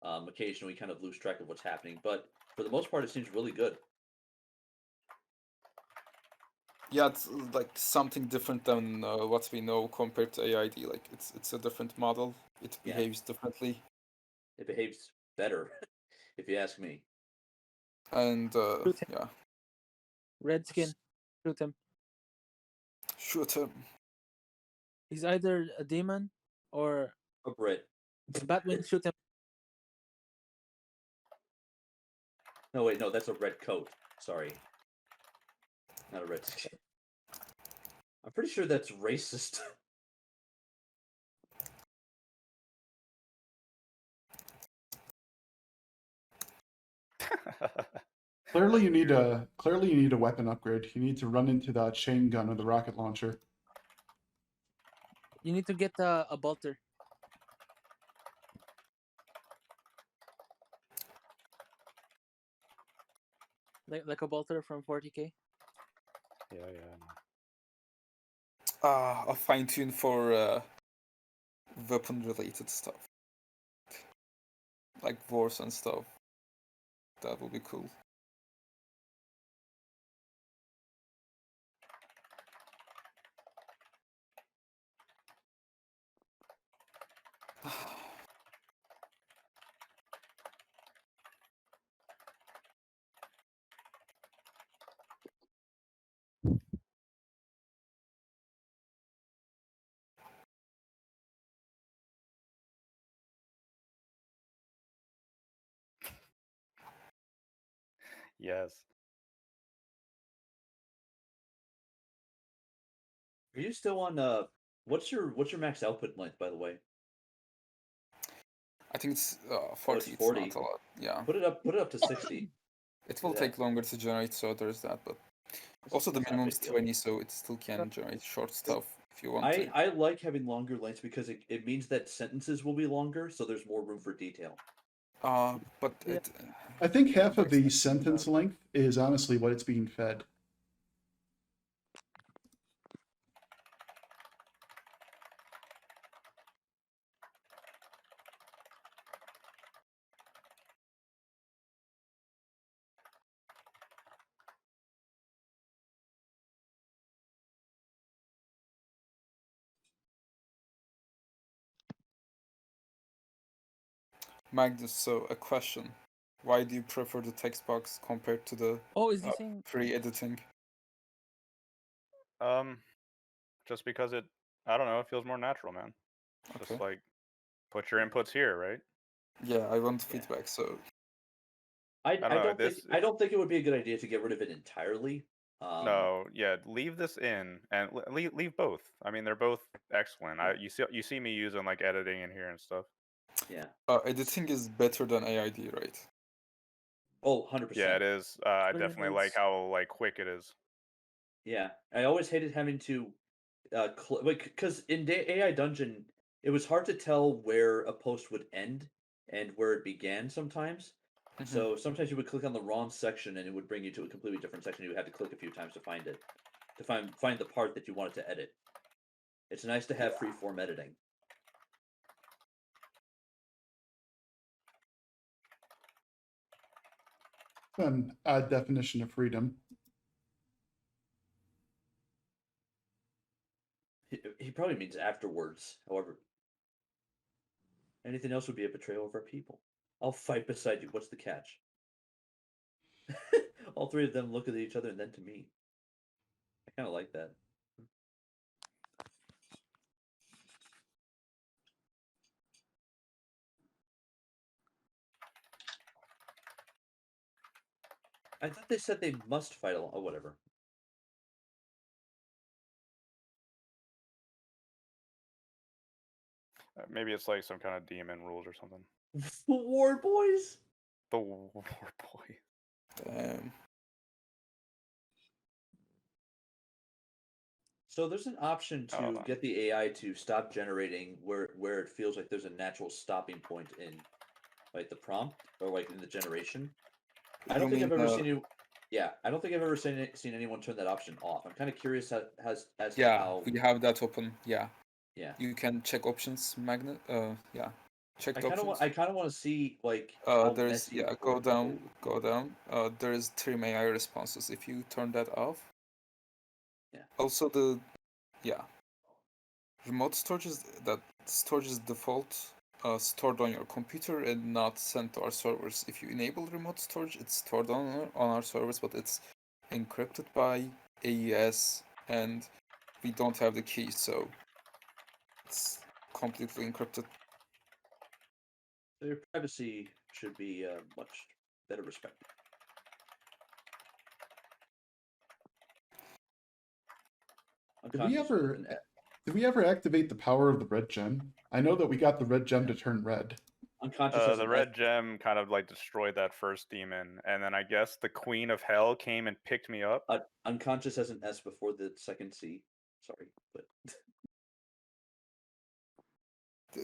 occasionally kind of lose track of what's happening, but for the most part it seems really good. Yeah, it's like something different than what we know compared to AID. Like it's a different model. It Yeah. behaves differently. It behaves better, if you ask me. And yeah, Redskin, shoot him. shoot him. He's either a demon or a Brit. Batwing. Shoot him. No, wait, no, that's a red coat. Sorry. Not a red skin. I'm pretty sure that's racist. Clearly, you need a weapon upgrade. You need to run into that chain gun or the rocket launcher. You need to get a bolter. Like a bolter from 40k. Yeah. A fine tune for weapon related stuff, like wars and stuff. That would be cool. Yes. Are you still on what's your max output length, by the way? I think it's 40. Oh, it's 40. It's not a lot. Yeah. Put it up to 60. It will Yeah. take longer to generate, so there's that. But also the It's not a minimum big is deal. 20, so it still can generate short stuff if you want to. I like having longer lengths because it means that sentences will be longer, so there's more room for detail. But it, I think half of the sentence length is honestly what it's being fed. Magnus, so a question. Why do you prefer the text box compared to the is he saying pre-editing? Just because I don't know, it feels more natural, man. Just Okay. like put your inputs here, right? Yeah, I want feedback, so I don't know, I don't think it would be a good idea to get rid of it entirely. No, yeah, leave this in and leave both. I mean, they're both excellent. You see me using like editing in here and stuff. Yeah. Editing is better than AID, right? Oh, 100%. Yeah, it is. I Clear definitely like notes. how like quick it is. Yeah, I always hated having to, because in AI Dungeon, it was hard to tell where a post would end and where it began sometimes. Mhm. So sometimes you would click on the wrong section and it would bring you to a completely different section. You had to click a few times to find it, to find the part that you wanted to edit. It's nice to have free-form editing. An odd definition of freedom. He probably means afterwards. However, anything else would be a betrayal of our people. I'll fight beside you. What's the catch? All three of them look at each other and then to me. I kind of like that. I thought they said they must fight along. Oh, whatever. Maybe it's like some kind of demon rules or something. War boys. The war boy. Damn. So there's an option to get the AI to stop generating where it feels like there's a natural stopping point in like the prompt or like in the generation. I don't think I've ever seen you. Yeah, I don't think I've ever seen anyone turn that option off. I'm kind of curious as to Yeah, how. we have that open. Yeah. Yeah. You can check options magnet. Yeah. Check I the kind of options. want to see like how There's messy. go down. There is trim AI responses. If you turn that off. Yeah. Also remote storage is default stored on your computer and not sent to our servers. If you enable remote storage, it's stored on our servers, but it's encrypted by AES, and we don't have the key, so it's completely encrypted. So your privacy should be much better respected. Did we ever activate the power of the red gem? I know that we got the red gem to turn red. Unconscious. The red gem kind of like destroyed that first demon, and then I guess the Queen of Hell came and picked me up. Unconscious has an S before the second C. Sorry, but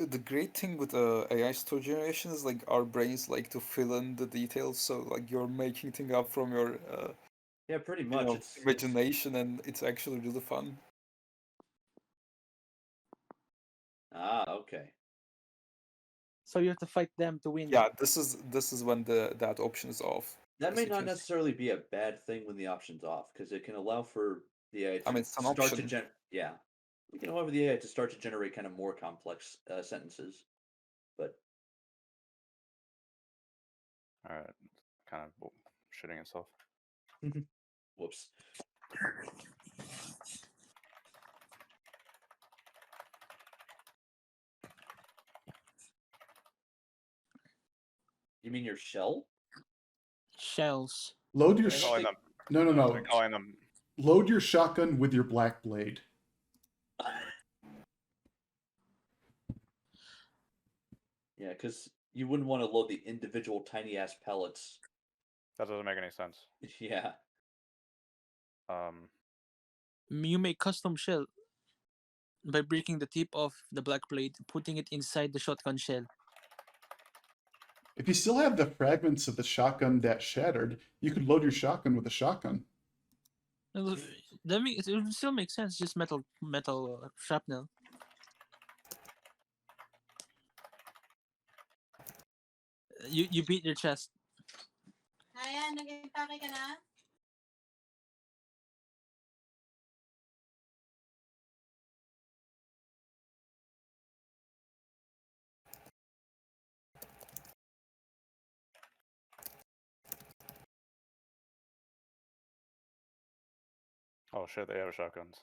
The great thing with AI story generation is like our brains like to fill in the details, so like you're making things up from your yeah, pretty much. It's imagination, and it's actually really fun. Okay. So you have to fight them to win. Yeah, this is when that option is off. That may not necessarily be a bad thing when the option's off, because it can allow for the AI to it's an start option. to yeah. We can allow for the AI to start to generate kind of more complex sentences, but All right, kind of shitting itself. Whoops. You mean your shell? Shells. Load your Calling them- no. They're calling them. Load your shotgun with your black blade. Yeah, because you wouldn't want to load the individual tiny ass pellets. That doesn't make any sense. Yeah. You make custom shell by breaking the tip of the black blade, putting it inside the shotgun shell. If you still have the fragments of the shotgun that shattered, you could load your shotgun with a shotgun. It would still make sense. Just metal shrapnel. You beat your chest. Ayan, nag-impake ka na? Oh shit, they have shotguns.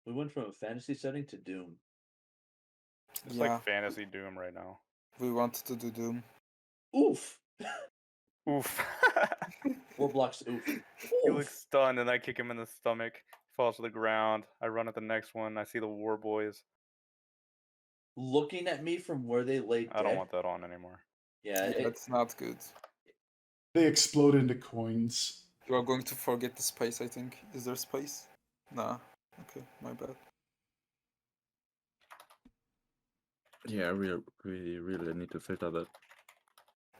We went from a fantasy setting to Doom. It's like fantasy Doom right now. We wanted to do Doom. Oof. Oof. 4 blocks. Oof. He looks stunned, and I kick him in the stomach. He falls to the ground. I run at the next one. I see the war boys looking at me from where they lay dead. I don't want that on anymore. Yeah, that's not good. They explode into coins. You are going to forget the space, I think. Is there space? Nah. Okay, my bad. Yeah, we really need to filter that.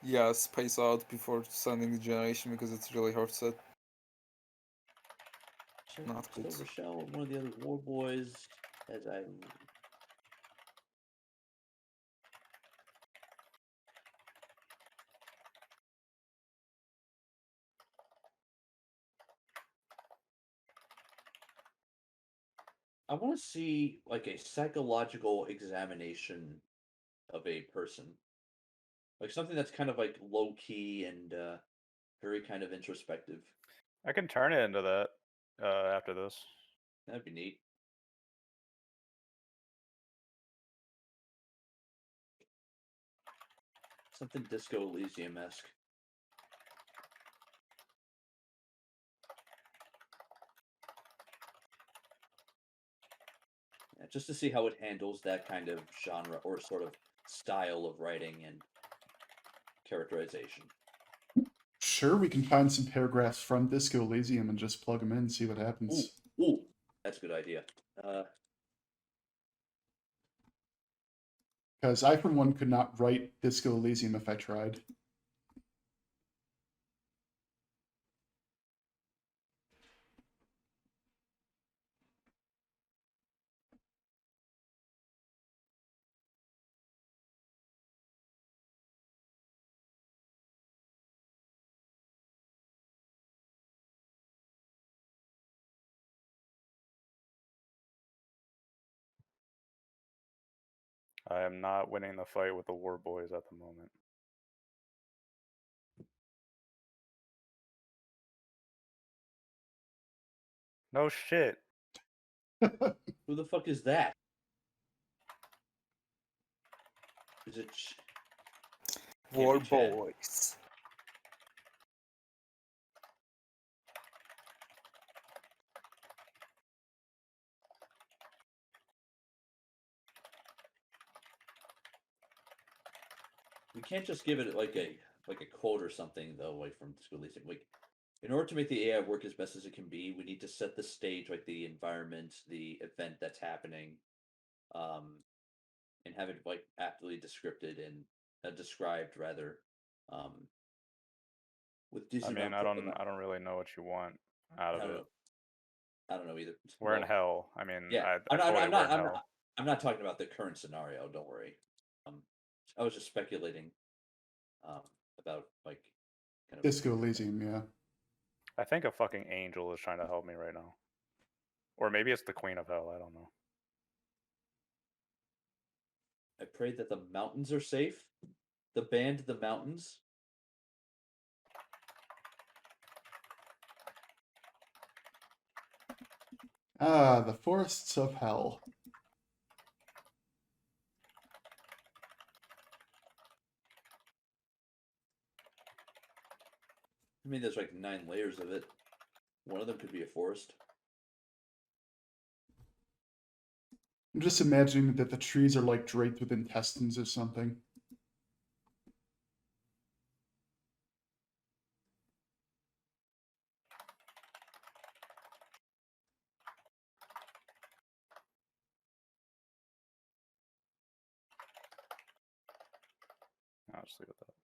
Yeah, space out before sending the generation because it's really hard set. Not good. Silver Shell, one of the other war boys, as I want to see like a psychological examination of a person, like something that's kind of like low key and very kind of introspective. I can turn it into that after this. That'd be neat. Something Disco Elysium-esque. Yeah, just to see how it handles that kind of genre or sort of style of writing and characterization. Sure, we can find some paragraphs from Disco Elysium and just plug them in and see what happens. Ooh, that's a good idea. Because I, for one, could not write Disco Elysium if I tried. I am not winning the fight with the War Boys at the moment. No shit. Who the fuck is that? Is it War Boys? We can't just give it like a quote or something though, like from Disco Elysium. Like, in order to make the AI work as best as it can be, we need to set the stage, like the environment, the event that's happening, and have it like aptly described and described rather. With I decent mean, amount of I don't really know what you want out of I don't it. know. I don't know either. We're in Well, hell. I mean, yeah, I told you we're in I'm hell. not. I'm not talking about the current scenario. Don't worry. I was just speculating about like kind of Disco Elysium, yeah. I think a fucking angel is trying to help me right now. Or maybe it's the Queen of Hell. I don't know. I pray that the mountains are safe. The band, the mountains. Ah, the forests of hell. I mean, there's like 9 layers of it. One of them could be a forest. I'm just imagining that the trees are like draped with intestines or something. I'll just leave it at that.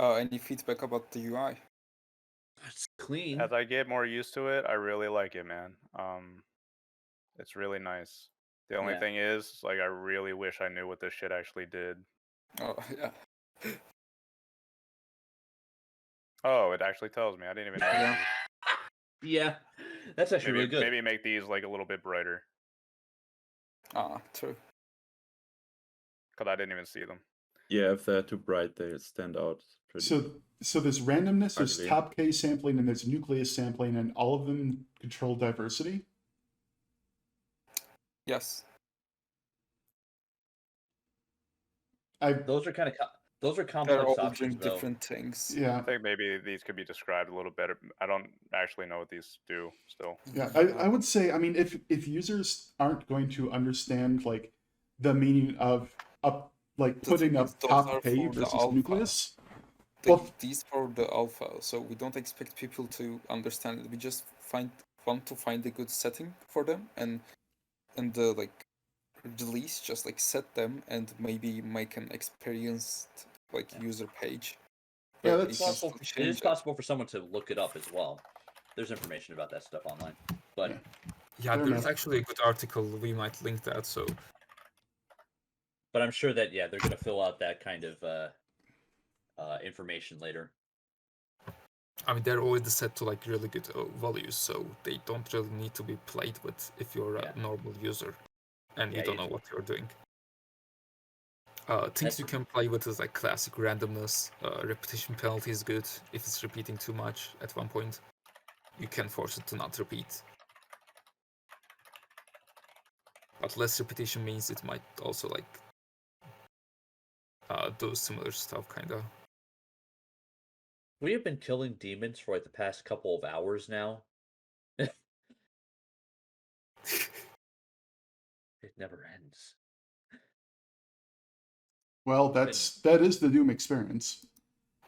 Any feedback about the UI? It's clean. As I get more used to it, I really like it, man. It's really nice. The only Yeah. thing is, like, I really wish I knew what this shit actually did. Oh yeah. Oh, it actually tells me. I didn't even know. Yeah. Yeah, that's actually maybe, really good. Maybe make these like a little bit brighter. True. Because I didn't even see them. Yeah, if they're too bright, they stand out pretty. So there's randomness, there's ugly. top K sampling, and there's nucleus sampling, and all of them control diversity. Yes. Those are kind of those are They're complex all options, doing though. different things. Yeah. I think maybe these could be described a little better. I don't actually know what these do still. Yeah, I would say, I mean, if users aren't going to understand like the meaning of like putting up Those top are K for the versus alpha. nucleus, well, These are the alpha, so we don't expect people to understand it. We just want to find a good setting for them, and the like release just like set them and maybe make an experienced like user page. Yeah, But that's you can possible. still It change is possible for someone to look it up as well. There's information about that stuff online, but Yeah, Fair there's enough. actually a good article. We might link that. So, I'm sure that they're gonna fill out that kind of information later. I mean, they're already set to like really good values, so they don't really need to be played with if you're a normal user and you don't know what you're doing. Things you can play with is like classic randomness. Repetition penalty is good if it's repeating too much at one point. You can force it to not repeat. But less repetition means it might also like do similar stuff, kinda. We have been killing demons for like the past couple of hours now. It never ends. Well, that is the Doom experience.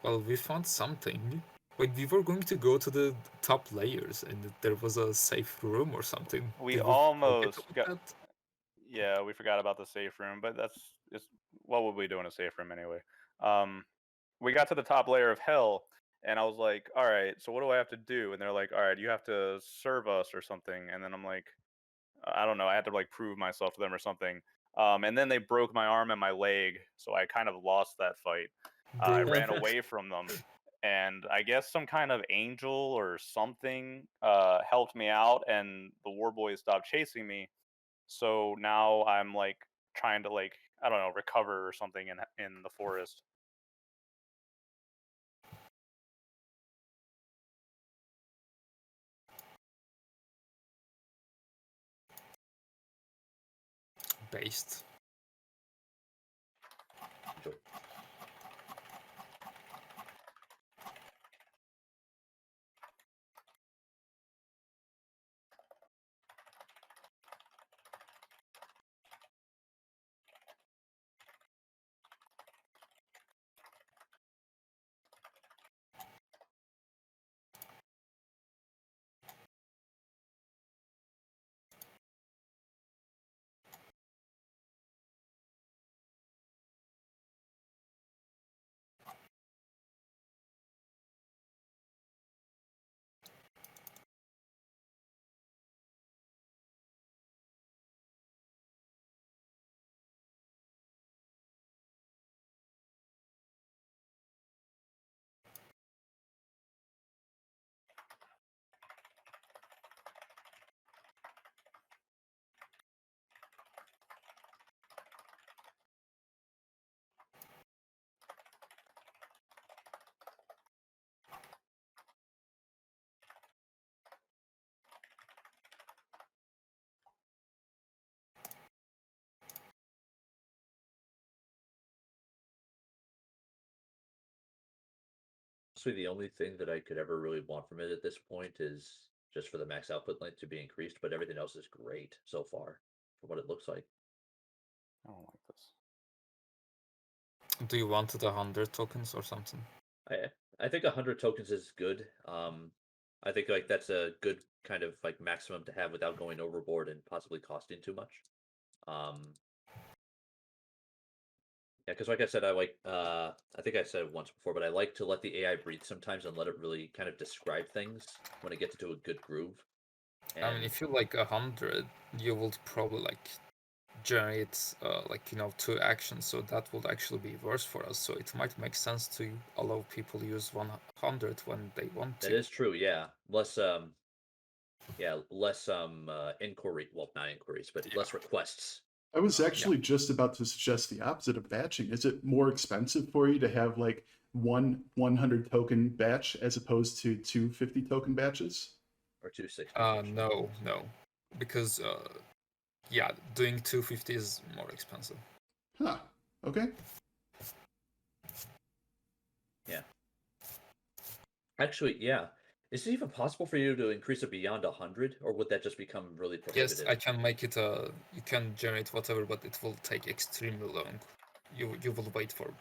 Well, we found something. Wait, we were going to go to the top layers, and there was a safe room or something. We Did almost forget got. about that? Yeah, we forgot about the safe room, but what would we do in a safe room anyway? We got to the top layer of hell, and I was like, all right, so what do I have to do? And they're like, all right, you have to serve us or something. And then I'm like, I don't know, I had to like prove myself to them or something. And then they broke my arm and my leg, so I kind of lost that fight. I ran away from them, and I guess some kind of angel or something helped me out, and the war boys stopped chasing me. So now I'm like trying to like, I don't know, recover or something in the forest. Based. Honestly, the only thing that I could ever really want from it at this point is just for the max output length to be increased, but everything else is great so far for what it looks like. I don't like this. Do you want the 100 tokens or something? I think 100 tokens is good. I think like that's a good kind of like maximum to have without going overboard and possibly costing too much. Yeah, because like I said, I think I said it once before, but I like to let the AI breathe sometimes and let it really kind of describe things when it gets into a good groove. I mean, if you like 100, you will probably like generate like 2 actions, so that would actually be worse for us. So it might make sense to allow people to use 100 when they want to. That is true. Yeah, less inquiry. Well, not inquiries, but less requests. I was actually just about to suggest the opposite of batching. Is it more expensive for you to have like one 100 token batch as opposed to 250 token batches? Or 260? No, because yeah, doing 250 is more expensive. Huh. Okay. Yeah. Actually, yeah. Is it even possible for you to increase it beyond 100, or would that just become really prohibitive? Yes, I can make it you can generate whatever, but it will take extremely long. You will wait for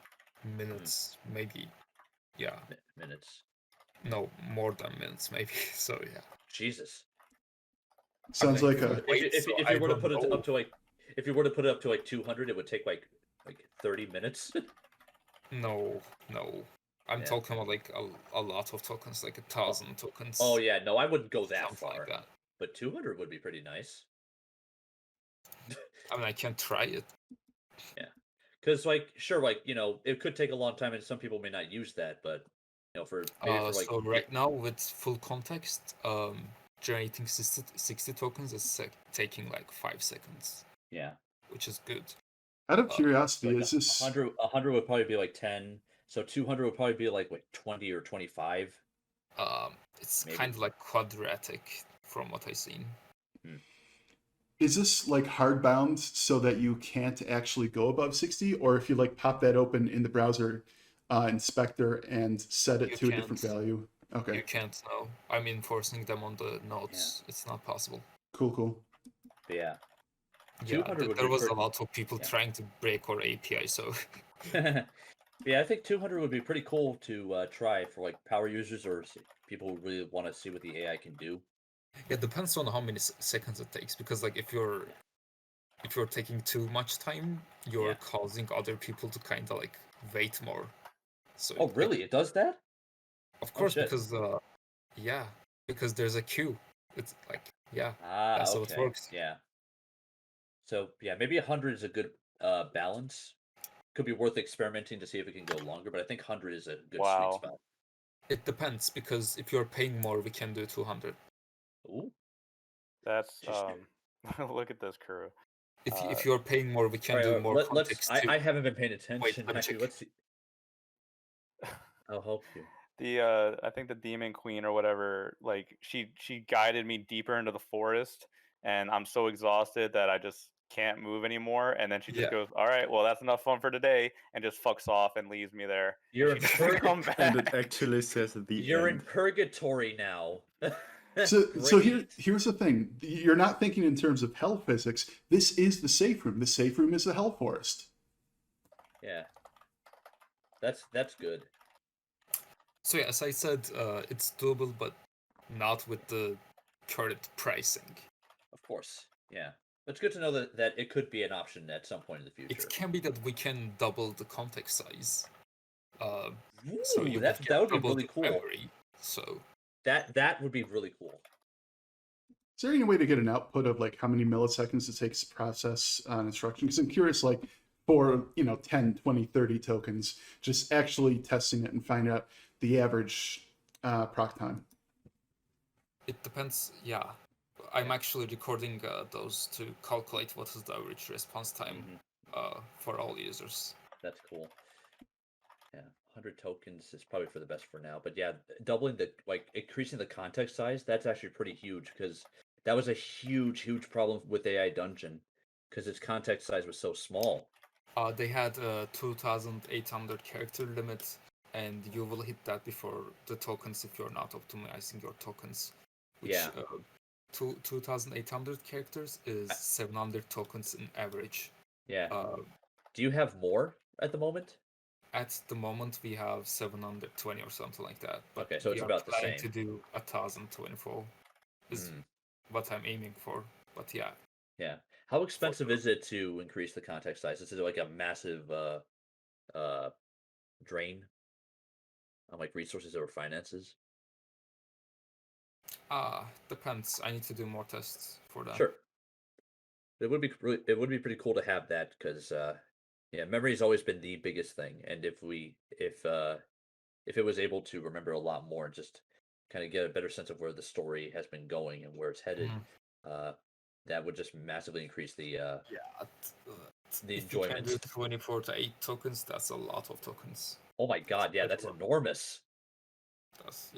minutes, maybe. Yeah. Minutes. No, more than minutes, maybe. So yeah. Jesus. Sounds like a. If you were to put it up to like, if you were to put it up to like 200, it would take like 30 minutes. No. I'm talking about like a lot of tokens, like 1,000 tokens. Oh yeah, no, I wouldn't go that Something far. like that. But 200 would be pretty nice. I mean, I can try it. Yeah, because like sure, like it could take a long time, and some people may not use that, but for maybe for like so right now with full context, generating 60 tokens is taking like 5 seconds. Yeah, which is good. Out of Uh, curiosity, Like is this 100 would probably be like 10. So 200 would probably be like what 20 or 25. It's Maybe. kind of like quadratic from what I've seen. is this like hard bound so that you can't actually go above 60, or if you like pop that open in the browser inspector and set it You to a different can't. value? Okay, You can't know. I'm enforcing them on the nodes. It's not possible. cool. But yeah. Yeah, 200 would there be was a pretty. lot of people Yeah. trying to break our API, so Yeah, I think 200 would be pretty cool to try for like power users or people who really want to see what the AI can do. it depends on how many seconds it takes. Because like if you're taking too much time, you're Yeah. causing other people to kind of like wait more. So Oh, really? It does that? of course, shit. because yeah, because there's a queue. It's like yeah, Ah, that's how it okay. works. Yeah. So yeah, maybe 100 is a good balance. Could be worth experimenting to see if it can go longer, but I think 100 is a good sweet Wow. spot. It depends because if you're paying more, we can do 200. Ooh. That's look at this crew. If you're paying more, we can do more context too. I haven't been paying Wait, attention. let me Actually, check. let's see. I'll help you. The I think the demon queen or whatever, like she guided me deeper into the forest, and I'm so exhausted that I just can't move anymore. And then she just Yeah. goes, "All right, well that's enough fun for today," and just fucks off and leaves me there. You're And she doesn't come back. And it actually says at the You're end. in purgatory now. So Great. here's the thing: you're not thinking in terms of hell physics. This is the safe room. The safe room is the hell forest. Yeah. That's good. So yeah, as I said, it's doable, but not with the current pricing. Of course. Yeah. It's good to know that it could be an option at some point in the future. It can be that we can double the context size. Ooh, So you that would be double really the cool. memory. So That would be really cool. Is there any way to get an output of like how many milliseconds it takes to process an instruction? Because I'm curious, like for 10, 20, 30 tokens, just actually testing it and find out the average proc time. it depends. Yeah, I'm actually recording those to calculate what is the average response time for all users. That's cool. Yeah, 100 tokens is probably for the best for now. But yeah, doubling increasing the context size, that's actually pretty huge because that was a huge problem with AI Dungeon because its context size was so small. They had a 2,800 character limit, and you will hit that before the tokens if you're not optimizing your tokens. Which, Yeah. 2,800 characters is 700 tokens in average. Yeah. Do you have more at the moment? At the moment, we have 720 or something like that. But Okay, so it's we are about the trying same. to do 1,024 is what I'm aiming for. But yeah. Yeah. How expensive is it to increase the context size? Is it like a massive drain on like resources or finances? Depends. I need to do more tests for that. Sure. It would be pretty cool to have that because yeah, memory has always been the biggest thing, and if it was able to remember a lot more and just kind of get a better sense of where the story has been going and where it's headed, that would just massively increase the the if you can enjoyment. do 24 to 8 tokens, that's a lot of tokens. Oh my god, yeah, that's enormous. That's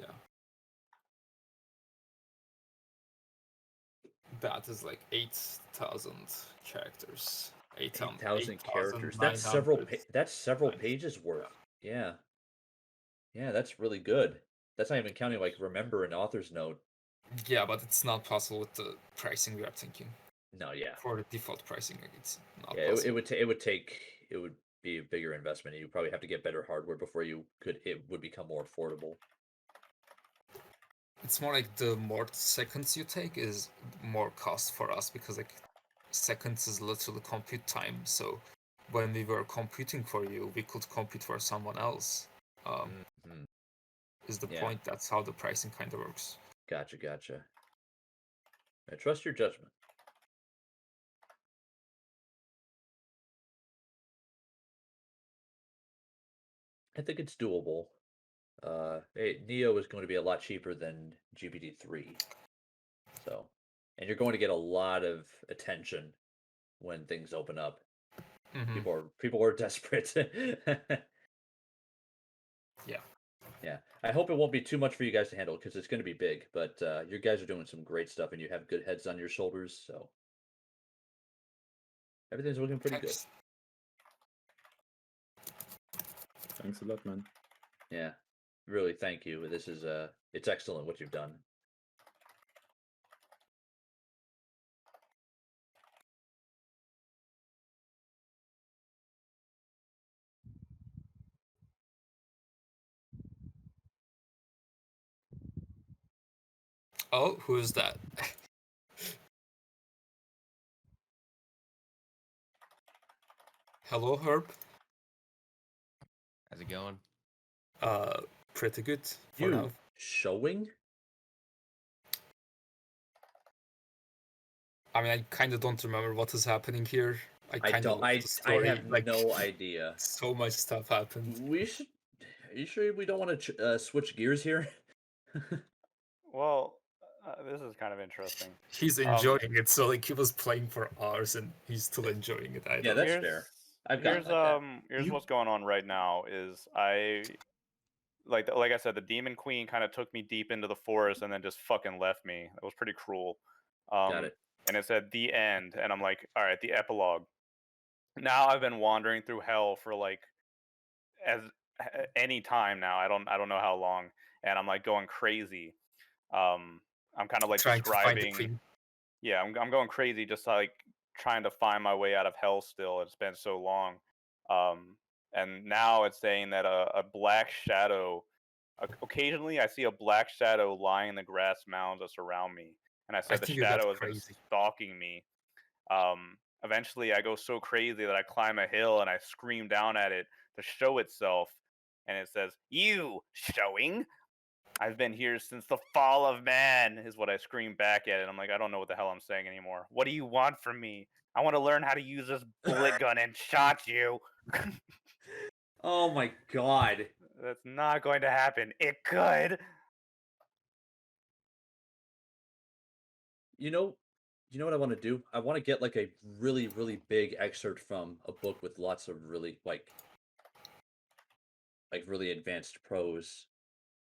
that is like 8,000 characters. 8,000 characters. That's several pages worth. Yeah. Yeah, that's really good. That's not even counting like remember an author's note. Yeah, but it's not possible with the pricing we are thinking. No, yeah. For the default pricing, it's not Yeah, possible. it would be a bigger investment. You probably have to get better hardware before it would become more affordable. It's more like the more seconds you take is more cost for us because like seconds is literally compute time. So when we were computing for you, we could compute for someone else. Is the point? That's how the pricing kind of works. Gotcha. I trust your judgment. I think it's doable. Neo is going to be a lot cheaper than GPT-3. So, and you're going to get a lot of attention when things open up. Mhm. People are desperate. Yeah. Yeah. I hope it won't be too much for you guys to handle because it's going to be big. But you guys are doing some great stuff, and you have good heads on your shoulders. So everything's looking pretty good. Thanks. Thanks a lot, man. Yeah. Really, thank you. This is it's excellent what you've done. Oh, who is that? Hello, Herb. How's it going? Pretty good for You now. showing? I mean, I kind of don't remember what is happening here. I I kind of don't. love the story. I have like, no idea. So much stuff happened. We should. Are you sure we don't want to switch gears here? Well, this is kind of interesting. He's enjoying it, so like he was playing for hours and he's still enjoying it. I Yeah, don't that's know. fair. I've gotten Here's like that. here's what's going on right now is like I said, the Demon Queen kind of took me deep into the forest and then just fucking left me. It was pretty cruel. Got it. And it said the end, and I'm like, all right, the epilogue. Now I've been wandering through hell for like as any time now. I don't know how long, and I'm like going crazy. I'm kind of like Trying to find the describing. queen. Yeah, I'm going crazy, just like trying to find my way out of hell. Still, it's been so long. And now it's saying that a black shadow. Occasionally, I see a black shadow lying in the grass mounds that surround me, and I I said the think you got shadow has been crazy. stalking me. Eventually, I go so crazy that I climb a hill and I scream down at it to show itself, and it says, "You showing? I've been here since the fall of man," is what I scream back at it. I'm like, I don't know what the hell I'm saying anymore. What do you want from me? I want to learn how to use this bullet gun and shot you. Oh my god. That's not going to happen. It could. You know what I want to do? I want to get like a really, really big excerpt from a book with lots of really like really advanced prose,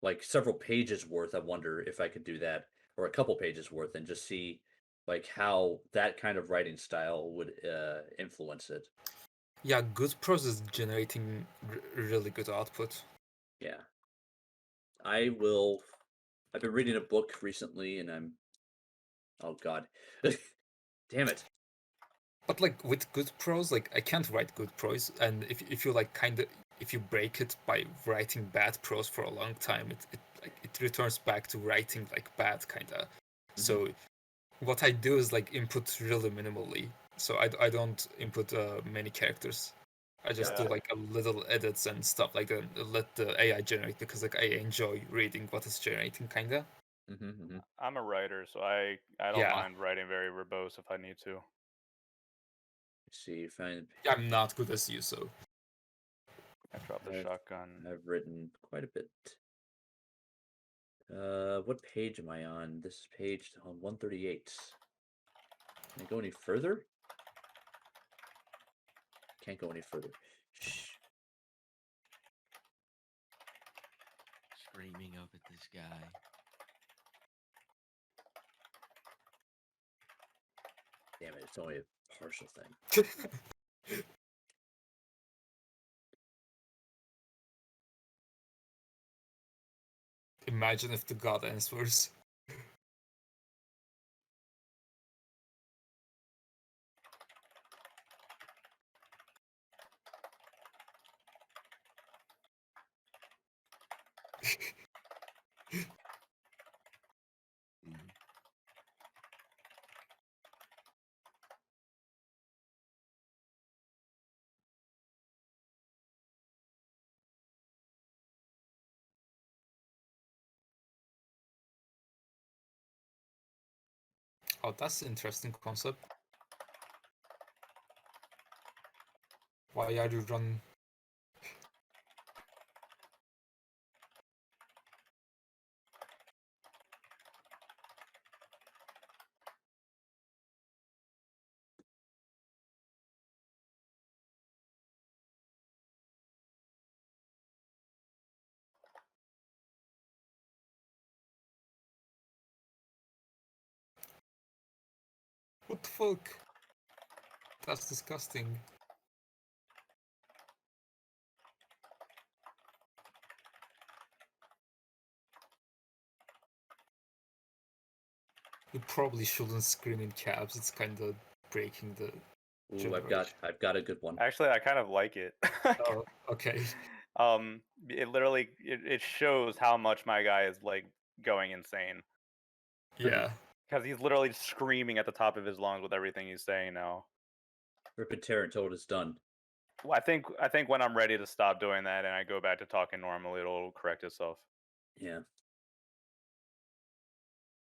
like several pages worth. I wonder if I could do that, or a couple pages worth, and just see like how that kind of writing style would influence it. Yeah, good prose is generating really good output. Yeah. I will. I've been reading a book recently, and I'm. Oh God, damn it! But like with good prose, like I can't write good prose, and if you like kind of if you break it by writing bad prose for a long time, it returns back to writing like bad kinda. So what I do is like input really minimally. So I don't input many characters. I just do Yeah. like a little edits and stuff like that. Let the AI generate because like I enjoy reading what it's generating kinda. I'm a writer, so I don't Yeah. mind writing very verbose if I need to. See if I. Yeah, I'm not good as you, so. I dropped the shotgun. I've written quite a bit. What page am I on? This is page on 138. Can I go any further? Can't go any further. Shh. Screaming up at this guy. Damn it! It's only a partial thing. Imagine if the god answers. Oh, that's an interesting concept. Why are you running? What the fuck? That's disgusting. You probably shouldn't scream in caps. It's kind of breaking the. Ooh, I've got a good one. Actually, I kind of like it. Oh, okay. It literally it shows how much my guy is like going insane. Yeah. Because he's literally screaming at the top of his lungs with everything he's saying now. Rip and tear until it is done. Well, I think when I'm ready to stop doing that and I go back to talking normally, it'll correct itself. Yeah.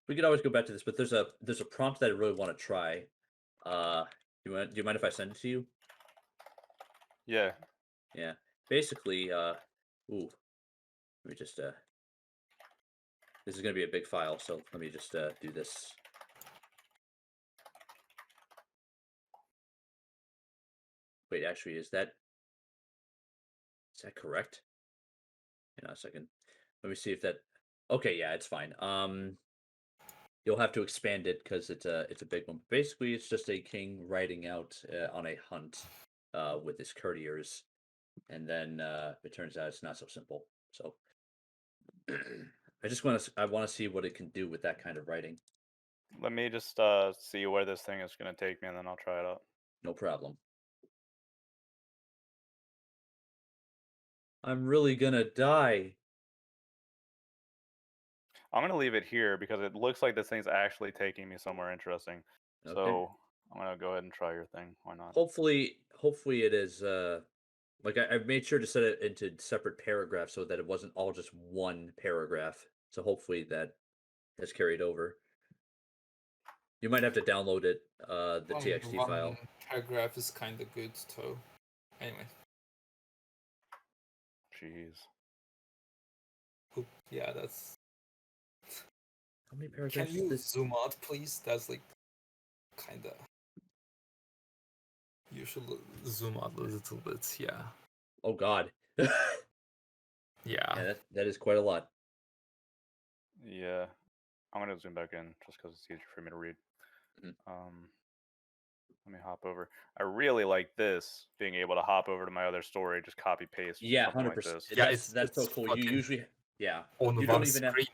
We could always go back to this, but there's a prompt that I really want to try. Do you mind if I send it to you? Yeah. Yeah. Basically, ooh. Let me just this is gonna be a big file, so let me just do this. Wait, actually, is that correct? Hang on a second. Let me see if that. Okay, yeah, it's fine. You'll have to expand it because it's a big one. Basically, it's just a king riding out on a hunt with his courtiers, and then it turns out it's not so simple. So I want to see what it can do with that kind of writing. Let me just see where this thing is going to take me, and then I'll try it out. No problem. I'm really gonna die. I'm going to leave it here because it looks like this thing's actually taking me somewhere interesting. Okay. So I'm going to go ahead and try your thing. Why not? Hopefully it is like I've made sure to set it into separate paragraphs so that it wasn't all just one paragraph. So hopefully that has carried over. You might have to download it, the TXT one file. paragraph is kind of good too. Anyway. Jeez. Oop, yeah, that's. How many paragraphs? Can you zoom out, please? That's like kind of. You should zoom out a little bit. Yeah. Oh God. Yeah. That is quite a lot. Yeah. I'm going to zoom back in just because it's easier for me to read. Let me hop over. I really like this, being able to hop over to my other story, just copy paste. Yeah, something 100%. Like this. Yeah, that's so cool. You usually, yeah, on you one don't even have. screen.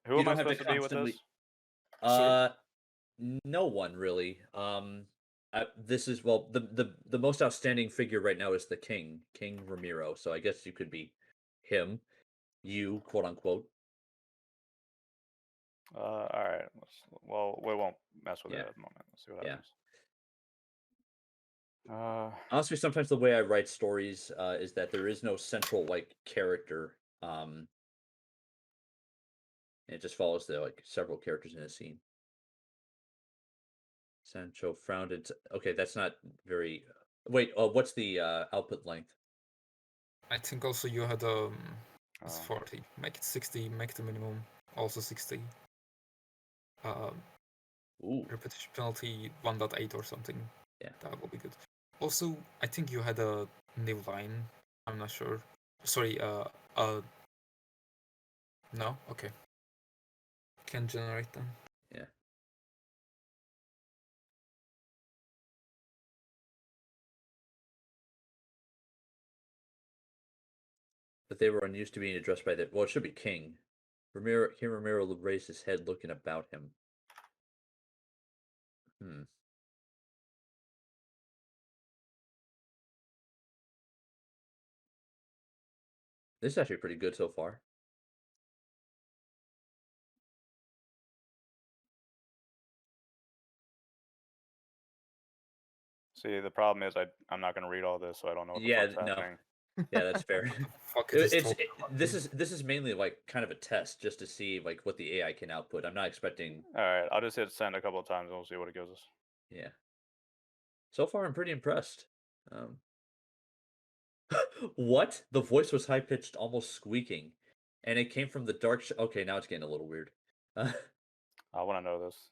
Who am I supposed to be with this? No one really. This is well, the most outstanding figure right now is the king, King Ramiro. So I guess you could be him, you quote unquote. All right. Well, we won't mess with it Yeah. at the moment. Let's see what Yeah. happens. Honestly, sometimes the way I write stories is that there is no central like character. It just follows the like several characters in a scene. Sancho frowned and okay, that's not very. Wait, what's the output length? I think also you had it's 40. Make it 60. Make the minimum also 60. Repetition penalty 1.8 or something. Yeah, that will be good. Also, I think you had a new line. I'm not sure. Sorry. No. Okay. Can generate them. Yeah. But they were unused to being addressed by the. Well, it should be King. King Ramiro raised his head, looking about him. This is actually pretty good so far. See, the problem is I'm not going to read all this, so I don't know what the Yeah, fuck's no. happening. Yeah, that's fair. Fuck This is mainly like kind of a test just to see like what the AI can output. I'm not expecting. All right, I'll just hit send a couple of times and we'll see what it gives us. Yeah. So far, I'm pretty impressed. What? The voice was high pitched, almost squeaking, and it came from the dark. Okay, now it's getting a little weird. I want to know this.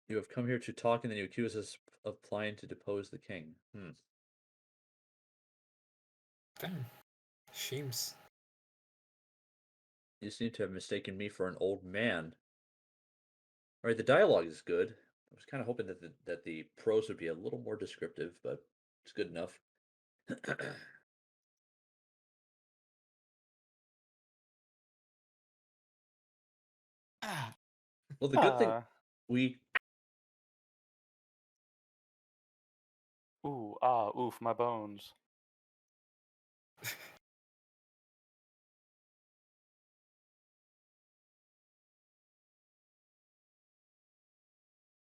You have come here to talk, and then you accuse us of planning to depose the king. Damn. Shames. You seem to have mistaken me for an old man. Alright, the dialogue is good, I was kind of hoping that the prose would be a little more descriptive, but it's good enough. Well, the good thing we Ooh, oof, my bones.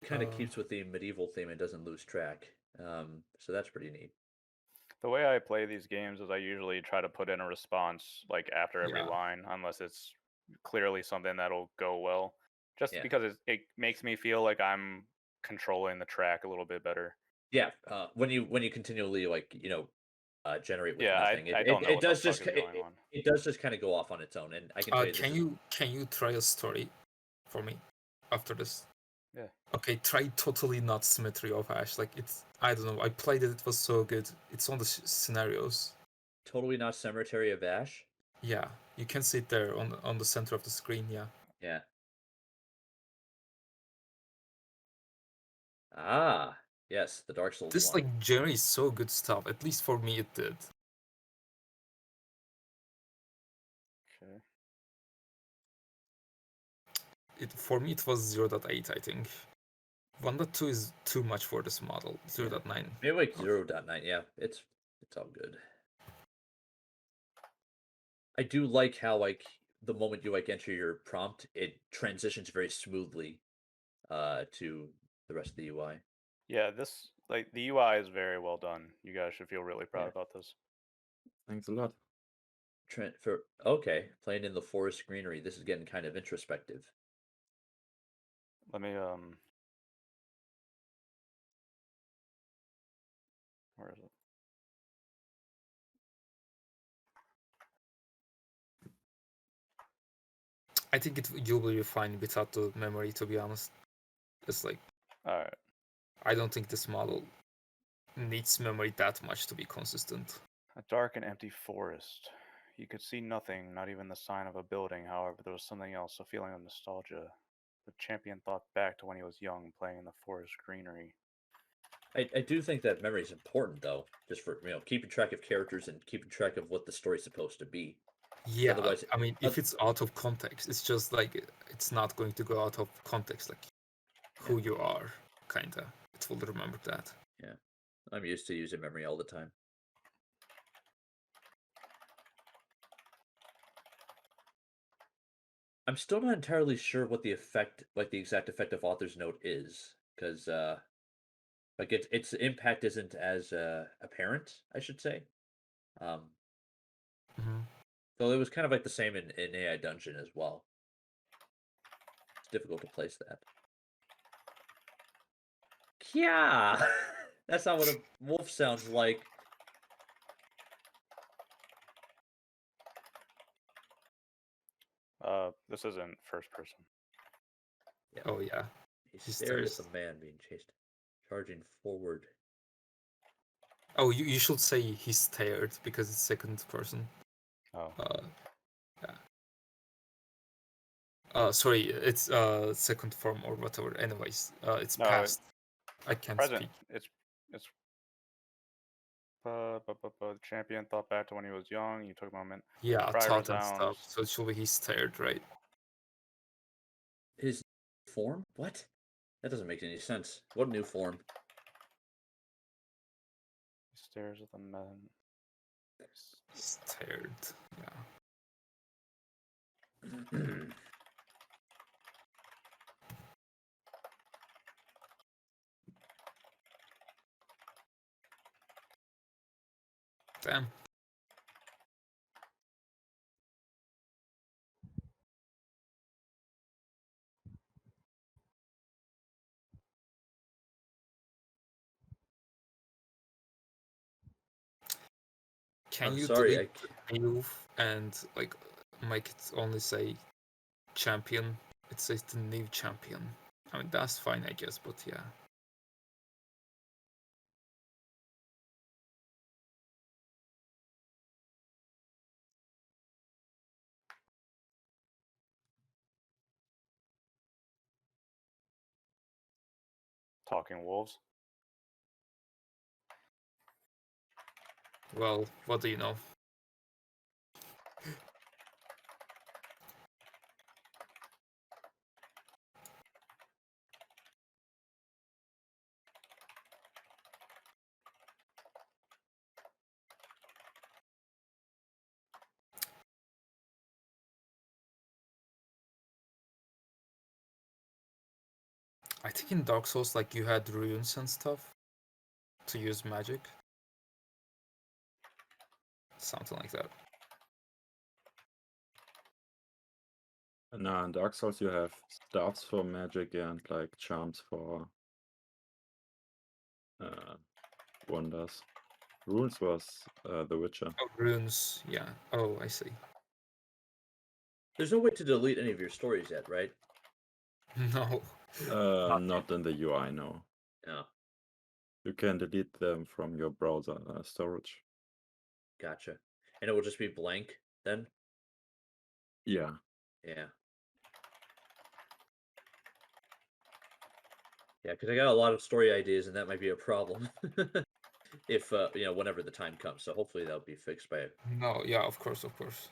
kind of keeps with the medieval theme and doesn't lose track. So that's pretty neat. The way I play these games is I usually try to put in a response like after every Yeah. line, unless it's clearly something that'll go well. Just Yeah. because it makes me feel like I'm controlling the track a little bit better. Yeah, when you continually generate with Yeah, nothing, I don't know it what the does fuck just is going on. it does just kind of go off on its own, and I can tell you this Can is you try a story for me after this? Yeah. Okay, try totally not symmetry of Ash. Like it's I don't know. I played it. It was so good. It's on the scenarios. totally not Cemetery of Ash. Yeah, you can see it there on the center of the screen. Yeah. Yeah. Ah, yes, the Dark Souls This one. like generates so good stuff. At least for me, it did. Okay. For me, it was 0.8, I think. 1.2 is too much for this model. 0.9. Maybe like 0.9. Yeah, it's all good. I do like how like the moment you like enter your prompt, it transitions very smoothly to the rest of the UI. Yeah, this like the UI is very well done. You guys should feel really proud Yeah. about this. Thanks a lot. Okay, playing in the forest greenery. This is getting kind of introspective. Let me where is it? I think you'll be fine without the memory. To be honest, it's like. All right. I don't think this model needs memory that much to be consistent. A dark and empty forest. You could see nothing, not even the sign of a building. However, there was something else, a feeling of nostalgia. The champion thought back to when he was young, playing in the forest greenery. I do think that memory is important though, just for keeping track of characters and keeping track of what the story's supposed to be. Yeah, Otherwise, I mean, if it's out of context, it's just like it's not going to go out of context. Like who you are, kinda. It will remember that. Yeah, I'm used to using memory all the time. I'm still not entirely sure what the effect, like the exact effect of author's note is, because like its impact isn't as apparent, I should say. So it was kind of like the same in AI Dungeon as well. It's difficult to place that. Yeah, that's not what a wolf sounds like. This isn't first person. Yeah. Oh yeah. He stared at the man being chased, charging forward. Oh, you should say he stared because it's second person. Oh. Yeah. Sorry, it's second form or whatever. Anyways, it's No, past. I can't present. speak. It's the champion thought back to when he was young. You took a moment. Yeah, Cry thought and resounds. stuff. So it should be he stared, right? His form? What? That doesn't make any sense. What new form? He stares at the man. Stared. Yeah. Damn. Can I'm you sorry, delete the new and like make it only say champion? It says the new champion. I mean that's fine, I guess, but yeah. talking wolves. Well, what do you know? I think in Dark Souls, like, you had runes and stuff to use magic. Something like that. No, in Dark Souls you have staffs for magic and like charms for wonders. Runes was The Witcher. Oh, runes. Yeah. Oh, I see. There's no way to delete any of your stories yet, right? No. Not in the UI, no. No. You can delete them from your browser storage. Gotcha. And it will just be blank then? Yeah. Yeah. Yeah, because I got a lot of story ideas, and that might be a problem. If whenever the time comes. So hopefully that'll be fixed by. No, yeah, of course, of course.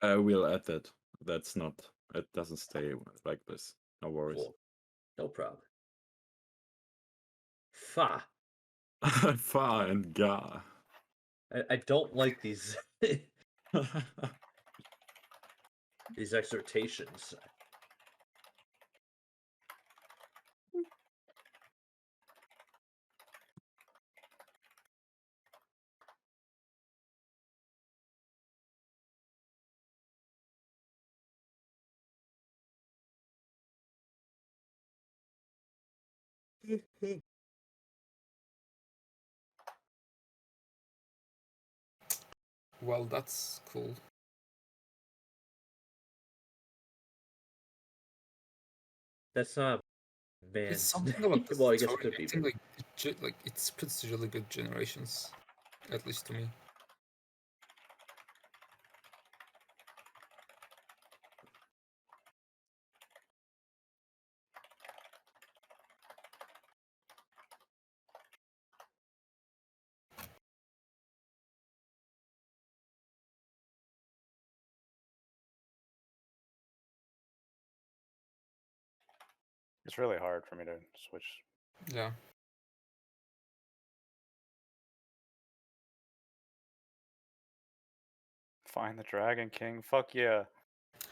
I will add that. That's not. It doesn't stay like this. No worries. Cool. No problem. Fa. Fa and ga. I don't like these these exhortations. Well, that's cool. That's not man. It's something about the well, I guess it story. could I be. think But... like it splits really good generations, at least to me. It's really hard for me to switch. Yeah. Find the Dragon King. Fuck yeah.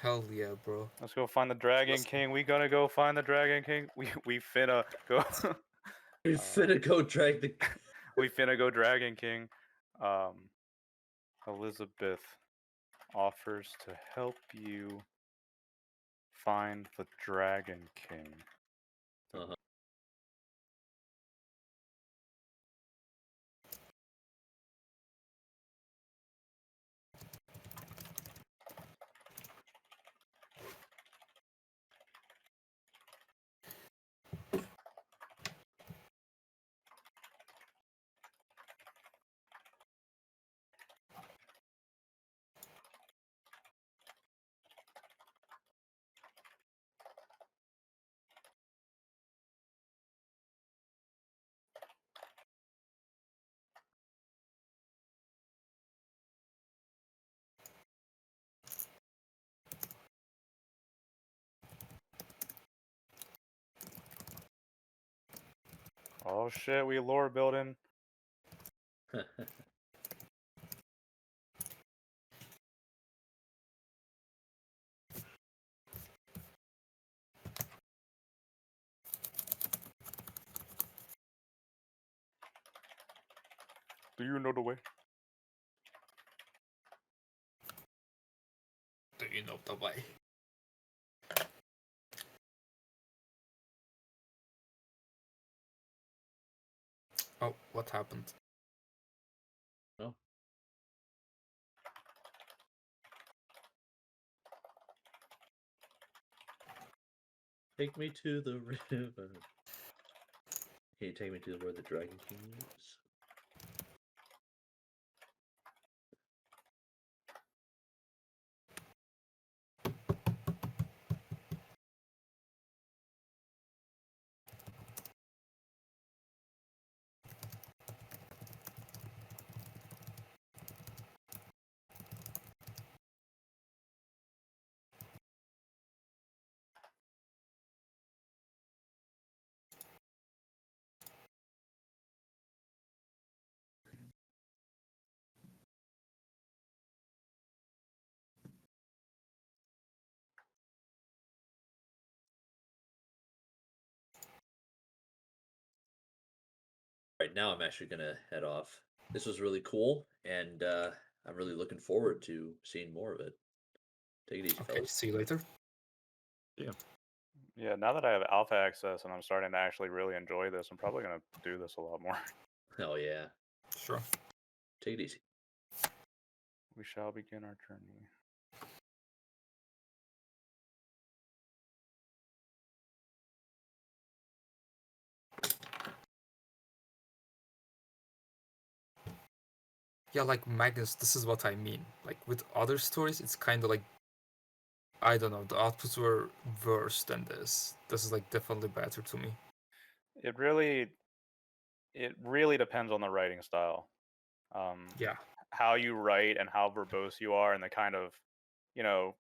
Hell yeah, bro. Let's go find the Dragon King. We gotta go find the Dragon King. We finna go. We finna go drag the. We finna go Dragon King. Elizabeth offers to help you find the Dragon King. Uh-huh. Oh shit, we lore building. Do you know the way? Do you know the way? Oh, what happened? Oh. Take me to the river. Can you take me to where the Dragon King lives? Right now, I'm actually gonna head off. This was really cool, and I'm really looking forward to seeing more of it. Take it easy, Okay, fellas. see you later. Yeah. Yeah, now that I have alpha access and I'm starting to actually really enjoy this, I'm probably gonna do this a lot more. Oh yeah. Sure. Take it easy. We shall begin our journey. Yeah, like Magnus, this is what I mean. Like with other stories, it's kind of like, I don't know, the outputs were worse than this. This is like definitely better to me. It really depends on the writing style. Yeah. How you write and how verbose you are, and the kind of, you know,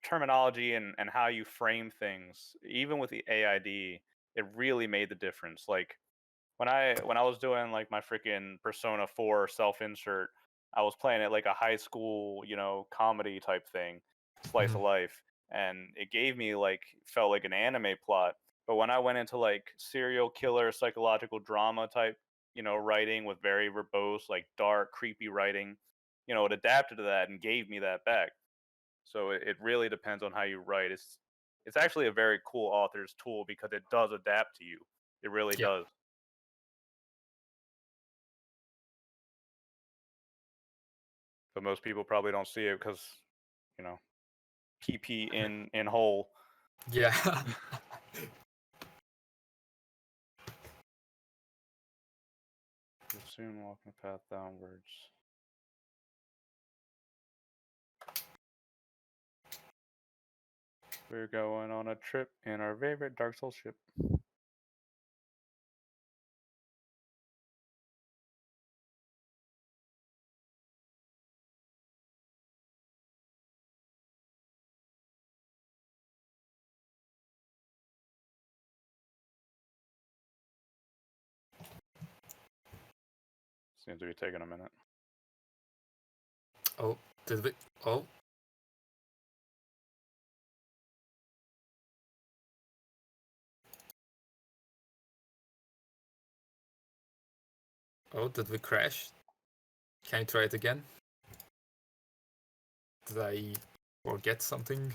terminology and how you frame things. Even with the AID, it really made the difference. Like when I was doing like my freaking Persona 4 self-insert, I was playing it like a high school, you know, comedy type thing, slice of life, and it gave me like, felt like an anime plot. But when I went into like serial killer psychological drama type, you know, writing with very verbose, like dark, creepy writing, you know, it adapted to that and gave me that back. So it really depends on how you write. It's actually a very cool author's tool because it does adapt to you. It really Yeah. does. But most people probably don't see it because, you know, PP in whole. Yeah. You'll soon walk the path downwards. We're going on a trip in our favorite Dark Souls ship. Seems to be taking a minute. Oh, did we? Oh. Oh, did we crash? Can you try it again? Did I forget something?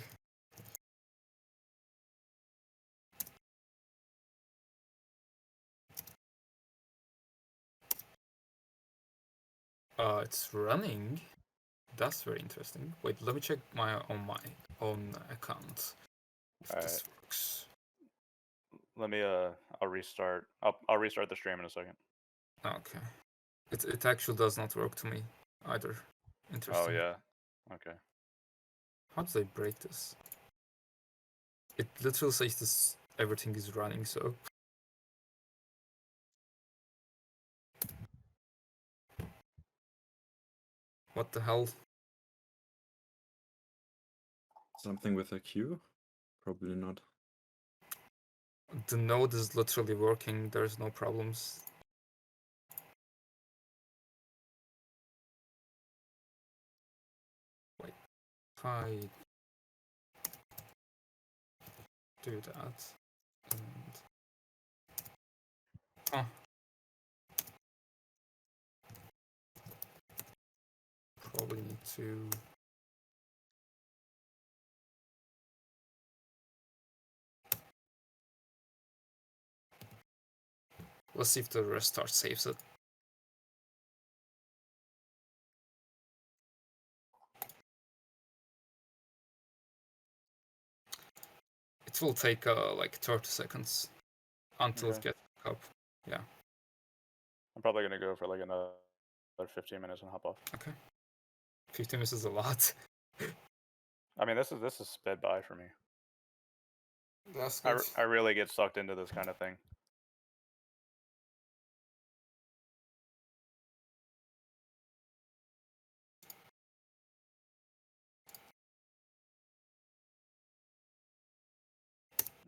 It's running. That's very interesting. Wait, let me check my own account. If this works. Let me I'll restart. I'll restart the stream in a second. Okay. It actually does not work to me either. Interesting. Oh yeah. Okay. How do they break this? It literally says this everything is running, so what the hell? Something with a Q? Probably not. The node is literally working, there's no problems. Wait, if I do that and probably need to let's see if the restart saves it. It will take like 30 seconds until it gets up. Yeah. I'm probably gonna go for like another 15 minutes and hop off. Okay. 15 minutes is a lot. I mean, this is sped by for me. That's good. I really get sucked into this kind of thing.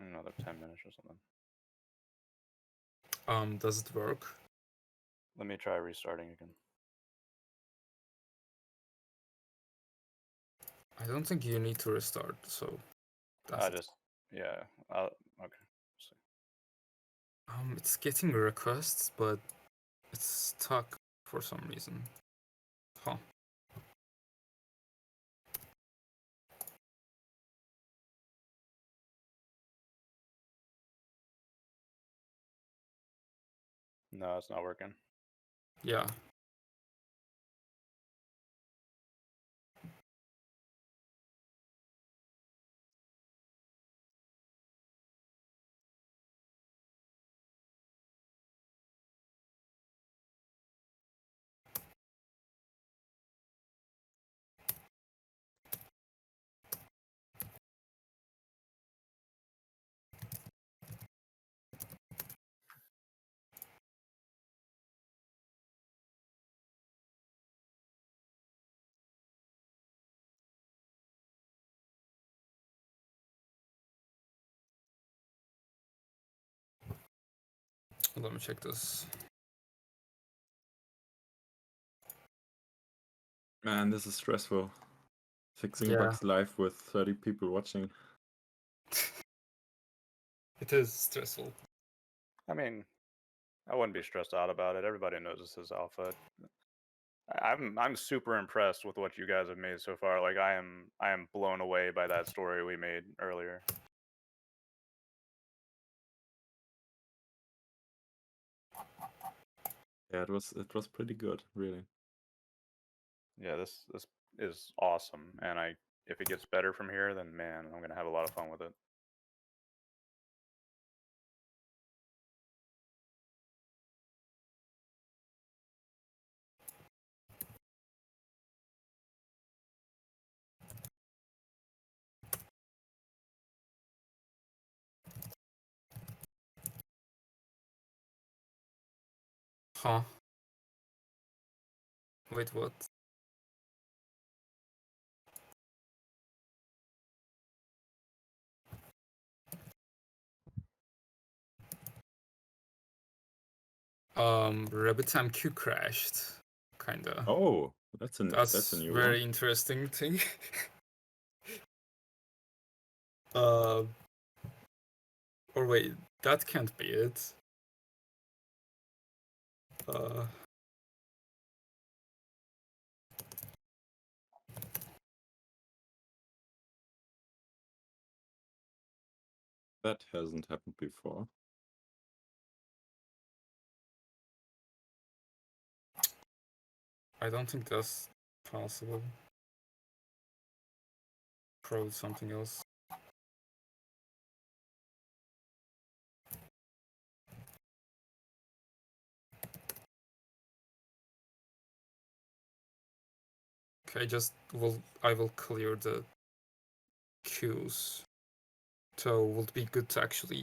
Another 10 minutes or something. Does it work? Let me try restarting again. I don't think you need to restart, so that's yeah. Okay. It's getting requests, but It's stuck for some reason. Huh. No, it's not working. Yeah. Let me check this. Man, this is stressful. Fixing Yeah. bugs live with 30 people watching. It is stressful. I mean, I wouldn't be stressed out about it. Everybody knows this is alpha. I'm super impressed with what you guys have made so far. Like I am blown away by that story we made earlier. Yeah, it was pretty good, really. Yeah, this is awesome, and if it gets better from here, then man, I'm gonna have a lot of fun with it. Huh. Wait, what? RabbitTimeQ crashed. Kinda. Oh, that's a new very one. interesting thing. Or wait, that can't be it. That hasn't happened before. I don't think that's possible. Probably something else. Okay, I will clear the queues. So it would be good to actually